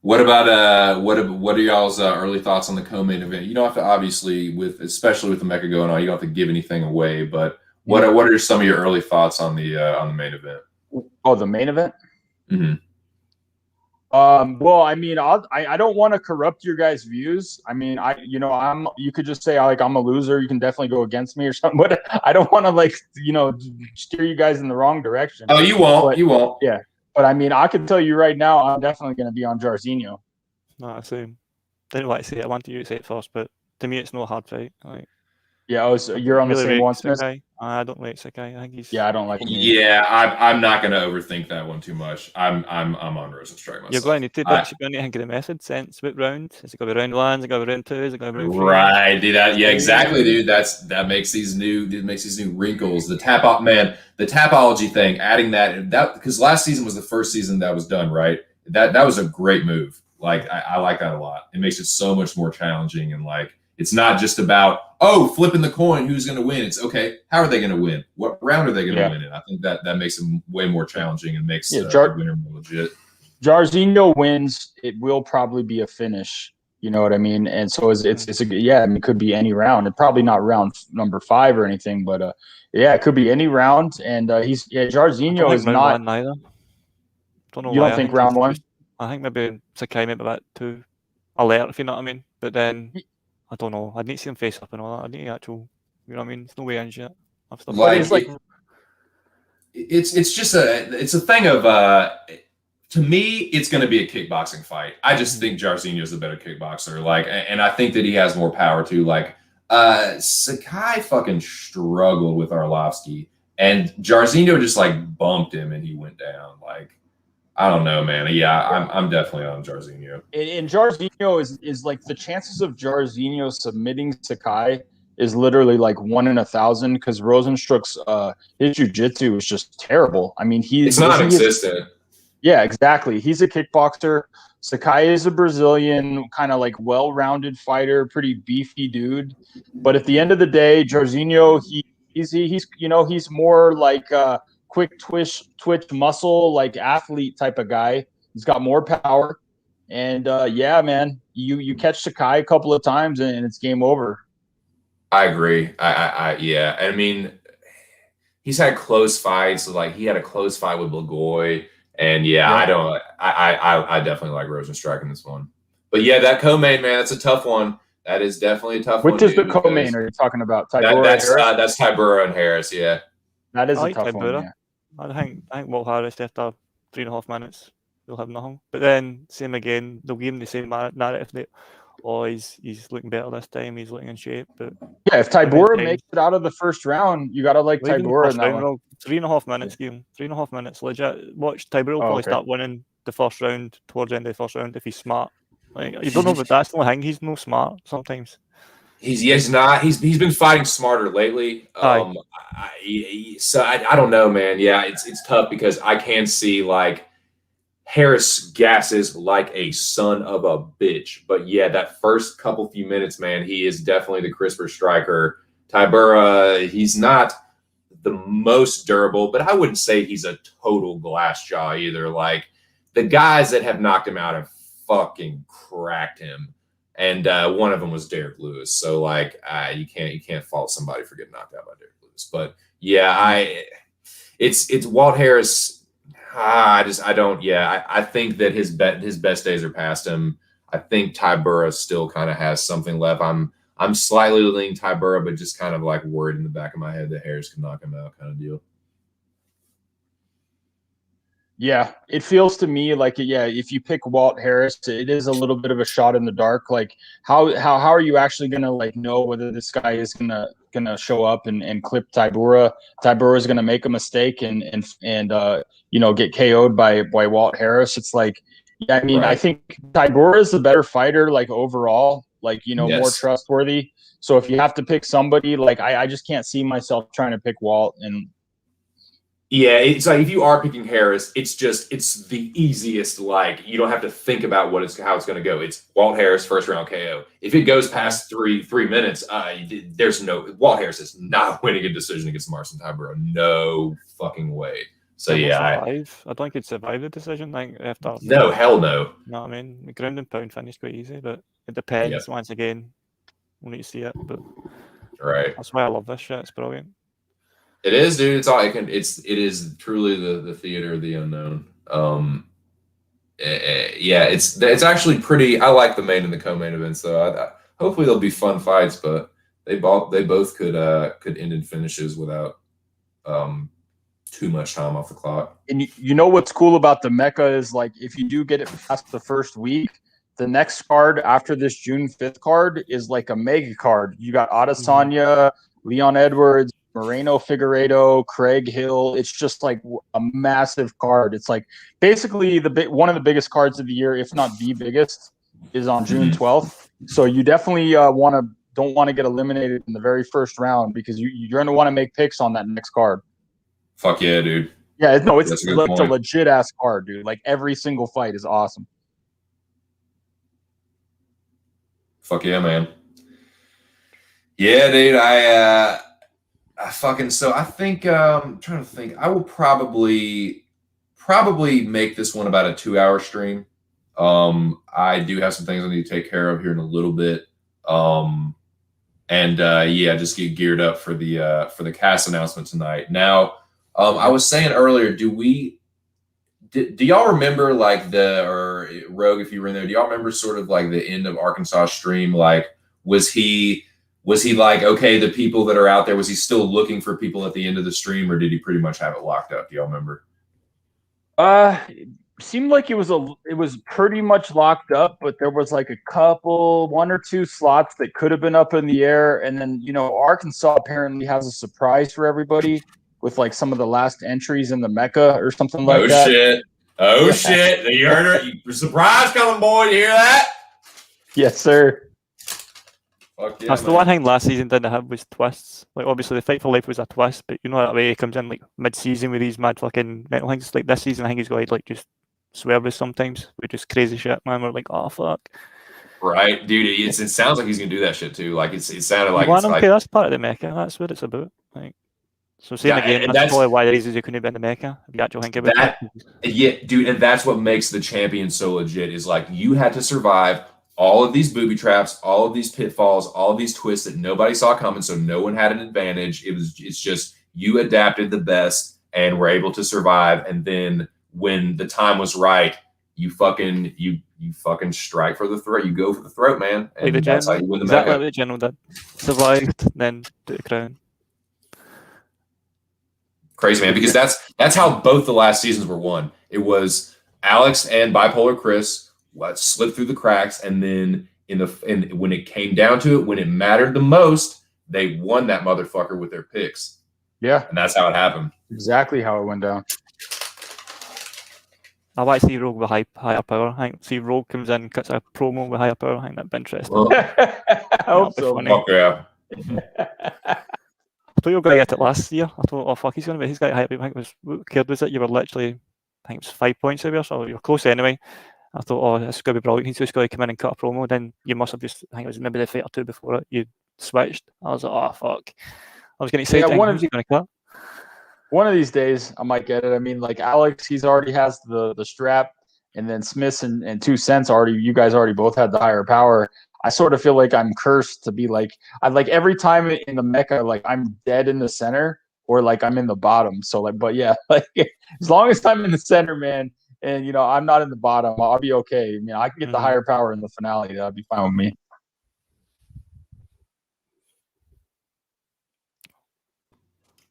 What about what are y'all's early thoughts on the co-main event? You don't have to, obviously, especially with the Mecca going on, you don't have to give anything away. But what are some of your early thoughts on the main event? Oh, the main event. Mm-hmm. Well, I mean, I don't want to corrupt your guys' views. I mean, you could just say like I'm a loser. You can definitely go against me or something, but I don't want to steer you guys in the wrong direction. Oh, you won't. You won't. Yeah. But I mean, I can tell you right now, I'm definitely going to be on Jairzinho. No, same. Didn't like to say it. I wanted you to say it first, but to me, it's no hard fight. Like, yeah, so you're on the same one, Smith? I don't like Sakai. I think he's. Yeah, I don't like him. Yeah, I'm not going to overthink that one too much. I'm on Rosenstrike myself. You're going to think of the method sense. What round? Is it going to be round 1? Is it going to be round 2? Is it going to be round 3? Right, dude. Yeah, exactly, dude. That makes these new wrinkles. The tapology thing. Adding that because last season was the first season that was done right. That was a great move. Like I like that a lot. It makes it so much more challenging and like. It's not just about, flipping the coin, who's going to win. It's, okay, how are they going to win? What round are they going to win in? I think that makes it way more challenging and makes the winner more legit. Jairzinho wins, it will probably be a finish. You know what I mean? And so it could be any round. It's probably not round number 5 or anything, but it could be any round. And Jairzinho is not. Neither. Don't know you why. Don't think round 1? I think maybe Sakai, maybe about 2. Alert, if you know what I mean. But then. I don't know. I'd need to see him face up and all that. I'd need actual, you know what I mean? There's no way in yet. It's a thing of to me, it's going to be a kickboxing fight. I just think Jairzinho is a better kickboxer. Like, and I think that he has more power too. Like, Sakai fucking struggled with Arlovsky, and Jairzinho just like bumped him and he went down. Like, I don't know, man. Yeah, I'm definitely on Jairzinho. And Jairzinho is like the chances of Jairzinho submitting Sakai is literally like 1 in 1,000 because Rosenstruck's his jiu-jitsu is just terrible. I mean, it's non-existent. Yeah, exactly. He's a kickboxer. Sakai is a Brazilian, kind of like well-rounded fighter, pretty beefy dude. But at the end of the day, Jorginho, he's more like a quick twitch muscle, like athlete type of guy. He's got more power. And yeah, man, you catch Sakai a couple of times and it's game over. I agree. Yeah. I mean, he's had close fights. Like he had a close fight with Blagoy, and yeah, I definitely like Rosenstrike in this one. But yeah, that co-main, man, that's a tough one. That is definitely a tough one. Which is the co-main are you talking about? That's Tybura and Harris. Yeah, that is I a like tough Tybura. one. Yeah. I think Walt Harris after 3.5 minutes he'll have nothing. But then same again, they'll give him the same narrative that he's looking better this time. He's looking in shape. But yeah, if Tybura makes it out of the first round, you gotta like Tybura in that one. 3.5 minutes, game. 3.5 minutes, legit. Watch Tybura will probably start winning the first round towards the end of the first round if he's smart. Like you don't know, but that's the only thing. He's no smart sometimes. He's not. He's been fighting smarter lately. So I don't know, man. Yeah, it's tough because I can see like Harris gasses like a son of a bitch. But yeah, that first few minutes, man, he is definitely the crisper striker. Tybura, he's not the most durable, but I wouldn't say he's a total glass jaw either. Like the guys that have knocked him out have fucking cracked him. And one of them was Derek Lewis. So like you can't fault somebody for getting knocked out by Derek Lewis. But yeah, it's Walt Harris. I think that his best days are past him. I think Tybura still kind of has something left. I'm slightly leaning Tybura, but just kind of like worried in the back of my head that Harris can knock him out, kind of deal. Yeah, it feels to me like if you pick Walt Harris, it is a little bit of a shot in the dark. Like how are you actually gonna like know whether this guy is gonna show up and clip Tybura? Tybura is gonna make a mistake and get KO'd by Walt Harris. It's like, yeah, I mean, right. I think Tybura is the better fighter, like overall, like more trustworthy. So if you have to pick somebody, like I just can't see myself trying to pick Walt. And yeah, it's like if you are picking Harris, it's the easiest. Like you don't have to think about how it's going to go. It's Walt Harris first round KO. If it goes past three minutes, there's no Walt Harris is not winning a decision against Marcin Tybura. No fucking way. So I think he'd survive the decision. Like after no, hell no. No, I mean the ground and pound finish quite easy, but it depends. Yep. Once again, we need to see it. But right, that's why I love this shit. It's brilliant. It is, dude. It is truly the theater of the unknown. Yeah, it's actually pretty. I like the main and the co-main events, though. Hopefully they'll be fun fights, but they both could end in finishes without too much time off the clock. And you know what's cool about the Mecca is like if you do get it past the first week, the next card after this June 5th card is like a mega card. You got Adesanya, Leon Edwards, Moreno Figueiredo, Craig Hill. It's just like a massive card. It's like basically one of the biggest cards of the year, if not the biggest, is on June 12th. So you definitely don't want to get eliminated in the very first round because you're going to want to make picks on that next card. Fuck yeah, dude. Yeah, no, it's a legit ass card, dude. Like every single fight is awesome. Fuck yeah, man. Yeah, dude. I think I'm trying to think. I will probably make this one about a 2-hour stream. I do have some things I need to take care of here in a little bit. Just get geared up for the cast announcement tonight. Now, I was saying earlier, do y'all remember or Rogue, if you were in there, do y'all remember sort of like the end of Arkansas stream? Like, was he like, okay, the people that are out there, was he still looking for people at the end of the stream, or did he pretty much have it locked up? Do y'all remember? It seemed like it was pretty much locked up, but there was like one or two slots that could have been up in the air. And then, Arkansas apparently has a surprise for everybody with like some of the last entries in the Mecca or something like that. Oh shit. You heard it. Surprise coming, boy. You hear that? Yes, sir. Fuck yeah, that's the one thing last season didn't have was twists. Like obviously the Fight for Life was a twist, but that way he comes in like mid-season with these mad fucking mental things. Like this season, I think he's going to like just swerve us sometimes with just crazy shit, man. We're like, oh fuck. Right, dude. It sounds like he's gonna do that shit too. Like it sounded You like want it's him like to? That's part of the Mecca. That's what it's about. Like, so saying yeah, again, and that's probably why the reasons he couldn't have been the Mecca. If you actually think about that. it. Yeah, dude, and that's what makes the champion so legit. Is like you had to survive all of these booby traps, all of these pitfalls, all of these twists that nobody saw coming, so no one had an advantage. It's just you adapted the best and were able to survive. And then when the time was right, you fucking strike for the throat. You go for the throat, man, Like and the that's how general, you win the exactly Mecca. like the general did. Survived, then took the crown. Crazy, man, because that's how both the last seasons were won. It was Alex and Bipolar Chris slipped through the cracks, and then when it came down to it, when it mattered the most, they won that motherfucker with their picks. Yeah, And that's how it happened. exactly how it went down. I want to see Rogue with higher power. I think see Rogue comes in, cuts a promo with higher power. I think that'd be interesting. Well, I hope be so. funny. fuck yeah. I thought you were going to get it last year. I thought, oh fuck, he's going to be. He's got higher. I think it was what cared was it? You were literally, I think it was 5 points away, so you were close anyway. I thought, oh, this is going to be brilliant. He's just going to come in and cut a promo. Then you must have just, I think it was maybe the fight or two before it. You switched. I was like, oh fuck. I was getting excited. Yeah, Who's he going to cut? One of these days, I might get it. I mean, like Alex, he's already has the strap, and then Smith and 2 Cents already. You guys already both had the higher power. I sort of feel like I'm cursed to be like I like every time in the Mecca, like I'm dead in the center or like I'm in the bottom. So like, but yeah, like as long as I'm in the center, man, and I'm not in the bottom, I'll be okay. I mean, I can get the higher power in the finale. That'd be fine with me.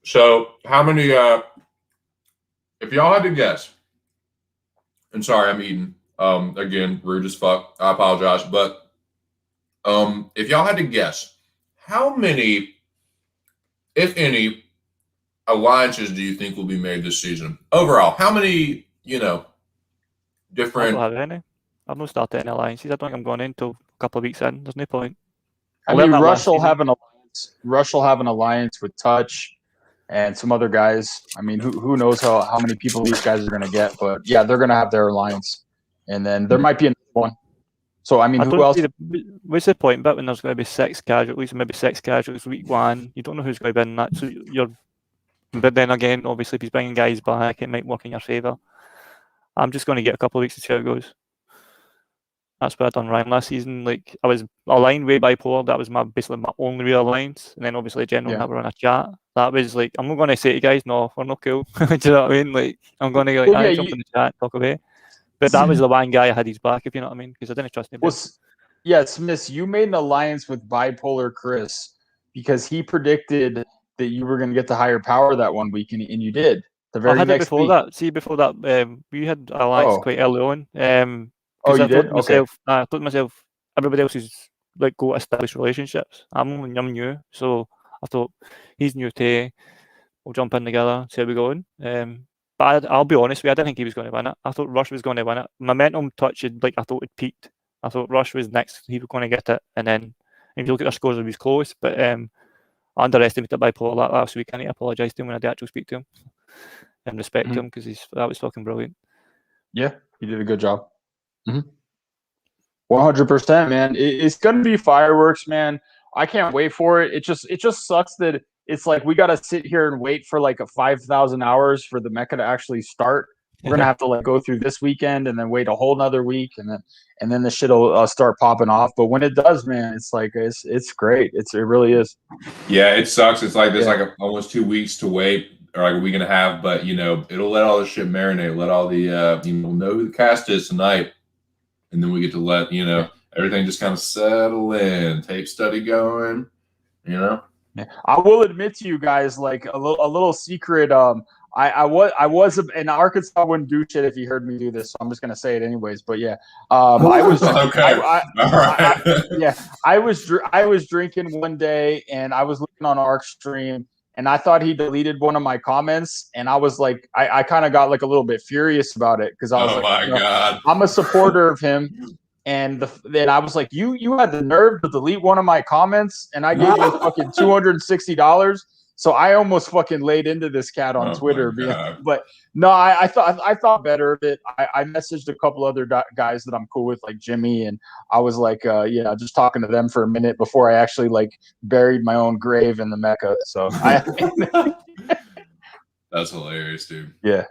So how many if y'all had to guess, and sorry, I'm eating. Again, rude as fuck. I apologize. But if y'all had to guess, how many, if any, alliances do you think will be made this season? Overall, how many, I don't different have any. I've not started any alliances. I don't think I'm going into a couple of weeks in. There's no point. I I mean, learned that Rush last will season. have an alliance. Rush will have an alliance with Touch and some other guys. I mean, who knows how many people these guys are going to get? But yeah, they're going to have their alliance, and then there might be another one. So I mean, who don't else? see what's the point but when there's going to be 6 casualties, maybe 6 casualties week 1? You don't know who's going to be in that. So but then again, obviously, if he's bringing guys back, it might work in your favour. I'm just going to get a couple of weeks to see how it goes. That's what I done Ryan last season. Like I was aligned with Bipolar. That was basically my only real alliance. And then obviously General and I were on a chat. That was like, I'm not going to say to you guys, no, we're not cool. Do you know what I mean? Like I'm going to like jump in the chat, talk away. But that was the one guy I had his back, if you know what I mean, because I didn't trust him. Yeah, Smith, you made an alliance with Bipolar Chris because he predicted that you were going to get the higher power that 1 week, and you did. The very I had next it before week. that. See, before that, we had alliance quite early on. You I did? I thought to myself, everybody else is like got established relationships. I'm new, so I thought he's new too. We'll jump in together, see how we going. But I'll be honest with you, I didn't think he was going to win it. I thought Rush was going to win it. Momentum touch had, I thought it peaked. I thought Rush was next. He was going to get it, and then if you look at their scores, it was close. But I underestimated Bipolar that last week. I need to apologise to him when I did actually speak to him and respect him because that was fucking brilliant. Yeah, he did a good job. 100%, man. It's gonna be fireworks, man. I can't wait for it. It just sucks that it's like we gotta sit here and wait for like 5,000 hours for the Mecca to actually start. We're gonna have to like go through this weekend and then wait a whole nother week, and then the shit will start popping off. But when it does, man, it's like it's great. It really is. Yeah, it sucks. It's like there's almost 2 weeks to wait, or like a week and a half. But it'll let all the shit marinate. Let all the know who the cast is tonight, and then we get to let everything just kind of settle in. Tape study going. I will admit to you guys, like a little secret. I was in Arkansas. Wouldn't do shit if you heard me do this. So I'm just gonna say it anyways. But yeah, I was okay. I was drinking one day and I was looking on Ark's stream and I thought he deleted one of my comments and I was like, I kind of got like a little bit furious about it because I was God, I'm a supporter of him. And then I was like, you had the nerve to delete one of my comments, and I gave you fucking $260. So I almost fucking laid into this cat on Oh, Twitter, my God. but no, I thought better of it. I messaged a couple other guys that I'm cool with, like Jimmy, and I was like, yeah, just talking to them for a minute before I actually like buried my own grave in the Mecca. So That's hilarious, dude. yeah,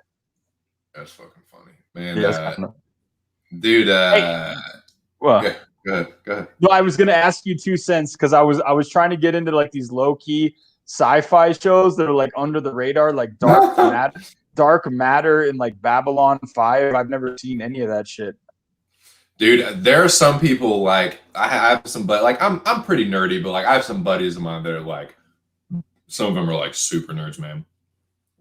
That's fucking funny, man. yeah. Dude, Hey, well, go ahead. no, I was gonna ask you 2 cents because I was trying to get into like these low key sci-fi shows that are like under the radar, like Dark Matter, and like Babylon 5. I've never seen any of that shit. Dude, there are some people like I have some, but like I'm pretty nerdy, but like I have some buddies of mine that are like, some of them are like super nerds, man.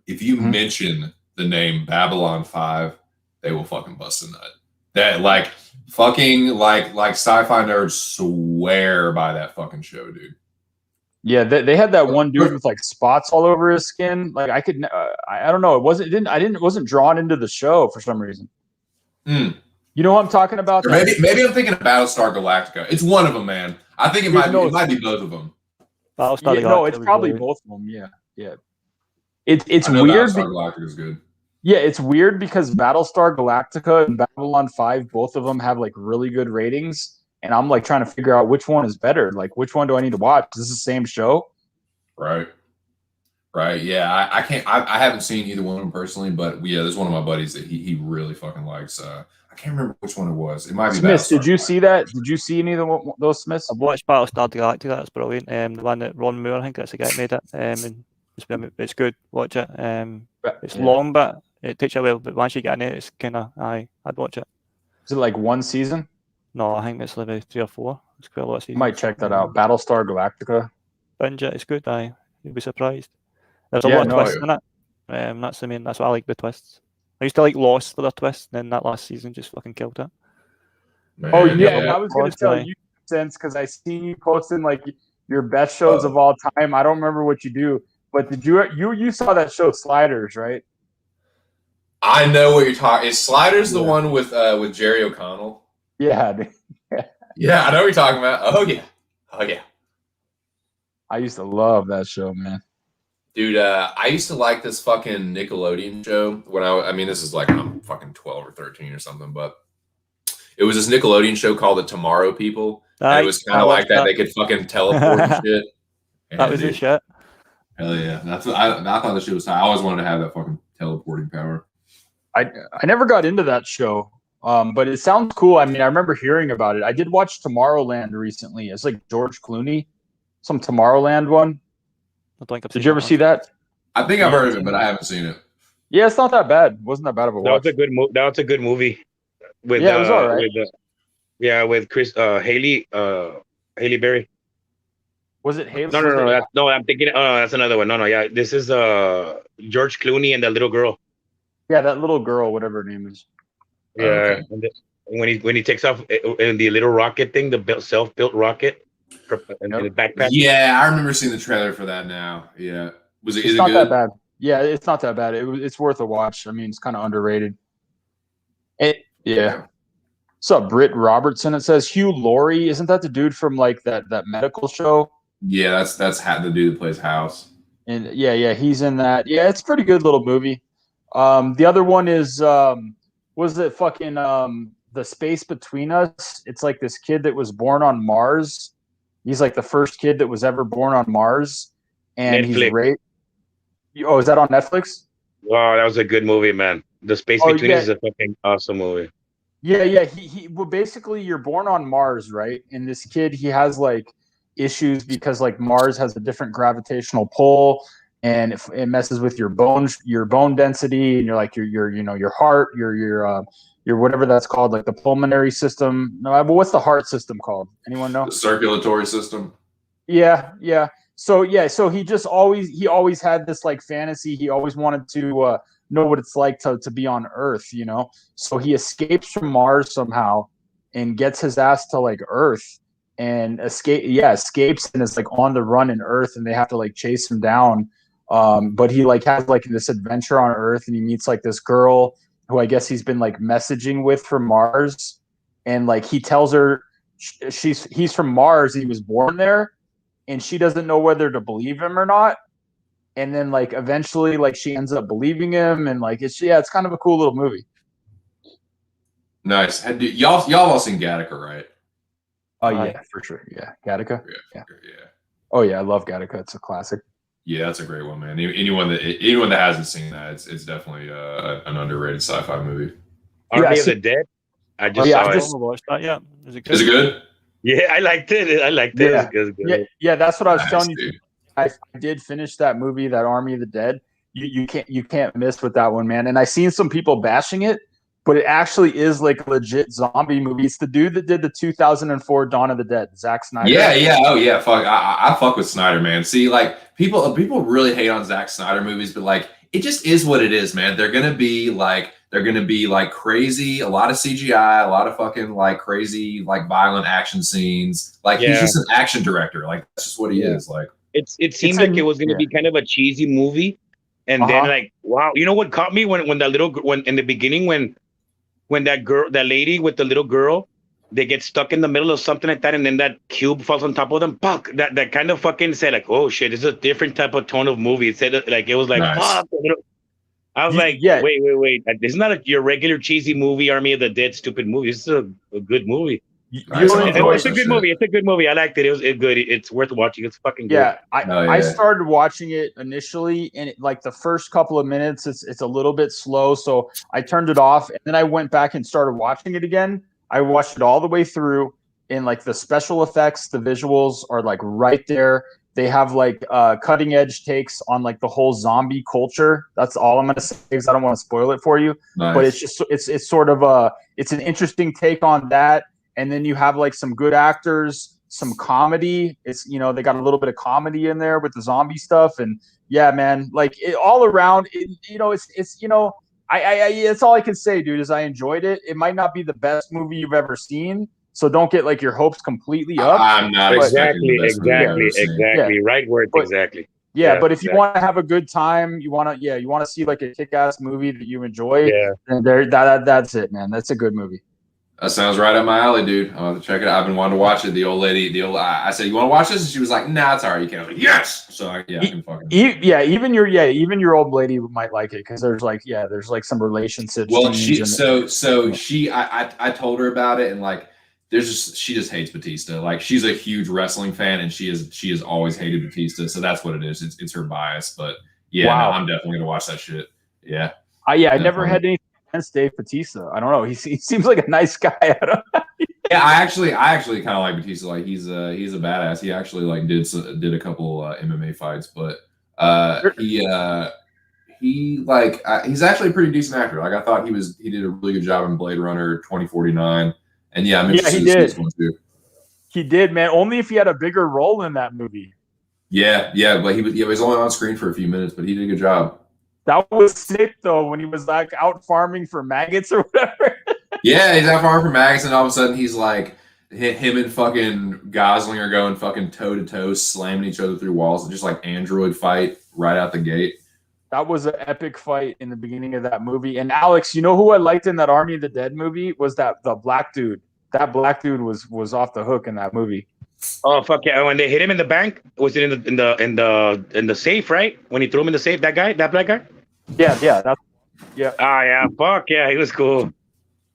If you Mhm. mention the name Babylon 5, they will fucking bust a nut. That like fucking like sci-fi nerds swear by that fucking show, dude. Yeah, they had that one dude with like spots all over his skin. Like I don't know. It wasn't drawn into the show for some reason. Mm. You know what I'm talking about? Or maybe I'm thinking of Battlestar Galactica. It's one of them, man. I think it might be both of them. Battlestar No, it's Galactica was probably really- both of them. Yeah. It's I know weird. Battlestar Galactica is good. Yeah, it's weird because Battlestar Galactica and Babylon 5, both of them have like really good ratings. And I'm like trying to figure out which one is better. Like, which one do I need to watch? Is this the same show? Right. Yeah, I can't. I haven't seen either one of them personally, but yeah, there's one of my buddies that he really fucking likes. I can't remember which one it was. It might be Smiths, Battlestar did you see that? Did you see any of those Smiths? I've watched Battlestar Galactica. That's brilliant. The one that Ron Moore, I think that's the guy that made it. And it's good. Watch it. It's long, but it takes you a while. But once you get in it, it's kind of I'd watch it. Is it like one season? No, I think it's maybe 3 or 4. It's quite a lot of I seasons. might check that out. Battlestar Galactica. Binge it. It's good. You'll be surprised. There's a Yeah, lot of no, twists in it. That's the main. That's why I like the twists. I used to like Lost for the twist, and then that last season just fucking killed it. Man, Oh yeah, yeah. I was gonna Lost, tell aye. you since because I seen you posting like your best shows of all time. I don't remember what you do, but did you saw that show Sliders, right? I know what you're talking. Is Sliders the one with Jerry O'Connell? Yeah, dude. Yeah, I know what you're talking about. Oh yeah. I used to love that show, man. Dude, I used to like this fucking Nickelodeon show when I mean, this is like I'm fucking 12 or 13 or something, but it was this Nickelodeon show called The Tomorrow People. And it was kind of like that. They could fucking teleport and shit. That was the shit. Hell yeah. That's what I thought the shit was tight. I always wanted to have that fucking teleporting power. I never got into that show, but it sounds cool. I mean, I remember hearing about it. I did watch Tomorrowland recently. It's like George Clooney, some Tomorrowland one. I don't think I've Did seen you ever see that? I think I've heard of it, but I haven't seen it. Yeah, it's not that bad. Wasn't that bad of a watch. That was a good movie. With, Yeah, it was all right. With Chris Haley Berry. Was it Haley? No, I'm thinking. Oh, no, that's another one. No, yeah, this is George Clooney and the little girl. Yeah, that little girl, whatever her name is. Yeah, and when he takes off in the little rocket thing, the self-built rocket, in the backpack. Yeah, I remember seeing the trailer for that now. Yeah. Is It's it not good? that bad. Yeah, it's not that bad. It's worth a watch. I mean, it's kind of underrated. Yeah. What's up, Britt Robertson? It says Hugh Laurie. Isn't that the dude from like that medical show? Yeah, that's the dude that plays House. And yeah, he's in that. Yeah, it's a pretty good little movie. The other one is was it fucking The Space Between Us? It's like this kid that was born on Mars. He's like the first kid that was ever born on Mars, and Netflix. he's raped. Oh, is that on Netflix? Oh, that was a good movie, man. The Space Between Us is a fucking awesome movie. Yeah. He well, basically, you're born on Mars, right? And this kid, he has like issues because like Mars has a different gravitational pull, and it messes with your bone density, and your heart, your whatever that's called, like the pulmonary system. No, but what's the heart system called? Anyone know? The circulatory system. Yeah. So he always had this like fantasy. He always wanted to know what it's like to be on Earth, you know. So he escapes from Mars somehow and gets his ass to like Earth and escapes and is like on the run in Earth, and they have to like chase him down. But he like has like this adventure on Earth, and he meets like this girl who I guess he's been like messaging with from Mars, and like he tells her he's from Mars, he was born there, and she doesn't know whether to believe him or not. and then like eventually like she ends up believing him, and like it's kind of a cool little movie. Nice. Y'all all seen Gattaca, right? Oh yeah, for sure. Yeah, Gattaca. Yeah. Oh yeah, I love Gattaca. It's a classic. Yeah, that's a great one, man. Anyone that hasn't seen that, it's definitely an underrated sci-fi movie. Army of the Dead. I just saw I it. haven't watched that yet. Is it good? Is it good? Yeah, I liked it. I liked it. Yeah. It was good. Yeah, that's what I was Nice, telling you. dude. I did finish that movie, that Army of the Dead. You can't miss with that one, man. And I seen some people bashing it, but it actually is like a legit zombie movie. It's the dude that did the 2004 Dawn of the Dead, Zack Snyder. Yeah. Oh yeah. Fuck. I fuck with Snyder, man. See, like people really hate on Zack Snyder movies, but like it just is what it is, man. They're gonna be like crazy, a lot of CGI, a lot of fucking like crazy, like violent action scenes. Like he's just an action director. Like that's just what he is. Like it seemed like it was gonna be kind of a cheesy movie. And then like, wow, you know what caught me when in the beginning when that lady with the little girl, they get stuck in the middle of something like that, and then that cube falls on top of them. Fuck, that kind of fucking said like, oh shit, this is a different type of tone of movie. It said like it was like, nice. fuck. I was like, wait, this is not your regular cheesy movie, Army of the Dead, stupid movie. This is a good movie. It's a good movie. It's a good movie. I liked it. It was good. It's worth watching. It's fucking good. Yeah, I started watching it initially, and like the first couple of minutes, it's a little bit slow, so I turned it off, and then I went back and started watching it again. I watched it all the way through, and like the special effects, the visuals are like right there. They have like cutting edge takes on like the whole zombie culture. That's all I'm gonna say because I don't want to spoil it for you. Nice. But it's just it's sort of it's an interesting take on that. And then you have like some good actors, some comedy. It's they got a little bit of comedy in there with the zombie stuff, and yeah, man, like all around, it's it's all I can say, dude. Is I enjoyed it. It might not be the best movie you've ever seen, so don't get like your hopes completely up. I'm not exactly. Yeah. Right word, exactly. Yeah, but if you want to have a good time, you want to see like a kick-ass movie that you enjoy, then that's it, man. That's a good movie. That sounds right up my alley, dude. I'll have to check it out. I've been wanting to watch it. I said, you want to watch this? And she was like, nah, it's all right. You can't. I was like, yes. So I can fucking. Even your old lady might like it because there's some relationships. Well, I told her about it, and like she just hates Batista. Like she's a huge wrestling fan, and she has always hated Batista. So that's what it is. It's her bias. But yeah, wow. No, I'm definitely gonna watch that shit. Yeah. I never had anything against Dave Batista. I don't know. He seems like a nice guy. Yeah, I actually kind of like Batista. Like he's a badass. He actually like did a couple MMA fights, but he's actually a pretty decent actor. Like I thought he did a really good job in Blade Runner 2049. And yeah, I'm interested he did. To see this one too. He did, man. Only if he had a bigger role in that movie. Yeah, but he was only on screen for a few minutes, but he did a good job. That was sick though when he was like out farming for maggots or whatever. Yeah, he's out farming for maggots, and all of a sudden he's like him and fucking Gosling are going fucking toe to toe, slamming each other through walls, just like android fight right out the gate. That was an epic fight in the beginning of that movie. And Alex, you know who I liked in that Army of the Dead movie was the black dude. That black dude was off the hook in that movie. Oh fuck yeah! When they hit him in the bank, was it in the safe? Right when he threw him in the safe, that black guy. Yeah. Ah yeah, fuck yeah, he was cool.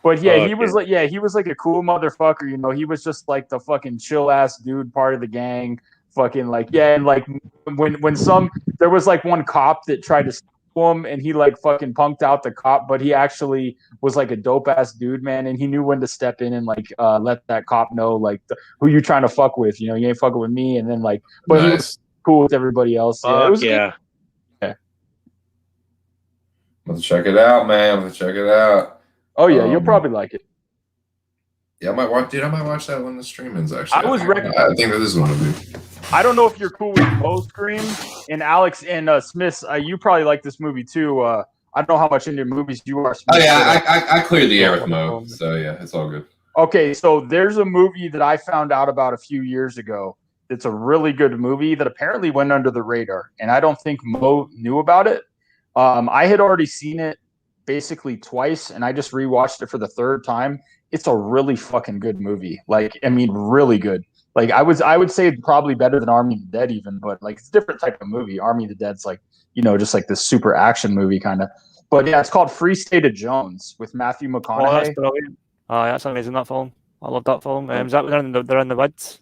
But yeah, he was like a cool motherfucker. He was just like the fucking chill ass dude, part of the gang. Fucking like and like when there was like one cop that tried to stop him and he like fucking punked out the cop, but he actually was like a dope ass dude, man, and he knew when to step in and like let that cop know like who you trying to fuck with. You ain't fucking with me, and then like but he was cool with everybody else. Yeah. Let's check it out, man. Let's check it out. Oh yeah, you'll probably like it. Yeah, I might watch that when the streaming's actually. I think that this one will be. I don't know if you're cool with Mo Scream and Alex and Smith. You probably like this movie too. I don't know how much into movies you are. Smith, oh yeah, I cleared the air with Mo, so yeah, it's all good. Okay, so there's a movie that I found out about a few years ago. It's a really good movie that apparently went under the radar, and I don't think Mo knew about it. I had already seen it basically twice, and I just rewatched it for the third time. It's a really fucking good movie. Like, I mean, really good. Like I would say probably better than Army of the Dead even, but like it's a different type of movie. Army of the Dead's like, just like this super action movie kind of. But yeah, it's called Free State of Jones with Matthew McConaughey. Oh, that's brilliant. That's amazing, that film. I love that film. Is that when they're in the woods?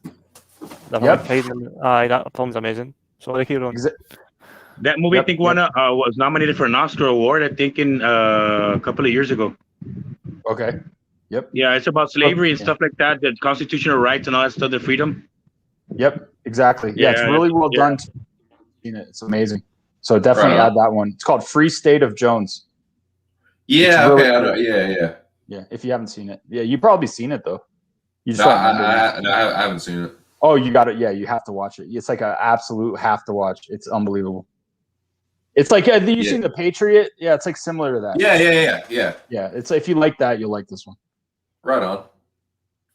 Yep. That film's amazing. So the hero. That movie, I think, was nominated for an Oscar award, I think, in a couple of years ago. Okay. Yep. Yeah, it's about slavery and stuff like that, the constitutional rights and all that stuff, the freedom. Yep, exactly. Yeah, it's really well done. It's amazing. So definitely add that one. It's called Free State of Jones. Yeah. Really yeah. Yeah. If you haven't seen it, yeah, you've probably seen it though. You just I haven't seen it. Oh, you got it. Yeah, you have to watch it. It's like an absolute have to watch. It's unbelievable. It's like have you seen The Patriot? Yeah, it's like similar to that. Yeah. Yeah, it's if you like that, you'll like this one. Right on.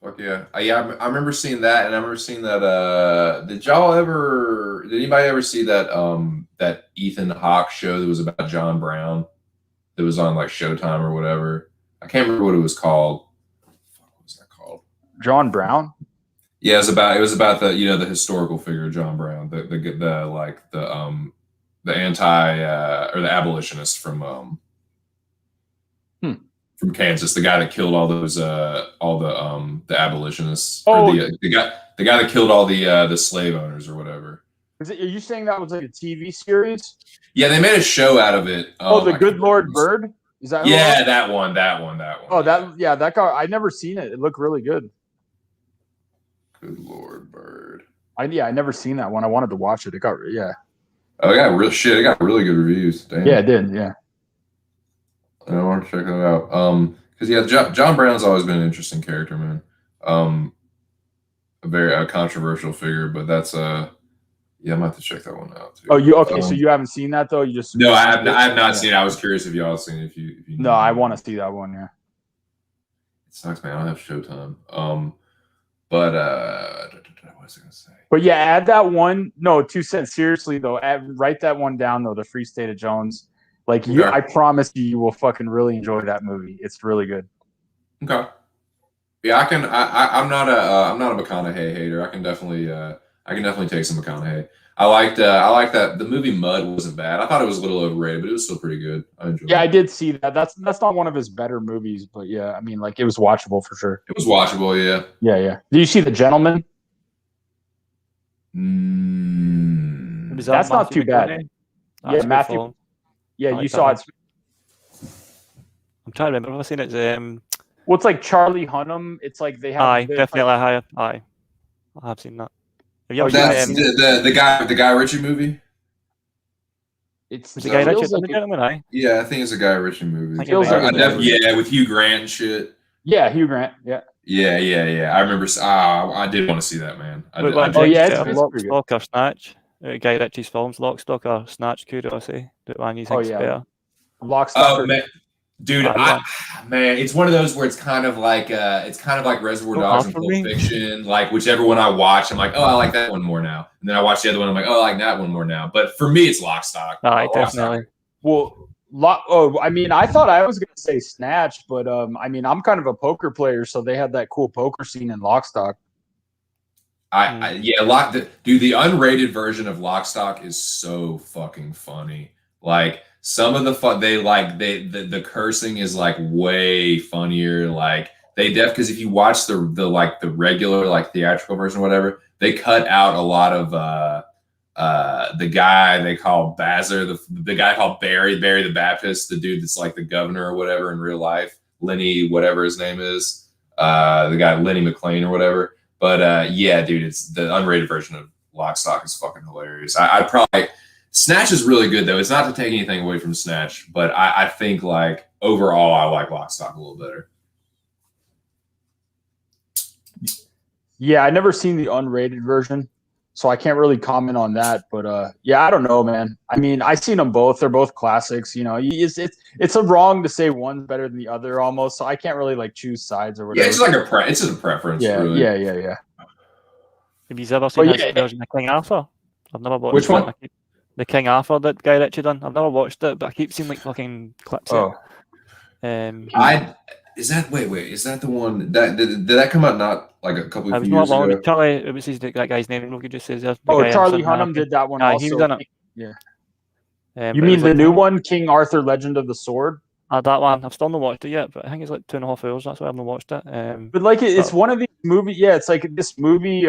Fuck yeah. I remember seeing that, and I remember seeing that. Did anybody ever see that that Ethan Hawke show that was about John Brown? That was on like Showtime or whatever. I can't remember what it was called. What was that called? John Brown? Yeah, it was about the the historical figure of John Brown, the anti or the abolitionist from Kansas, the guy that killed all those the abolitionists. Oh, or the guy that killed all the slave owners or whatever. Are you saying that was like a TV series? Yeah, they made a show out of it. The Good Lord Bird? Is that? Yeah, that one. Oh, that guy. I never seen it. It looked really good. Good Lord Bird. I never seen that one. I wanted to watch it. It got Oh, it got real shit. It got really good reviews. Damn. Yeah, it did. Yeah. I want to check that out. Because John Brown's always been an interesting character, man. A very controversial figure, but that's I might have to check that one out too. Oh, okay? So you haven't seen that though? You just no, I have not seen it. I was curious if y'all have seen it. If you no, I want to see that one. Yeah. It sucks, man. I don't have Showtime. But what was I gonna say? But yeah, add that one. No, 2 cents. Seriously though, write that one down though. The Free State of Jones. Like I promise you will fucking really enjoy that movie. It's really good. Okay. Yeah, I can. I'm not a McConaughey hater. I can definitely take some McConaughey. I liked that the movie Mud wasn't bad. I thought it was a little overrated, but it was still pretty good. I enjoyed it. Yeah, I did see that. That's not one of his better movies, but yeah, I mean, like it was watchable for sure. It was watchable, yeah. Yeah. Did you see The Gentleman? That's not too bad. Yeah, Matthew. Yeah, you saw it. I'm trying to remember if I've seen it. Well, it's like Charlie Hunnam. It's like they have. Aye, definitely. Aye. I have seen that. Have you ever seen the Guy Ritchie movie? It's the Guy Ritchie, The Gentleman. Aye. Yeah, I think it's a Guy Ritchie movie. With Hugh Grant and shit. Yeah, Hugh Grant. Yeah. Yeah. I remember. I did want to see that, man. It's Lock or Snatch. Guy Ritchie's films, Lock, Stock, or Snatch. Curiosity. That one you think's better? Lock, Stock. Oh man, dude, man, it's one of those where it's kind of like Reservoir Dogs and Pulp Fiction. Like whichever one I watch, I'm like, oh, I like that one more now. And then I watch the other one, I'm like, oh, I like that one more now. But for me, it's Lock, Stock. Definitely. Well. I mean, I thought I was gonna say Snatch, but I mean, I'm kind of a poker player, so they had that cool poker scene in Lock, Stock. The unrated version of Lock, Stock is so fucking funny. Like some of the fun, the cursing is like way funnier. Like because if you watch the regular like theatrical version or whatever, they cut out a lot of the guy they call Bazzer, the guy called Barry the Baptist, the dude that's like the governor or whatever in real life, Lenny whatever his name is, the guy Lenny McLean or whatever. But yeah, dude, it's the unrated version of Lock, Stock is fucking hilarious. I'd probably Snatch is really good though. It's not to take anything away from Snatch, but I think like overall I like Lock, Stock a little better. Yeah, I never seen the unrated version, so I can't really comment on that. But yeah, I don't know, man. I mean, I've seen them both. They're both classics. You know, it's a wrong to say one's better than the other almost. So I can't really like choose sides or whatever. Yeah, it's like it's just a preference. Yeah, really. yeah. Have you ever seen his version of King Arthur? I've never watched Which one? The King Arthur that Guy Ritchie done. I've never watched it, but I keep seeing like fucking clips. I Is that wait? Is that the one that did that come out not like a couple I of was years not long. ago? Charlie, it was that guy's name. Look, it just says there. The Oh, guy Charlie Sons of Hunnam Anarchy. did that one He also. was in it. Yeah. But You it mean was the like new one, King Arthur: Legend of the Sword? that one. I've still not watched it yet, but I think it's like 2.5 hours. That's why I've not watched it. But like it's one of these movies. Yeah, it's like this movie.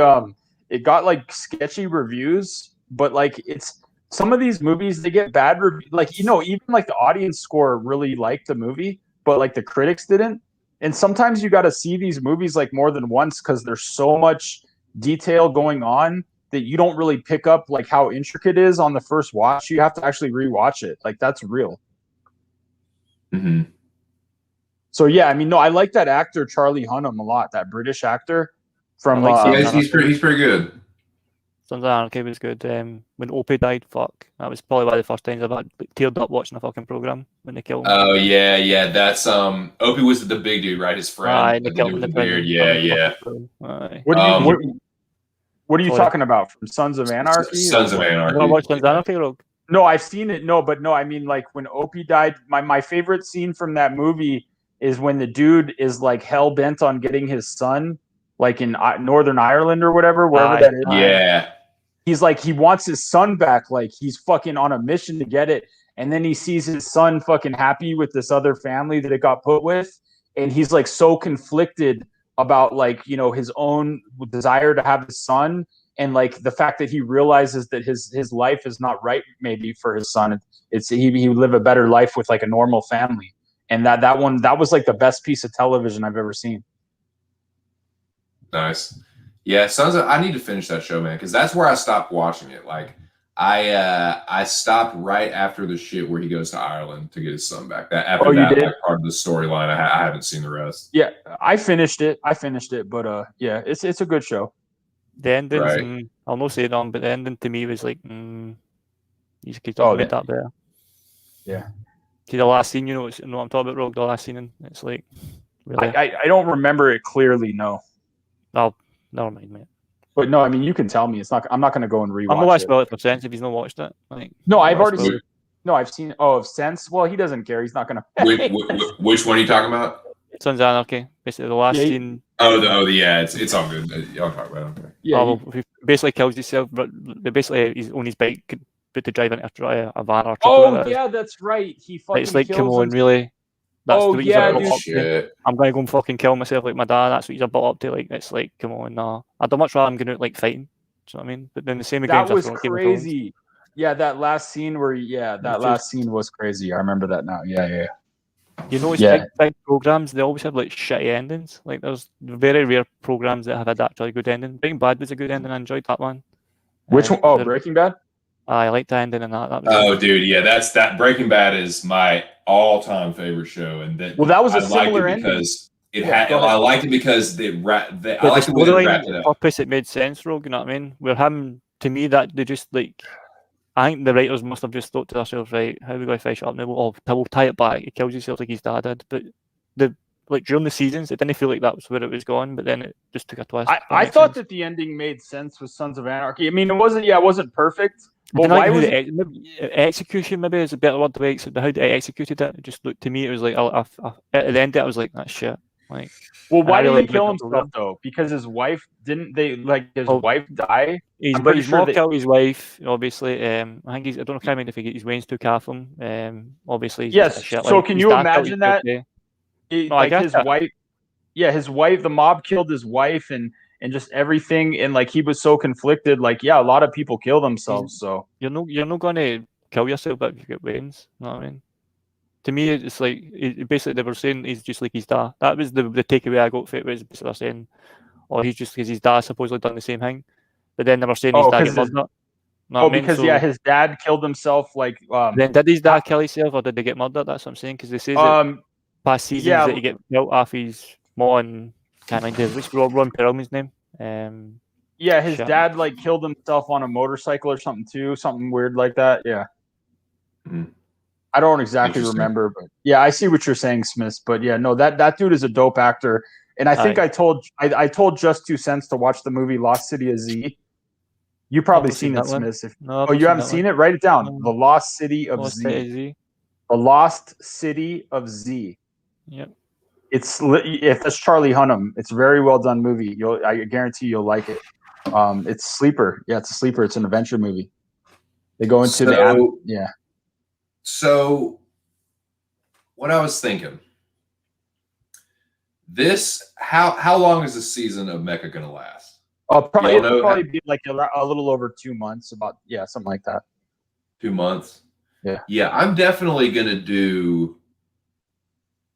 It got like sketchy reviews, but like it's some of these movies they get bad reviews. Like even like the audience score really liked the movie, but like the critics didn't. And sometimes you got to see these movies like more than once because there's so much detail going on that you don't really pick up like how intricate it is on the first watch. You have to actually rewatch it. Like that's real. Mm-hmm. So yeah, I mean, no, I like that actor Charlie Hunnam a lot. That British actor from I like Yeah, he's pretty good. Sons of Anarchy was good. When Opie died, fuck, that was probably one of the first times I've had teared up watching a fucking program when they killed him. Oh yeah. That's Opie was the big dude, right? His friend, They the killed dude him with in the the beard. prison. Yeah. What do what are you Sorry. talking about? From Sons of Anarchy? Sons of You Anarchy. want to watch Sons of Anarchy, Rogue? No, I've seen it. No, but no, I mean like when Opie died. My favorite scene from that movie is when the dude is like hell bent on getting his son, like in Northern Ireland or whatever, wherever that is. Yeah. He's like he wants his son back, like he's fucking on a mission to get it, and then he sees his son fucking happy with this other family that it got put with, and he's like so conflicted about like his own desire to have his son, and like the fact that he realizes that his life is not right maybe for his son. It's he would live a better life with like a normal family, and that was like the best piece of television I've ever seen. Nice. Yeah, I need to finish that show, man, because that's where I stopped watching it. Like, I stopped right after the shit where he goes to Ireland to get his son back. That after you did? like, part of the storyline, I haven't seen the rest. Yeah, I finished it, but yeah, it's a good show. The endings, Right. I'll not say them, but the ending to me was like, you could Oh, have made that better. Yeah. See the last scene, you know what I'm talking about, Rogue? The last scene, and it's like, really? I don't remember it clearly, no. Oh, never mind, mate. But no, I mean you can tell me. I'm not going to go and rewatch I'm not going to it. spoil it for Sense if he's not watched it. Like, No, I've already spoil seen. No, I've seen. Oh, of Sense. Well, he doesn't care. He's not going to. Which one are you talking about? Sons of Anarchy. Basically, the last scene. Yeah, it's all good. Y'all talk about it. Okay. Yeah. He basically kills himself, but basically he's on his bike, but to drive into a van or truck. Oh yeah, that's right. He fucking. It's like, kills come on, him. really? That's Oh yeah, dude. Shit. I'm gonna go and fucking kill myself like my dad. That's what he's built up to. Like, it's like, come on, nah. I'd much rather I'm going out like fighting. Do you know what I mean? But then the same again. That was crazy. Yeah, that last scene last scene was crazy. I remember that now. Yeah. You know, it's big programs. They always have like shitty endings. Like, there's very rare programs that have had actually good ending. Breaking Bad was a good ending. I enjoyed that one. Which one? Oh, Breaking Bad. I liked the ending in that. That was dude, yeah, that Breaking Bad is my all-time favorite show, and that was a similar ending because I liked it because I liked the way they wrapped it up. Purpose, it made sense, Rogue. You know what I mean? Where him, to me, that they just like. I think the writers must have just thought to themselves, right, how are we going to finish up now? We'll tie it back. He kills himself like his dad did. But during the seasons, it didn't feel like that was where it was going, but then it just took a twist. I thought that the ending made sense with Sons of Anarchy. I mean, it wasn't perfect. But why was execution maybe is a better word to way, how they executed it. It just looked to me, it was like at the end of it, I was like, that's shit. Like, well, why did he kill himself though? Because his wife wife die? His mom killed his wife, obviously. I think I don't know if his Wayne's took half of him. Obviously, yes. So can you imagine that? His wife, the mob killed his wife, and just everything, and like he was so conflicted. Like, yeah, a lot of people kill themselves. So you're not going to kill yourself if you get Wayne's. You know what I mean? To me, it's like basically they were saying he's just like his dad. That was the takeaway I got for it. Was basically saying, he's just because his dad supposedly done the same thing, but then they were saying his dad got murdered. Because his dad killed himself. Like, then did his dad kill himself or did they get murdered? That's what I'm saying. Because they say that past seasons that he get killed off his mom. Can't mind what's Ron Perlman's name. His dad like killed himself on a motorcycle or something too, something weird like that. Yeah. Mm-hmm. I don't exactly remember, but yeah, I see what you're saying, Smith. But yeah, no, that dude is a dope actor, and I think I told Just 2 Cents to watch the movie Lost City of Z. You probably seen it, Smith. You haven't seen it? Write it down. No. The Lost City of Z. The Lost City of Z. Yep. if that's Charlie Hunnam, it's a very well done movie. I guarantee you'll like it. It's Sleeper. Yeah, it's a sleeper. It's an adventure movie. They go into yeah. So what I was thinking, how long is the season of Mecca gonna last? It'll probably be like a little over 2 months, something like that. 2 months. Yeah. I'm definitely gonna do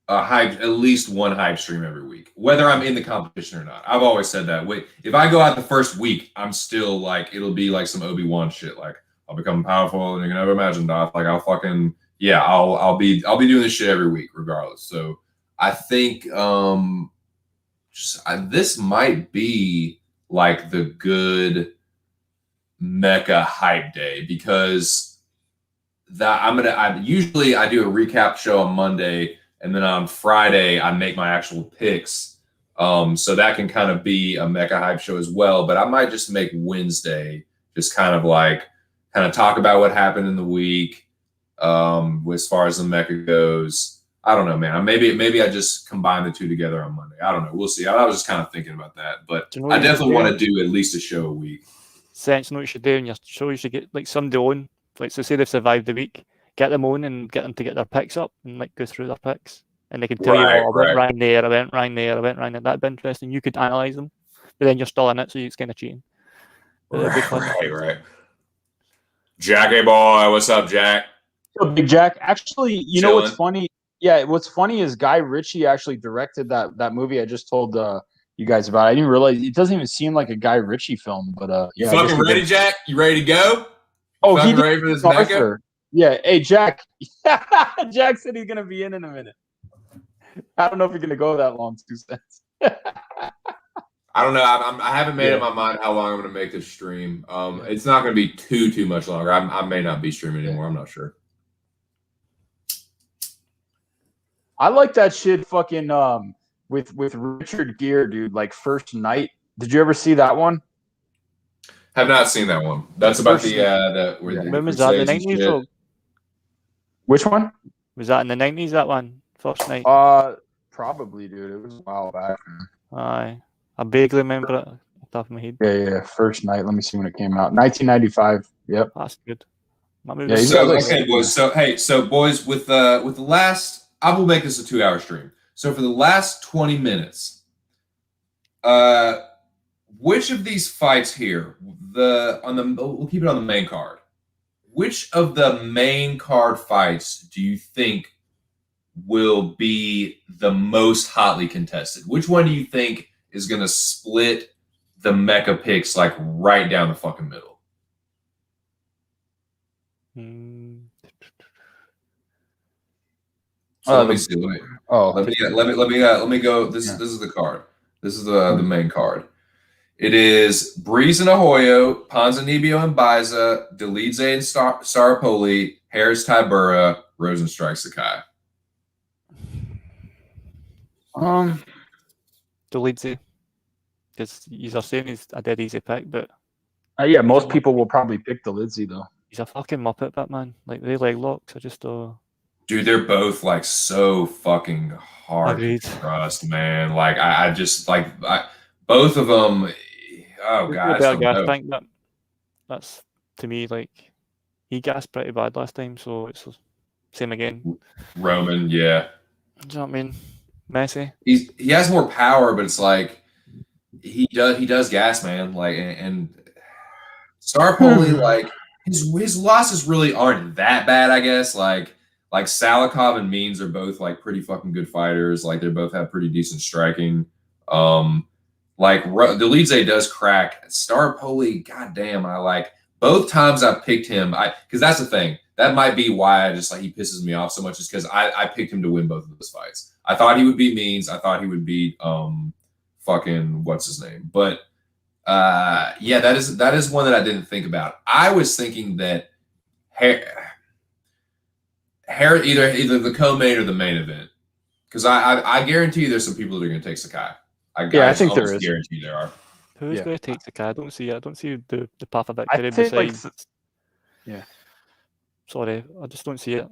at least one hype stream every week, whether I'm in the competition or not. I've always said that. If I go out the first week, I'm still like, it'll be like some Obi-Wan shit. Like, I'll become powerful and you can never imagine, Doc. Like, I'll be doing this shit every week regardless. So I think this might be like the good Mecca hype day, because I usually do a recap show on Monday, and then on Friday I make my actual picks. So that can kind of be a Mecca hype show as well. But I might just make Wednesday just kind of talk about what happened in the week, as far as the Mecca goes. I don't know, man. Maybe I just combine the two together on Monday. I don't know. We'll see. I was just kind of thinking about that, but I definitely want to do at least a show a week. Sense, you know what you should do in your show? You should get like somebody on, like, so say they've survived the week, get them on and get them to get their picks up and like go through their picks, and they can tell you, I went right there, I went right there. That'd be interesting. You could analyze them, but then you're still in it, so it's kind of cheating. But it'd be fun. Right. Jackie boy, what's up, Jack? So Big Jack, actually, you know what's funny? Yeah, what's funny is Guy Ritchie actually directed that movie I just told you guys about. I didn't realize it doesn't even seem like a Guy Ritchie film, but yeah. You fucking ready, Jack? You ready to go? He ready for this Mecca? Yeah. Hey, Jack. Jack said he's gonna be in a minute. I don't know if you're gonna go that long. 2 cents. I don't know. I haven't made up my mind how long I'm gonna make this stream. It's not gonna be too much longer. I may not be streaming anymore. I'm not sure. I like that shit fucking with Richard Gere, dude, like First Night. Did you ever see that one? Have not seen that one. That's about when was that, the 90s? Which one? Was that in the 90s, that one? First Night? Probably, dude. It was a while back. Aye. I vaguely remember it off the top of my head. Yeah. First Night. Let me see when it came out. 1995. Yep. That's good. So boys, with the last, I will make this a 2-hour stream. So for the last 20 minutes, which of these fights here, we'll keep it on the main card. Which of the main card fights do you think will be the most hotly contested? Which one do you think is going to split the Mecca picks like right down the fucking middle? So let me see. Let me go. This is the card. This is the main card. It is Breeze and Ahoyo, Ponzinibbio and Baiza, Delidze and Staropoli, Harris Tybura, Rosenstrike Sakai. Delidze. Because you're saying he's a dead easy pick, but yeah, most people will probably pick Delidze though. He's a fucking muppet, that man. Like, they leg locks. I just Dude, they're both like so fucking hard to trust, man. Like I just like both of them. Oh god, that's to me like he gassed pretty bad last time, so it's the same again. Roman, yeah. Do you know what I mean? Messi. He has more power, but it's like he does gas, man. Like and Staropoli, like his losses really aren't that bad, I guess. Like Salikov and Means are both like pretty fucking good fighters. Like they both have pretty decent striking. Like Delidze does crack. Staropoli, goddamn, I like both times I picked him. Because that's the thing. That might be why I just like he pisses me off so much, is because I picked him to win both of those fights. I thought he would beat Means. I thought he would beat fucking what's his name. But yeah, that is one that I didn't think about. I was thinking that either the co-main or the main event, because I guarantee you there's some people that are going to take Sakai. I think there is. Guarantee there are. Who's going to take Sakai? I don't see the path of victory besides. Sorry, I just don't see it.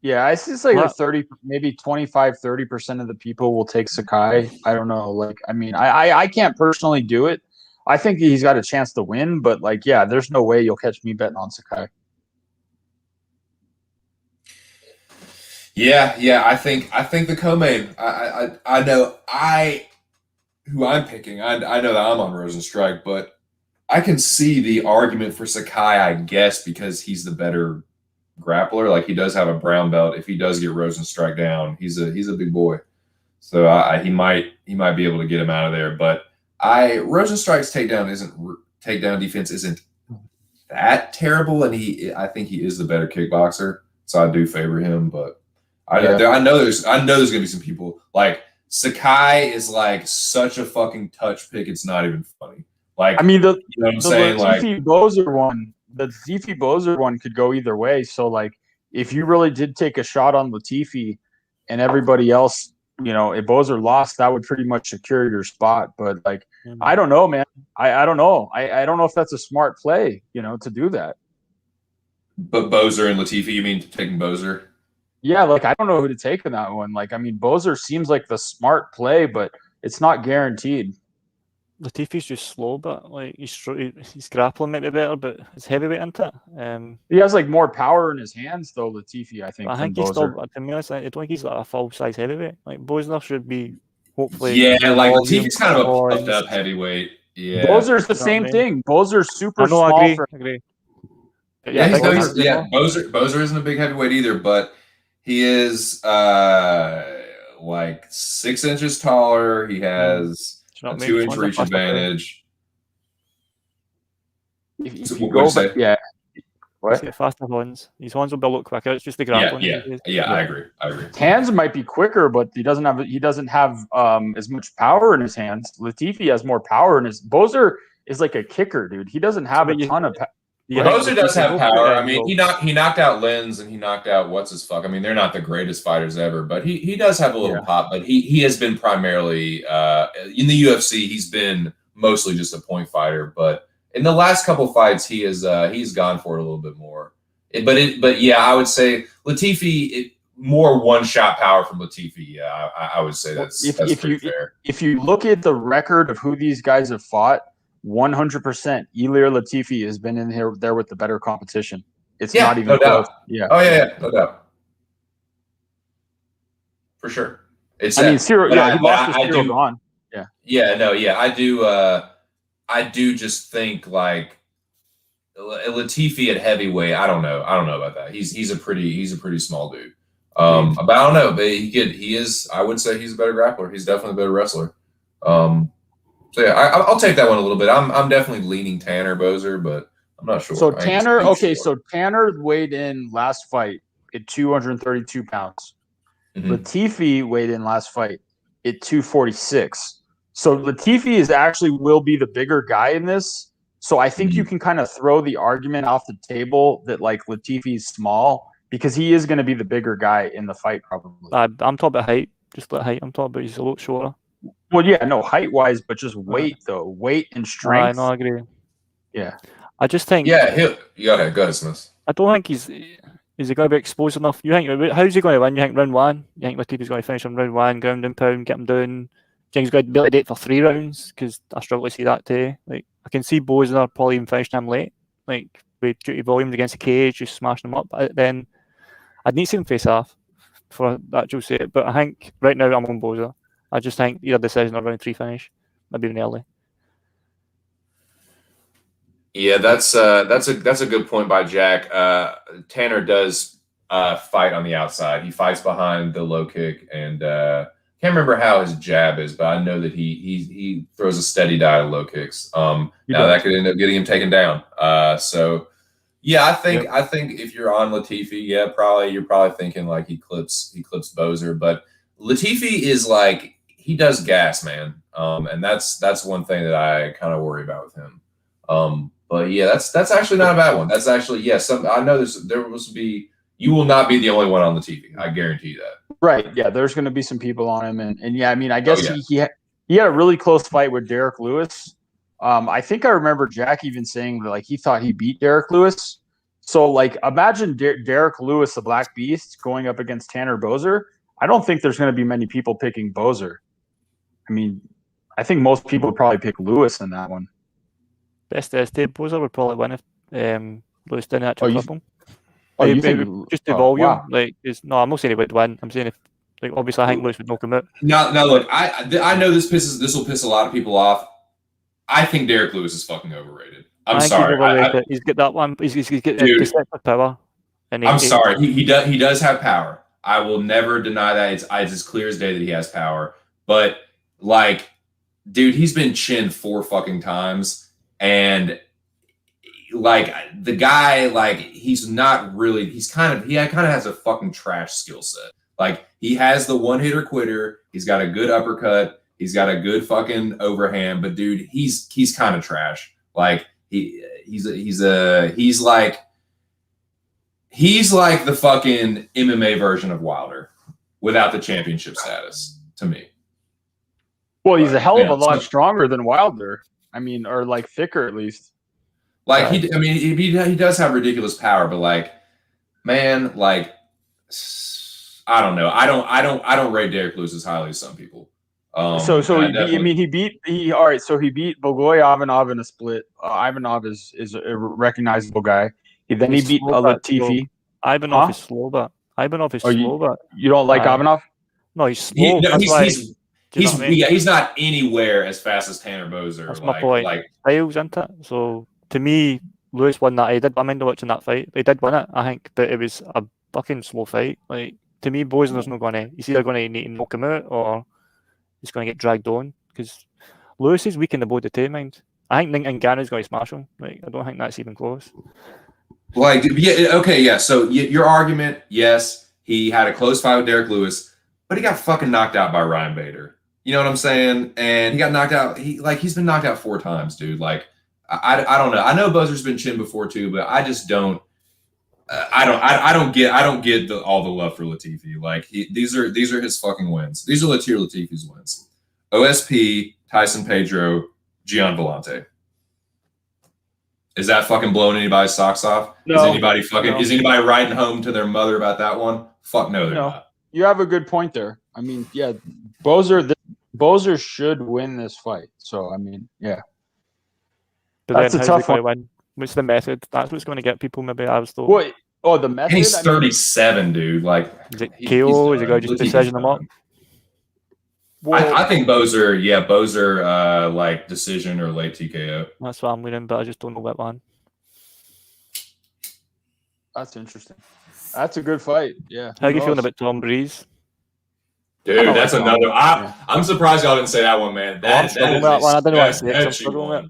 Yeah, I see it's like What? 30, maybe 25, 30% of the people will take Sakai. I don't know. Like, I mean, I can't personally do it. I think he's got a chance to win, but like, yeah, there's no way you'll catch me betting on Sakai. Yeah. I think the co-main. I know who I'm picking. I know that I'm on Rosenstrike, but I can see the argument for Sakai, I guess, because he's the better grappler. Like he does have a brown belt. If he does get Rosenstrike down, he's a big boy. So he might be able to get him out of there. But Rosenstrike's takedown defense isn't that terrible, and I think he is the better kickboxer. So I do favor him. But I know there's gonna be some people like Sakai is like such a fucking touch pick. It's not even funny. Like I mean, you know what I'm saying? Like the Latifi Bozer one could go either way. So like, if you really did take a shot on Latifi, and everybody else, if Bozer lost, that would pretty much secure your spot. But like, I don't know, man. I don't know. I don't know if that's a smart play, to do that. but Bozer and Latifi, you mean taking Bozer? Yeah, like I don't know who to take in that one. Like, I mean, Bozer seems like the smart play, but it's not guaranteed. Latifi's just slow, but like he's grappling might be better, but it's heavyweight, isn't it? He has like more power in his hands, though. Latifi, I think. I think he's still. To be honest, I don't think he's like a full size heavyweight. Like Bosner should be hopefully. Yeah, like volume, Latifi's kind of a points. puffed up heavyweight. Yeah, Bozer's the You know same what I thing. Bozer's super I know, small. I agree. Yeah, Bosner- Bozer isn't a big heavyweight either, but he is like 6 inches taller. He has Do you know a what I mean? 2-inch reach advantage. If So you what'd go you say? back, yeah. He's What? got faster hands. His hands will be a lot quicker. It's just the Yeah, grappling. I agree. Hands might be quicker, but he doesn't have as much power in his hands. Latifi has more power in his. Bozer is like a kicker, dude. He doesn't have a ton of. Bozer does have power. I mean, he knocked out Lenz and he knocked out what's his fuck. I mean, they're not the greatest fighters ever, but he does have a little pop. But he has been primarily in the UFC. He's been mostly just a point fighter, but in the last couple fights, he's gone for it a little bit more. But yeah, I would say Latifi more one shot power from Latifi. Yeah, I would say that's pretty fair. If you look at the record of who these guys have fought, 100% Ilir Latifi has been in there with the better competition. It's not even close. Yeah. Oh yeah, no doubt. For sure. It's I mean, Cyril. Yeah, he lost to Cyril Gahn. Yeah. Yeah. No. Yeah. I do just think like Latifi at heavyweight. I don't know about that. He's a pretty small dude. But I don't know. But he is. I would say he's a better grappler. He's definitely a better wrestler. So yeah, I'll take that one a little bit. I'm definitely leaning Tanner Bozer, but I'm not sure. So Tanner, so Tanner weighed in last fight at 232 pounds. Mm-hmm. Latifi weighed in last fight at 246. So Latifi will be the bigger guy in this. So I think you can kind of throw the argument off the table that like Latifi's small because he is going to be the bigger guy in the fight probably. I'm talking about height, just like height. I'm talking about he's a lot shorter. Well, yeah, no, height-wise, but just weight, though. Weight and strength. I agree. Yeah. I just think... Yeah, go ahead, Smith. I don't think is he going to be exposed enough? You think, how's he going to win? You think round one? You think Latifi's going to finish on round one, ground and pound, get him down? Do you think he's going to be able to do it for 3 rounds? Because I struggle to see that today. Like, I can see Bosner probably even finishing him late. Like, with duty volumes against the cage, just smashing him up. But then, I'd need to see him face off for that, Joe say it. But I think, right now, I'm on Bosner. I just think either decision or round 3 finish, maybe even early. Yeah, that's a good point by Jack. Tanner does fight on the outside. He fights behind the low kick, and can't remember how his jab is, but I know that he throws a steady diet of low kicks. Now that could end up getting him taken down. So yeah, I think if you're on Latifi, you're probably thinking like he clips Bozer, but Latifi is like. He does gas, man, and that's one thing that I kind of worry about with him. But yeah, that's actually not a bad one. That's actually I know there must be. You will not be the only one on the TV. I guarantee you that. Right? Yeah, there's going to be some people on him, and yeah, I mean, I guess he had a really close fight with Derek Lewis. I think I remember Jack even saying that like he thought he beat Derek Lewis. So, like, imagine Derek Lewis, the Black Beast, going up against Tanner Bozer. I don't think there's going to be many people picking Bozer. I mean, I think most people would probably pick Lewis in that one. Best estate Bozer would probably win if Lewis didn't actually clip him. You think just the volume? Wow. Like, no, I'm not saying he would win. I'm saying if, like, obviously I think Lewis would knock him out. Now look, I know this will piss a lot of people off. I think Derek Lewis is fucking overrated. I'm sorry. He's got that one. He's got deceptive power. And I'm sorry. He does have power. I will never deny that. It's as clear as day that he has power. But like, dude, he's been chinned 4 fucking times, and like the guy, like he's not really. He kind of has a fucking trash skill set. Like he has the one hitter quitter. He's got a good uppercut. He's got a good fucking overhand. But dude, he's kind of trash. Like he's like the fucking MMA version of Wilder without the championship status to me. Well, he's a hell of a lot stronger than Wilder. I mean, or like thicker at least. Like he does have ridiculous power, but like, man, like I don't know. I don't rate Derek Lewis as highly as some people. So he beat Bogoy Ivanov in a split. Ivanov is a recognizable guy. He beat Latifi. Ivanov is slow, but you don't like Ivanov? No, he's slow. He's not anywhere as fast as Tanner Bozer. That's my point. Styles, isn't it? So to me, Lewis won that. I remember watching that fight. He did win it, I think, but it was a fucking slow fight. Like to me, Bozer's not going to. He's either going to need to knock him out or he's going to get dragged on because Lewis is weak in the body too, mind. I think Ngannou's going to smash him. Like I don't think that's even close. Like yeah. So your argument, yes, he had a close fight with Derek Lewis, but he got fucking knocked out by Ryan Bader. You know what I'm saying? And he got knocked out. He's been knocked out 4 times, dude. Like I don't know. I know Bozer's been chinned before too, but I just don't. I don't get all the love for Latifi. Like these are his fucking wins. These are Latifi's wins. OSP, Tyson Pedro, Gian Vellante. Is that fucking blowing anybody's socks off? No. Is anybody writing home to their mother about that one? Fuck no, they're not. You have a good point there. I mean, yeah, Bozer should win this fight. So I mean, yeah. But that's a tough one. What's the method? That's what's going to get people. Maybe I was told. What? Oh, the method. He's 37, dude. Like, is it KO? Is it going to just decision him up? Well, I think Bozer, like decision or late TKO. That's what I'm leaning, but I just don't know what one. That's interesting. That's a good fight. Yeah. How are you feeling about Tom Breeze? Dude, that's another. I'm surprised y'all didn't say that one, man. That is I don't know what to say. one.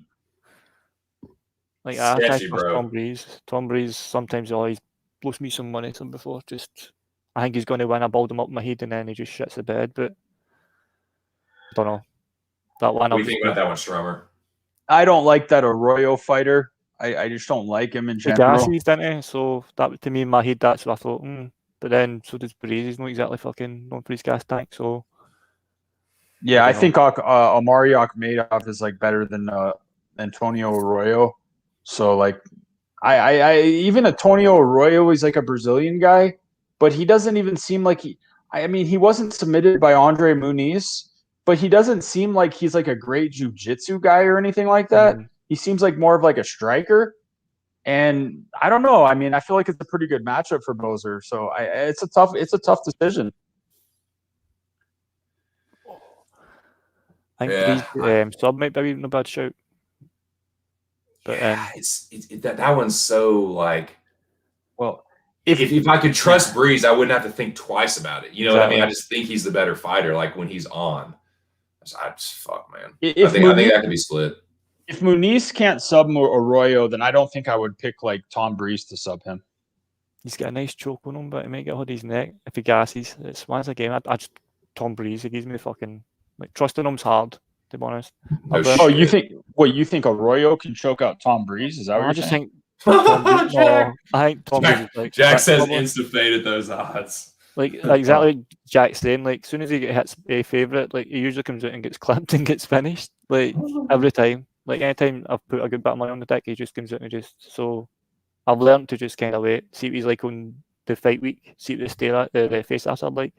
Like I Tom Breeze. Tom Breeze sometimes he always blows me some money to him before. Just I think he's going to win. I balled him up in my head and then he just shits the bed. But I don't know. That one. What do you think about that one, Strummer? I don't like that Arroyo fighter. I just don't like him in general. He gases, didn't he? So that to me in my head, that's what I thought. But then so does Breeze. He's not exactly fucking known for his gas tank. So yeah, I think Omari Akhmedov is like better than Antonio Arroyo. So like, I even Antonio Arroyo is like a Brazilian guy, but he doesn't even seem like he. I mean, he wasn't submitted by Andre Muniz, but he doesn't seem like he's like a great jiu-jitsu guy or anything like that. Mm-hmm. He seems like more of like a striker, and I don't know. I mean, I feel like it's a pretty good matchup for Bozer. So it's a tough decision. I think sub might be even a bad shout. But that one's so like. Well, if I could trust Breeze, I wouldn't have to think twice about it. You know what I mean? I just think he's the better fighter. Like when he's on, fuck, man. I think that could be split. If Muniz can't sub Arroyo, then I don't think I would pick like Tom Breeze to sub him. He's got a nice choke on him, but he might get hold of his neck if he gasses. It's once again, I just Tom Breeze. He gives me fucking like trusting him's hard. To be honest. You think Arroyo can choke out Tom Breeze? Is that what you're saying? I think Tom Breeze is like Jack says insta-fade at those odds. Like exactly like Jack's saying, like as soon as he hits a favourite, like he usually comes out and gets clamped and gets finished. Like every time. Like anytime I've put a good bit of money on the deck, he just comes out and so I've learned to just kind of wait, see what he's like on the fight week, see what the face offs are like,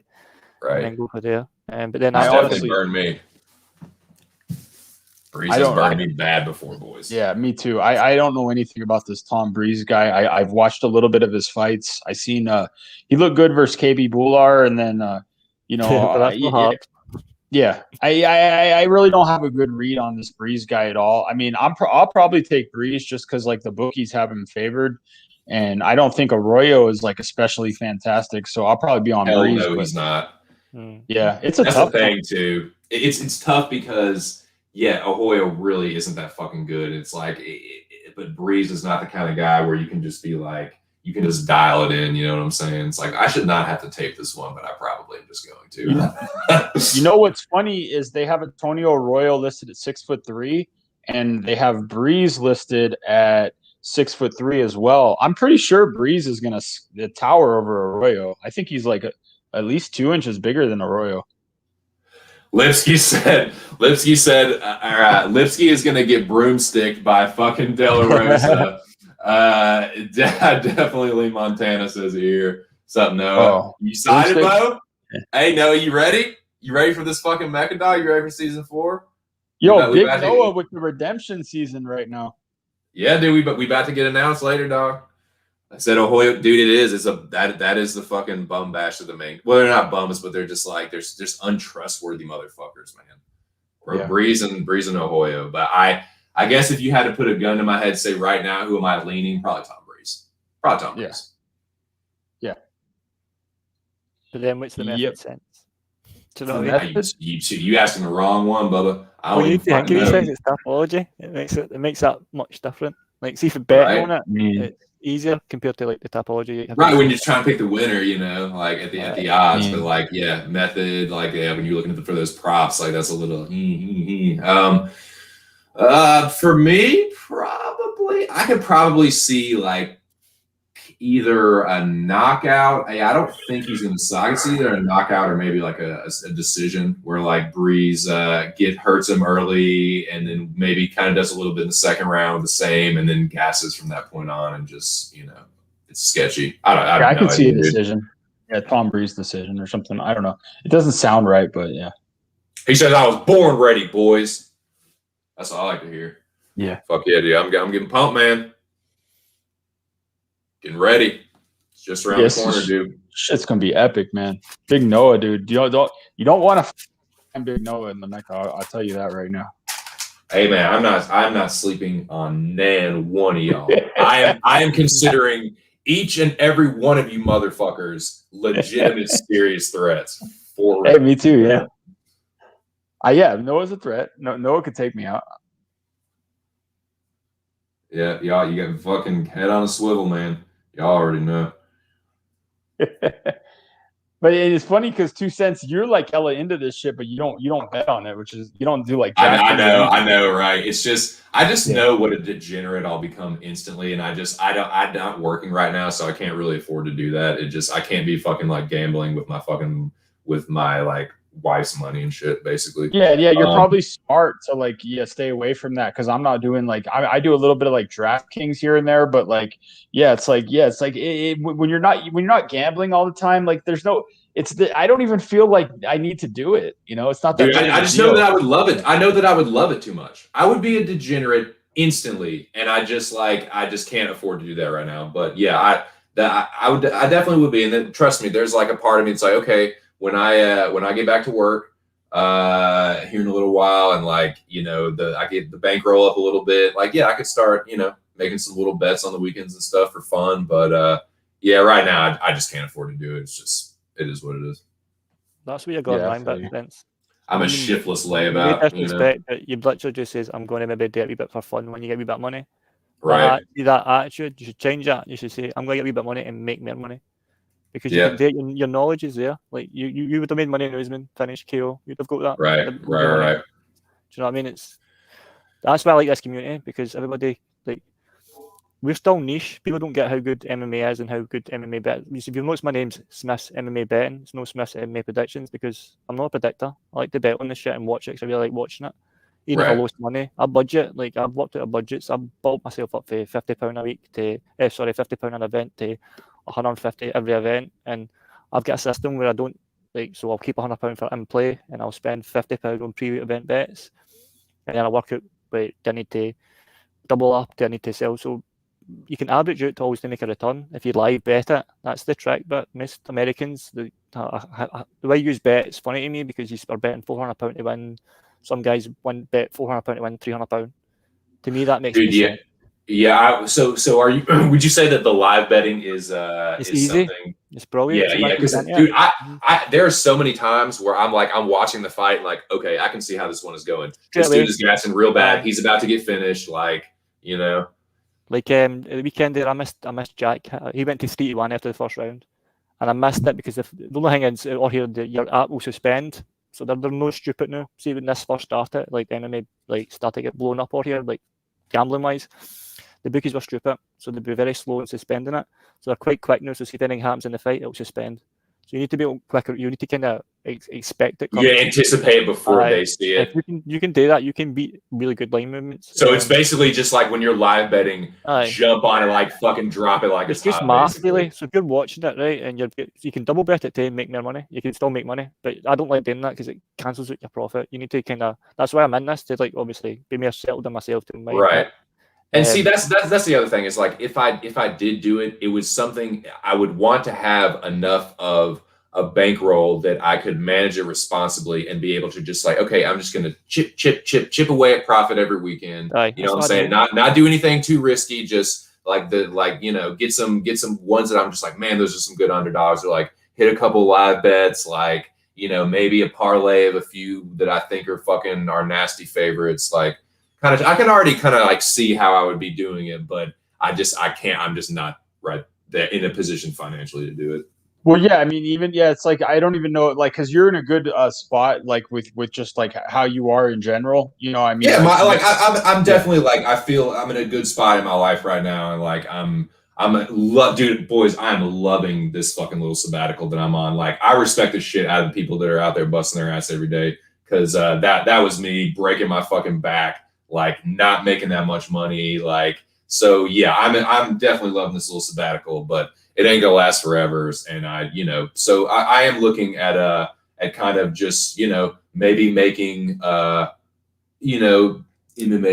and then Right. go for there. But then I He's after definitely honestly- burned me. Breeze I has don't- burned me bad before, boys. Yeah, me too. I don't know anything about this Tom Breeze guy. I've watched a little bit of his fights. I seen he looked good versus KB Bular, and then you know but that's not hard. yeah, I really don't have a good read on this Breeze guy at all. I mean, I'll probably take Breeze just because like the bookies have him favored, and I don't think Arroyo is like especially fantastic. So I'll probably be on Hell Breeze. no, But he's not. yeah, it's a That's tough the thing too. It's tough because Ahoyo really isn't that fucking good. It's like, but Breeze is not the kind of guy where you can just be like, you can just dial it in. You know what I'm saying? It's like I should not have to tape this one, but I probably am just going to. You know what's funny is they have Antonio Arroyo listed at 6'3", and they have Breeze listed at 6'3" as well. I'm pretty sure Breeze is gonna tower over Arroyo. I think he's like at least 2 inches bigger than Arroyo. Lipsky said Lipsky is going to get broomsticked by fucking De La Rosa. Definitely Lee Montana says here. What's up, Noah? Oh, You excited, broomstick? Bo? Hey, Noah, you ready? You ready for this fucking Mecca dog? You ready for season 4? Yo, We Big about to- Noah with the redemption season right now. Yeah, dude, we about to get announced later, dog. I said, Ahoyo, dude, it is. That is the fucking bum bash of the main. Well, they're not bums, but they're just like there's just untrustworthy motherfuckers, man. Yeah. Breeze and Ahoyo. But I guess if you had to put a gun to my head, say right now, who am I leaning? Probably Tom Breeze. Probably Tom Breeze. But then what's the method Yep. sense? Do you know what I mean? Method? You asking the wrong one, Bubba. I don't When you even think fucking of these know. things, it's topology. It makes that much different. Like, see, for betting Right. on it, I mean, it's easier compared to like the topology. You have Right to- when you're trying to pick the winner, you know, like at the odds, Yeah. but like method, like when you're looking for those props, like that's a little. For me, probably I could probably see like either a knockout. I don't think he's going to suck. I could see either a knockout or maybe like a decision where like Breeze hurts him early and then maybe kind of does a little bit in the second round the same and then gasses from that point on and just it's sketchy. I don't could see a know, dude. decision. Yeah, Tom Breeze decision or something. I don't know. It doesn't sound right, but yeah. He says I was born ready, boys. That's all I like to hear. Yeah. Fuck yeah, dude. I'm getting pumped, man. Getting ready. It's just around Yes. the corner, dude. Shit's gonna be epic, man. Big Noah, dude. You don't want to find Big Noah in the Mecca. I'll tell you that right now. Hey man, I'm not sleeping on nan one of y'all. I am considering each and every one of you motherfuckers legitimate serious threats. For Hey, me too. Yeah. Yeah. Noah's a threat. No, Noah could take me out. Yeah, y'all, you got fucking head on a swivel, man. Y'all already know. But it's funny because 2 cents, you're like hella into this shit, but you don't bet on it, which is you don't do like. I DraftKings or anything. know, right? It's just I just Yeah. know what a degenerate I'll become instantly, and I'm not working right now, so I can't really afford to do that. I can't be fucking like gambling with my like wife's money and shit, basically. Yeah, you're probably smart to stay away from that because I'm not doing I do a little bit of like DraftKings here and there, but when you're not gambling all the time, like there's no I don't even feel like I need to do it. It's not that. Dude, big of I a just deal. know that I would love it. I know that I would love it too much. I would be a degenerate instantly, and I just can't afford to do that right now. But yeah, I definitely would be. And then trust me, there's like a part of me that's like, okay, when I get back to work here in a little while, and I get the bankroll up a little bit, like I could start making some little bets on the weekends and stuff for fun. But right now I just can't afford to do it. It is what it is. That's what you're going Yeah, line, but absolutely. Vince. I'm a Mm. shiftless You layabout. disrespect, but you literally just says, I'm going to maybe do a wee bit for fun when you get a wee bit of money. Right. That attitude, you should change that. You should say, I'm going to get a wee bit of money and make more money. Because you Yeah. can do your knowledge is there. Like you would have made money in Usman, finished KO. You'd have got that. Right. The money. Do you know what I mean? That's why I like this community because everybody we're still niche. People don't get how good MMA is and how good MMA bet. If you've noticed, my name's Smith's MMA betting. It's no Smith's MMA predictions because I'm not a predictor. I like to bet on this shit and watch it because I really like watching it. Even if I Right. lost money, I budget. Like I've worked out a budget. So I've built myself up for £50 a week to, £50 an event to 150 every event, and I've got a system where I don't like. So I'll keep £100 for in play, and I'll spend £50 on pre-event bets, and then I work out. Wait, do I need to double up? Do I need to sell? So you can average out to always to make a return if you live bet it. That's the trick. But most Americans, the way you use bet, it's funny to me because you are betting £400 to win. Some guys bet £400 to win £300. To me, that makes no Dude, yeah. sense. Yeah, so are you? Would you say that the live betting is It's is easy. something? It's brilliant. Yeah, yeah. Because dude, there are so many times where I'm watching the fight and like, okay, I can see how this one is going. This dude is gassing real bad. He's about to get finished. Like, you know. Like the weekend there, I missed Jack. He went to 3-1 after the first round, and I missed it because the only thing is, or here your app will suspend. So they're no stupid now. See when this first started, like MMA started to get blown up or here, like gambling wise, the bookies were stupid, so they'd be very slow in suspending it. So they're quite quick now. So see if anything happens in the fight, it'll suspend. So you need to be quicker. You need to kind of expect it coming. Yeah, anticipate before they see it. If you can do that, you can beat really good line movements. So it's basically just like when you're live betting, jump on it, like fucking drop it like it's just hot, math, basically. really. So if you're watching it, right, and you can double bet it to make more money, you can still make money. But I don't like doing that because it cancels out your profit. You need to kind of. That's why I'm in this to like obviously be more settled in myself to mind. Right. And see, that's the other thing is like if I did do it, it was something I would want to have enough of a bankroll that I could manage it responsibly and be able to just like, okay, I'm just gonna chip away at profit every weekend. You know what I'm saying? Not do anything too risky, just get some ones that I'm just like, man, those are some good underdogs, or like hit a couple live bets, like, maybe a parlay of a few that I think are nasty favorites, like I can already kind of like see how I would be doing it, but I can't. I'm just not right there in a position financially to do it. Well, yeah, I mean, it's like I don't even know, like, because you're in a good spot, like with just like how you are in general. I mean, yeah, I'm definitely like I feel I'm in a good spot in my life right now, and like dude, boys, I'm loving this fucking little sabbatical that I'm on. Like, I respect the shit out of the people that are out there busting their ass every day, because that was me breaking my fucking back. Like, not making that much money, like, so yeah, I'm definitely loving this little sabbatical, but it ain't gonna last forever. And so I am looking at kind of just maybe making MMA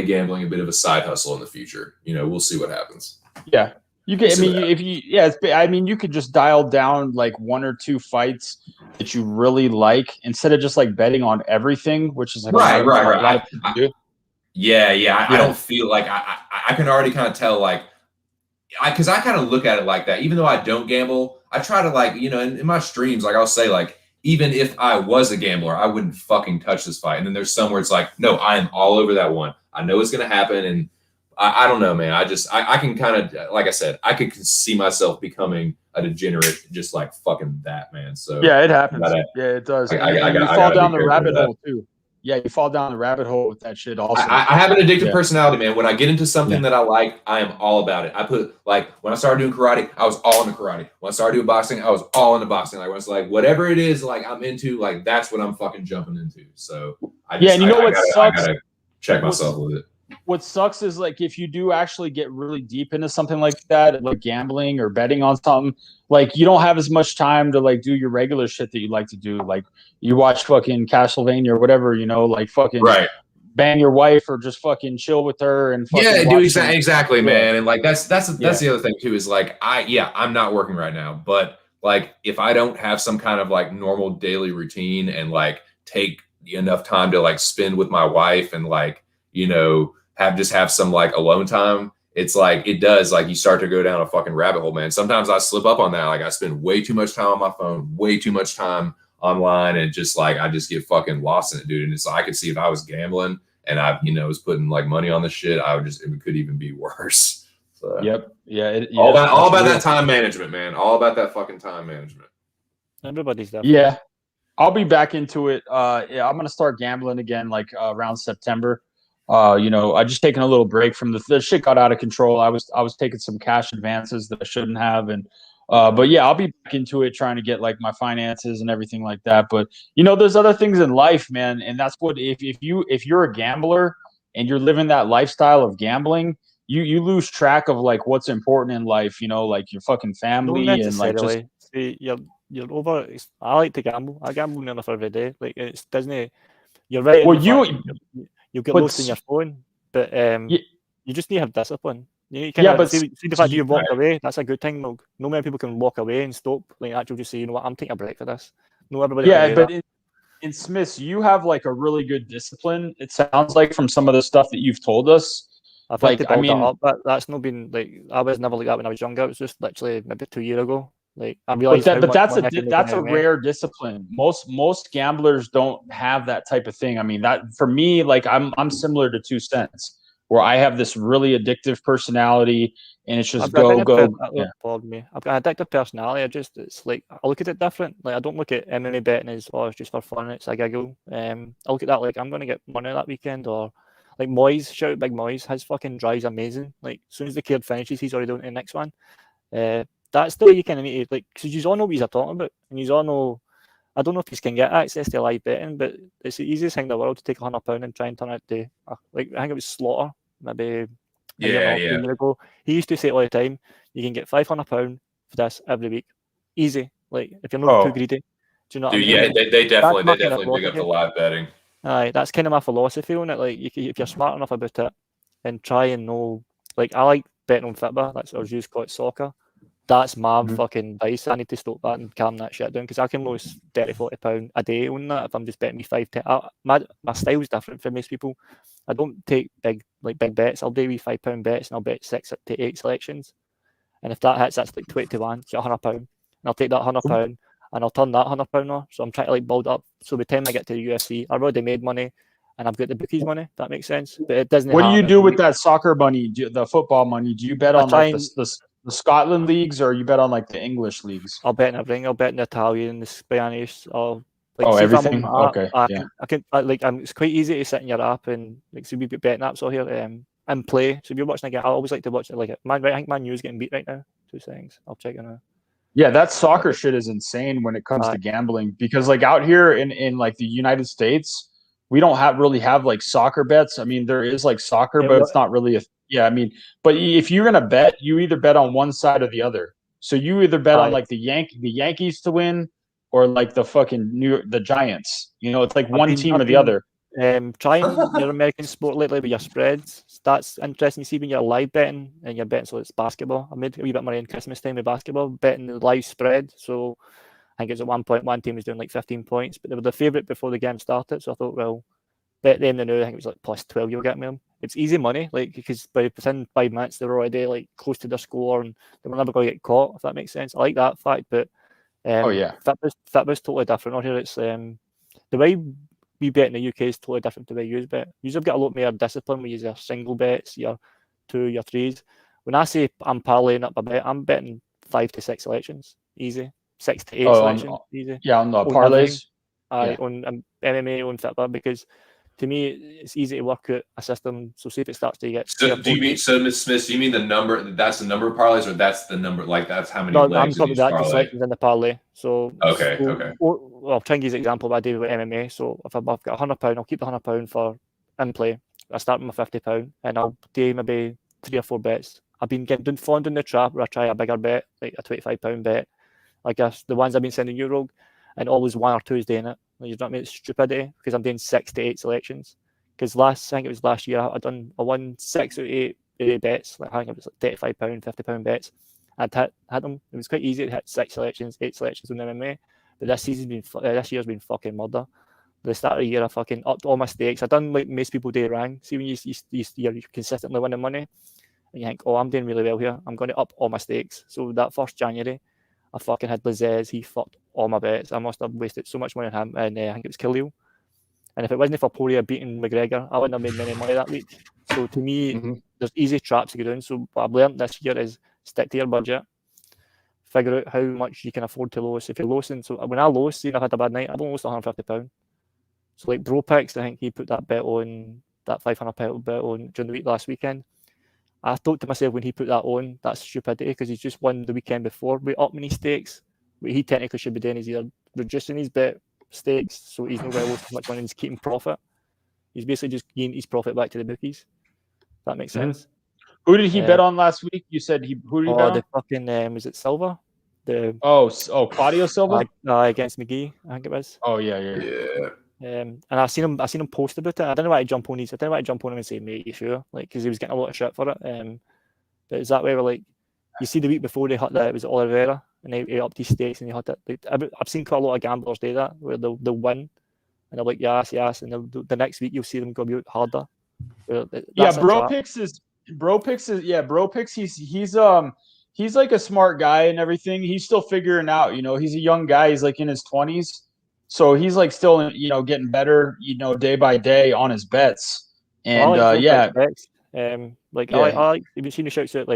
gambling a bit of a side hustle in the future. We'll see what happens. Yeah, you can. I mean, you could just dial down like one or two fights that you really like instead of just like betting on everything, which is like right. A lot of people do. Yeah. I don't feel like I can already kind of tell, like, because I kind of look at it like that. Even though I don't gamble, I try to, like, in my streams, like, I'll say, like, even if I was a gambler, I wouldn't fucking touch this fight. And then there's some where it's like, no, I am all over that one. I know it's going to happen. And I don't know, man. I can kind of, like I said, I could see myself becoming a degenerate, just like fucking that, man. So yeah, it happens. Yeah, it does. You fall down the rabbit hole too. Yeah, you fall down the rabbit hole with that shit also. I have an addictive personality, man. When I get into something that I like, I am all about it. I put, like, when I started doing karate, I was all into karate. When I started doing boxing, I was all into boxing. Like, when it's like, whatever it is, like, I'm into, like, that's what I'm fucking jumping into. So I gotta check myself with it. What sucks is, like, if you do actually get really deep into something like that, like gambling or betting on something, like, you don't have as much time to like do your regular shit that you like to do. Like, you watch fucking Castlevania or whatever, like fucking bang your wife or just fucking chill with her and fucking do exactly, man. And like that's the other thing too, is like I'm not working right now, but like if I don't have some kind of like normal daily routine and like take enough time to like spend with my wife and like have some like alone time, it's like it does, like, you start to go down a fucking rabbit hole, man. Sometimes I slip up on that. Like, I spend way too much time on my phone, way too much time online, and just like I just get fucking lost in it, dude. And it's like, I could see if I was gambling and I was putting like money on the shit, it could even be worse. So, all about that time management, man. All about that fucking time management. Everybody's there. Yeah, I'll be back into it. I'm gonna start gambling again, like around September. I just taken a little break from the shit got out of control. I was taking some cash advances that I shouldn't have, and But yeah, I'll be back into it, trying to get like my finances and everything like that. But you know, there's other things in life, man, and that's what if you're a gambler and you're living that lifestyle of gambling, you lose track of like what's important in life. You know, like your fucking Don't family and like just necessarily. See, you're over. I like to gamble. I gamble nearly every day. Like it's Disney. You're right in well, the fact you get but lost in your phone, but yeah, you just need to have discipline. You kind yeah, of but see the fact you walked Right. away. That's a good thing. No many people can walk away and stop. Like actually, just say, you know what, I'm taking a break for this. No, everybody can yeah, do but that. in Smiths, you have like a really good discipline. It sounds like from some of the stuff that you've told us. I've had Like, to I build that mean, up, but that's not been like I was never like that when I was younger. It was just literally maybe 2 years ago. Like I but realized how that but much money I can make in that's a MMA. rare discipline. Most gamblers don't have that type of thing. I mean, that for me, like I'm similar to 2 Cents, where I have this really addictive personality, and it's I've just got go addictive go. Yeah, pardon me. I've got addictive personality. It's like I look at it different. Like I don't look at MMA betting as it's just for fun. It's a giggle. I look at that like I'm gonna get money that weekend or like Moyes, shout out Big Moyes. His fucking drive's amazing. Like as soon as the kid finishes, he's already on to the next one. That's the way you kind of need to like because you all know what he's talking about and you all know. I don't know if you can get access to live betting, but it's the easiest thing in the world to take £100 and try and turn it to like I think it was Slaughter maybe a year and a half, 2 years ago. He used to say all the time, you can get £500 for this every week. Easy. Like if you're not too greedy. Do you know what I Dude, mean? yeah, Like, they that's my kind of definitely big up the philosophy. live betting. Aye, that's kind of my philosophy on it. Like if you're smart enough about it and try and know, like I like betting on football. That's what I was used to call it soccer. That's my Mhm. fucking vice. I need to stop that and calm that shit down because I can lose 30, £40 a day on that if I'm just betting me 5, 10. My style's different for most people. I don't take big bets. I'll do wee £5 bets and I'll bet 6 to 8 selections. And if that hits, that's like 20 to 1, get £100. And I'll take that £100 and I'll turn that £100 off. So I'm trying to like build up. So by the time I get to the UFC, I've already made money and I've got the bookies money. If that makes sense. But it doesn't What do you happen. do with that soccer money? The football money? Do you bet I on try like and the Scotland leagues, or you bet on like the English leagues? I'll bet in everything. I'll bet in the Italian, the Spanish, or like Oh, see if I'm on everything. my app. Okay, yeah. It's quite easy to sit in your app and like see we've got betting apps all here and play. So if you're watching a game, I always like to watch it like man. Right, I think Man U's getting beat right now. 2 seconds. I'll check it now. Yeah, that soccer shit is insane when it comes to gambling because like out here in like the United States, we don't really have like soccer bets. I mean, there is like soccer, but it's not really I mean, but if you're gonna bet, you either bet on one side or the other. So you either bet on like the Yankees to win or like the Giants. You know, it's like one team or I've the been other. trying your American sport lately with your spreads. That's interesting. You see when you're live betting and you're betting, so it's basketball. I made a wee bit of money in Christmas time with basketball, betting the live spread. So I think it's at one point one team was doing like 15 points, but they were the favourite before the game started. So I thought, well, bet them the new. I think it was like plus 12. You'll get me them. It's easy money, like because within 5 minutes they're already like close to their score and they were never going to get caught. If that makes sense, I like that fact. But Oh yeah. Fitbit's totally different out here. It's the way we bet in the UK is totally different to the way you bet. You've got a lot more discipline. We use your single bets, your 2, your 3s. When I say I'm parlaying up a bet, I'm betting 5 to 6 selections, easy. 6 to 8 selections, easy. Yeah, on the On everything. parlays. On MMA, on Fitbit, because to me it's easy to work out a system. So see if it starts to get. So do you mean Ms. Smith? Do you mean the number? That's the number of parlays, or that's the number? Like that's how many No, I'm legs in talking each about the parlay? selections in the parlay. So Okay. Well, I'll try and give you an example of what I do with MMA. So if I've got £100, I'll keep the £100 for in play. I start with my £50 and I'll do maybe 3 or 4 bets. I've been falling down the trap where I try a bigger bet, like a £25 bet. I guess the ones I've been sending you, Rogue, and always 1 or 2 is doing it. You know what I mean? It's stupidity because I'm doing 6 to 8 selections. Because I think it was last year, I won 6 or 8 bets. Like, I think it was like £35, £50 bets. I'd hit them. It was quite easy to hit 6 selections, 8 selections on MMA. But this year's been fucking murder. The start of the year, I fucking upped all my stakes. I done like most people do wrong. See when you're consistently winning money, and you think, oh, I'm doing really well here. I'm going to up all my stakes. So that first January, I fucking had Lazez. He fucked all my bets. I must have wasted so much money on him. And I think it was Khalil. And if it wasn't for Poirier beating McGregor, I wouldn't have made many money that week. So to me, there's easy traps to go down. So what I've learned this year is stick to your budget. Figure out how much you can afford to lose. If you're losing, so when I lose, I've had a bad night, I've only lost £150. So like Bro Picks, I think he put that bet on, that £500 bet on during the week last weekend. I thought to myself when he put that on, that's stupidity because he's just won the weekend before with up many stakes. What he technically should be doing is either reducing his bet stakes so he's not going to lose too much money and he's keeping profit. He's basically just giving his profit back to the bookies. If that makes sense. Who did he bet on last week? You said who did he bet on? The fucking was it Silva? Claudio Silva against McGee, I think it was. Oh yeah. And I seen him post about it. I don't know why to jump on him and say, mate, you sure? Like, because he was getting a lot of shit for it. But is that way where like you see the week before they hit that it was Oliveira and he upped his stakes and he hit it. Like, I've seen quite a lot of gamblers do that where they'll win and they're like yes, and the next week you'll see them go out harder. Bro Picks is he's like a smart guy and everything. He's still figuring out, he's a young guy. He's like in his 20s. So he's like still, getting better, day by day on his bets. And bets. I like you've seen the shouts out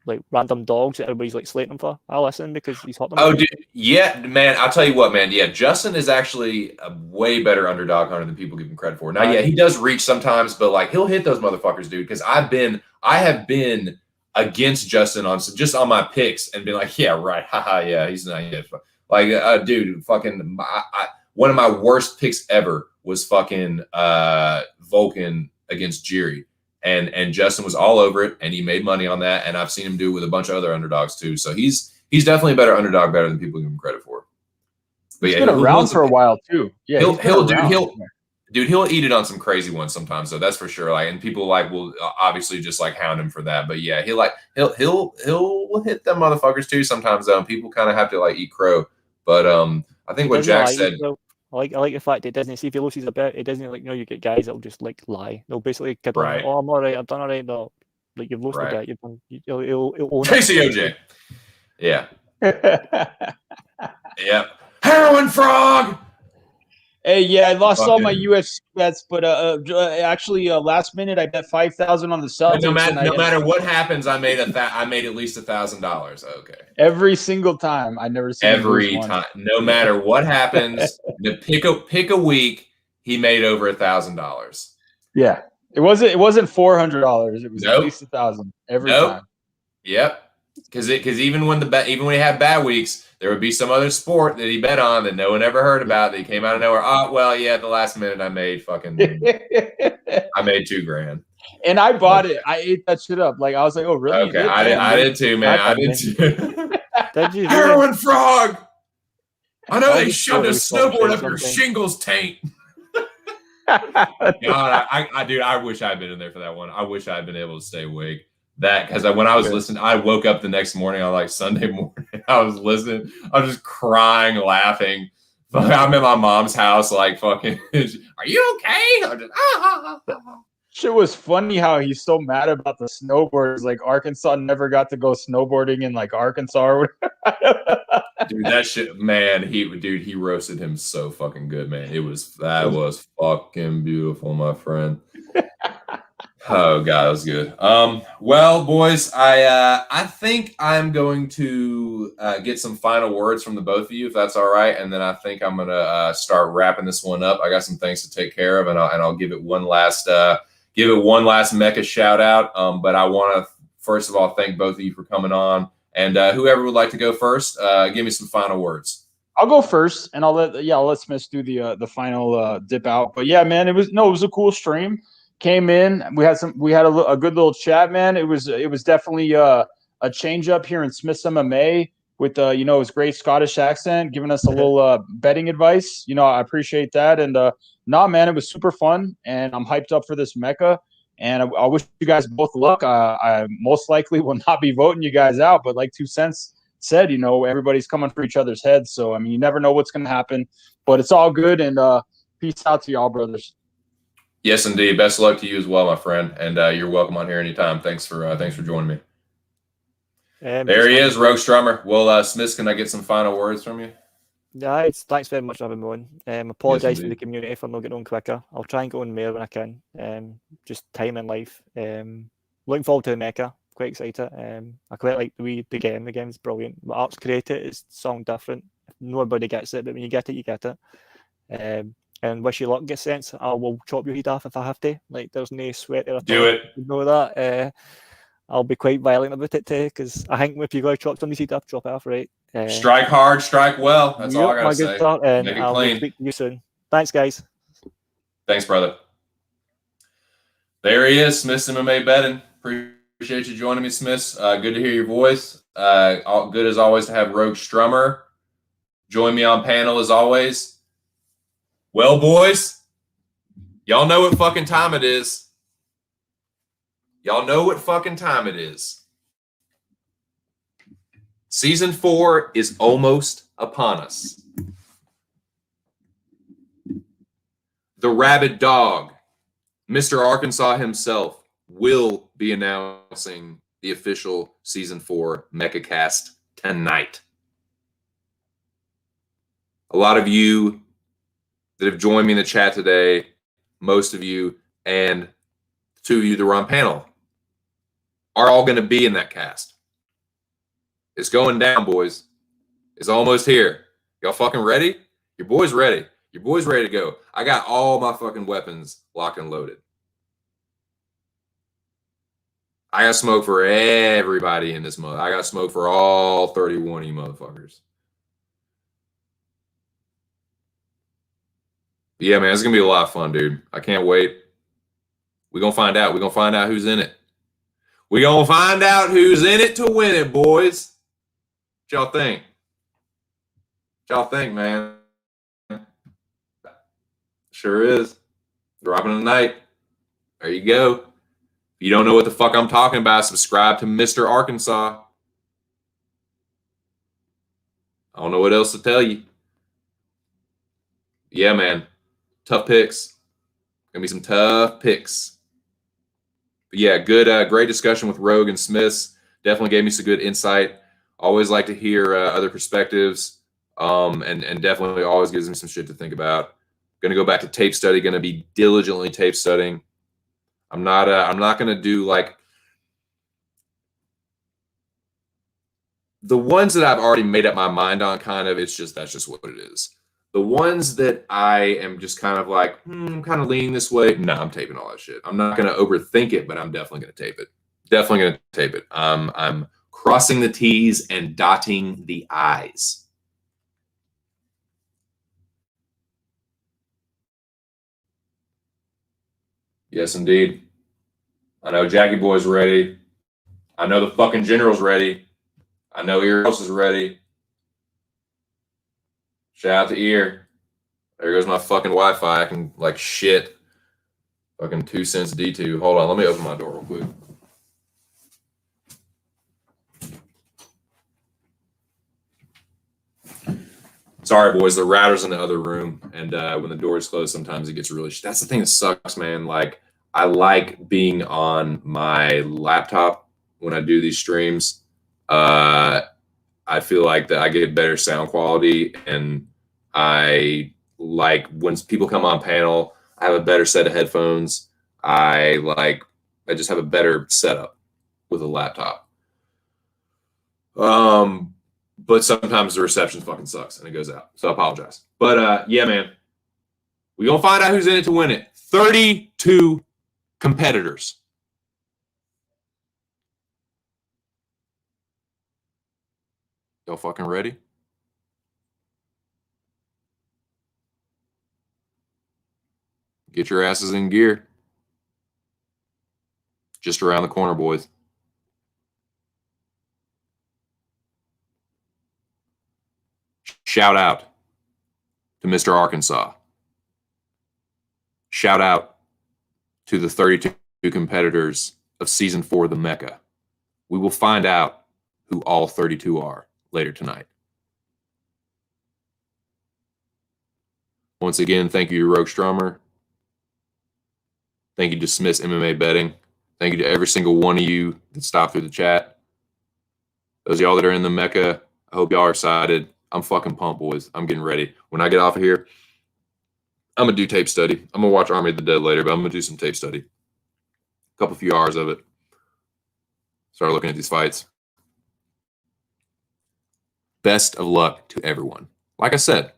like random dogs that everybody's like slating him for. I listen because he's hot them. Oh, dude, yeah, man. I'll tell you what, man. Yeah, Justin is actually a way better underdog hunter than people give him credit for. Now, yeah, he does reach sometimes, but like he'll hit those motherfuckers, dude. Because I have been against Justin on my picks and been like, yeah, right, haha, yeah, he's not yet. Like, dude, fucking, one of my worst picks ever was fucking Vulcan against Jiri. And Justin was all over it, and he made money on that. And I've seen him do it with a bunch of other underdogs too. So he's definitely a better underdog, better than people give him credit for. But he's been around for a while too. Yeah, he'll eat it on some crazy ones sometimes. So that's for sure. Like, and people like will obviously just like hound him for that. But yeah, he'll hit them motherfuckers too sometimes. People kind of have to like eat crow. But I think what Jack said. I like the fact it doesn't see if he loses a bet. It doesn't like you get guys that'll just like lie. They'll basically kid on, oh, I'm all right, I've done all right. No, like you've lost the bet. You've done. It'll own KCOJ. Yeah. Yep. Heroin frog. Hey, yeah, I lost all my UFC bets, but actually, last minute I bet 5,000 on the Celtics. No matter what happens, I made at least $1,000. Okay. Every single time, I never seen every time. No matter what happens, pick a week, he made over $1,000. Yeah, it wasn't $400. It was at least 1,000 every time. Yep. Because even when he had bad weeks, there would be some other sport that he bet on that no one ever heard about that he came out of nowhere. Oh, well, yeah, at the last minute I made $2,000. And I bought it. I ate that shit up. Like I was like, oh really? Okay, I did too, man. I did too. Did you Heroin frog. I know they shoved a snowboard up your shingles taint. God, I wish I had been in there for that one. I wish I had been able to stay awake. That because when I was listening, I woke up the next morning on like Sunday morning. I was listening. I was just crying, laughing. I'm at my mom's house, like fucking. Are you okay? I'm just Shit was funny how he's so mad about the snowboards. Like Arkansas never got to go snowboarding in like Arkansas or whatever. Dude, that shit, man. He roasted him so fucking good, man. That was fucking beautiful, my friend. Oh god, that was good. Well, boys, I think I'm going to get some final words from the both of you, if that's all right, and then I think I'm gonna start wrapping this one up. I got some things to take care of, and I'll give it one last Mecca shout out. But I want to first of all thank both of you for coming on, and whoever would like to go first, give me some final words. I'll go first, and I'll let Smith do the final dip out. But yeah, man, it was a cool stream. Came in, we had a good little chat, man. It was definitely a change up here in Smith's MMA with his great Scottish accent, giving us a little betting advice. I appreciate that. And man, it was super fun, and I'm hyped up for this Mecca. And I wish you guys both luck. I most likely will not be voting you guys out, but like 2 Cents said, everybody's coming for each other's heads. So I mean, you never know what's going to happen, but it's all good. And peace out to y'all, brothers. Yes, indeed. Best of luck to you as well, my friend. And you're welcome on here anytime. Thanks for joining me. There he is, Rogue Strummer. Well, Smith, can I get some final words from you? Yeah, thanks very much for having me on. Apologise to the community for not getting on quicker. I'll try and get on more when I can. Just time in life. Looking forward to Mecca. Quite excited. I quite like the game. The game's brilliant. The art's created. It's song different. Nobody gets it, but when you get it, you get it. And wish you luck, get sense. I will chop your head off if I have to. Like, there's no sweat there. Do it. You know that. I'll be quite violent about it too, because I think if you got to chop somebody's head off, chop it off right. Strike hard, strike well. That's all I gotta my good say. start, and Make it I'll clean. speak to you soon. Thanks, guys. Thanks, brother. There he is, Smith's MMA Betting. Appreciate you joining me, Smiths. Good to hear your voice. Good as always to have Rogue Strummer join me on panel as always. Well, boys, y'all know what fucking time it is. Y'all know what fucking time it is. Season 4 is almost upon us. The Rabid Dog, Mr. Arkansas himself, will be announcing the official Season 4 Mecca cast tonight. A lot of you that have joined me in the chat today, most of you, and 2 of you that were on panel, are all going to be in that cast. It's going down, boys. It's almost here. Y'all fucking ready? Your boy's ready. Your boy's ready to go. I got all my fucking weapons locked and loaded. I got smoke for everybody in this mother. I got smoke for all 31 of you motherfuckers. Yeah, man, it's going to be a lot of fun, dude. I can't wait. We're going to find out. We're going to find out who's in it. We're going to find out who's in it to win it, boys. What y'all think? What y'all think, man? Sure is. Dropping tonight. There you go. If you don't know what the fuck I'm talking about, subscribe to Mr. Arkansas. I don't know what else to tell you. Yeah, man. Tough picks. Gonna be some tough picks. But yeah, good, great discussion with Rogue and Smiths. Definitely gave me some good insight. Always like to hear other perspectives, and definitely always gives me some shit to think about. Gonna go back to tape study. Gonna be diligently tape studying. I'm not gonna do like the ones that I've already made up my mind on. Kind of, that's just what it is. The ones that I am just kind of like, I'm kind of leaning this way. No, I'm taping all that shit. I'm not going to overthink it, but I'm definitely going to tape it. Definitely going to tape it. I'm crossing the T's and dotting the I's. Yes, indeed. I know Jackie Boy's ready. I know the fucking General's ready. I know Eros is ready. Shout out to Ear. There goes my fucking Wi-Fi. I can like shit. Fucking 2 cents D2. Hold on, let me open my door real quick. Sorry, boys. The router's in the other room, and when the door is closed, sometimes it gets really. That's the thing that sucks, man. Like I like being on my laptop when I do these streams. I feel like that I get better sound quality, and I like when people come on panel, I have a better set of headphones. I just have a better setup with a laptop. But sometimes the reception fucking sucks and it goes out. So I apologize. But yeah, man. We're gonna find out who's in it to win it. 32 competitors. Y'all fucking ready? Get your asses in gear. Just around the corner, boys. Shout out to Mr. Arkansas. Shout out to the 32 competitors of Season 4 of the Mecca. We will find out who all 32 are later tonight. Once again, thank you to Rogue Strummer. Thank you to Smith's MMA Betting. Thank you to every single one of you that stopped through the chat. Those of y'all that are in the Mecca, I hope y'all are excited. I'm fucking pumped, boys. I'm getting ready. When I get off of here, I'm going to do tape study. I'm going to watch Army of the Dead later, but I'm going to do some tape study. A few hours of it. Start looking at these fights. Best of luck to everyone. Like I said,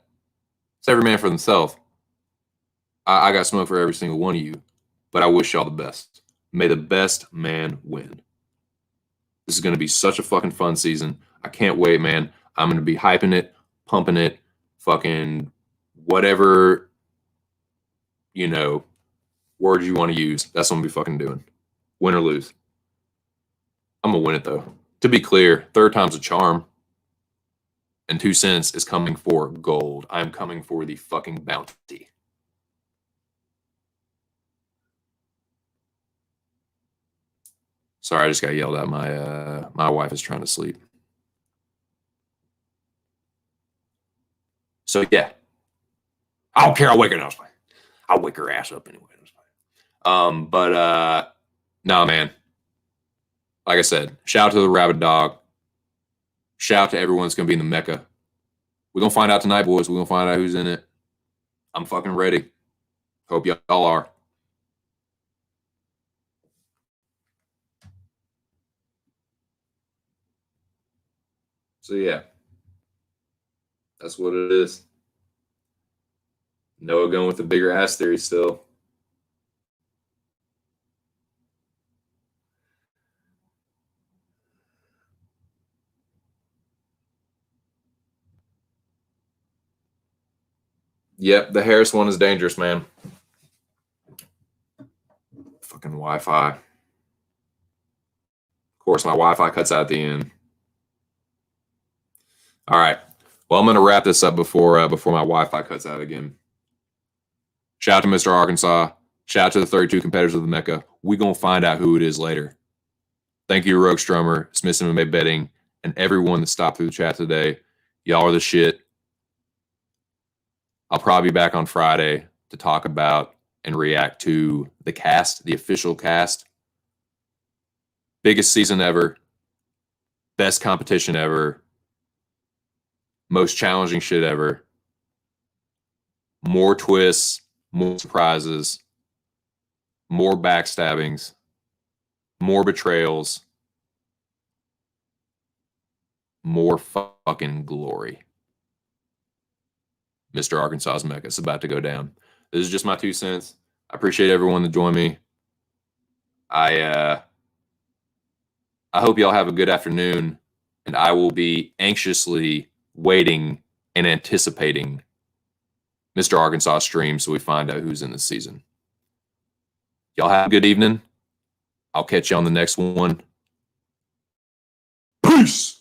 it's every man for themselves. I got smoke for every single one of you, but I wish y'all the best. May the best man win. This is going to be such a fucking fun season. I can't wait, man. I'm going to be hyping it, pumping it, fucking whatever, words you want to use. That's what I'm going to be fucking doing. Win or lose. I'm going to win it, though. To be clear, third time's a charm. And 2 cents is coming for gold. I'm coming for the fucking bounty. Sorry, I just got yelled at. My wife is trying to sleep. So yeah, I don't care. I'll wake her up. I'll wake her ass up anyway. No, man. Like I said, shout out to the Rabbit Dog. Shout out to everyone that's gonna be in the Mecca. We're gonna find out tonight, boys. We're gonna find out who's in it. I'm fucking ready. Hope y'all are. So yeah, that's what it is. Noah going with the bigger ass theory still. Yep, the Harris one is dangerous, man. Fucking Wi-Fi. Of course, my Wi-Fi cuts out at the end. All right. Well, I'm going to wrap this up before my Wi-Fi cuts out again. Shout out to Mr. Arkansas. Shout out to the 32 competitors of the Mecca. We're going to find out who it is later. Thank you, Rogue Strummer, Smith MMA Betting, and everyone that stopped through the chat today. Y'all are the shit. I'll probably be back on Friday to talk about and react to the cast, the official cast. Biggest season ever. Best competition ever. Most challenging shit ever. More twists, more surprises, more backstabbings, more betrayals, more fucking glory. Mr. Arkansas's Mecca is about to go down. This is just my 2 cents. I appreciate everyone that joined me. I hope y'all have a good afternoon, and I will be anxiously waiting and anticipating Mr. Arkansas stream so we find out who's in this season. Y'all have a good evening. I'll catch you on the next one. Peace.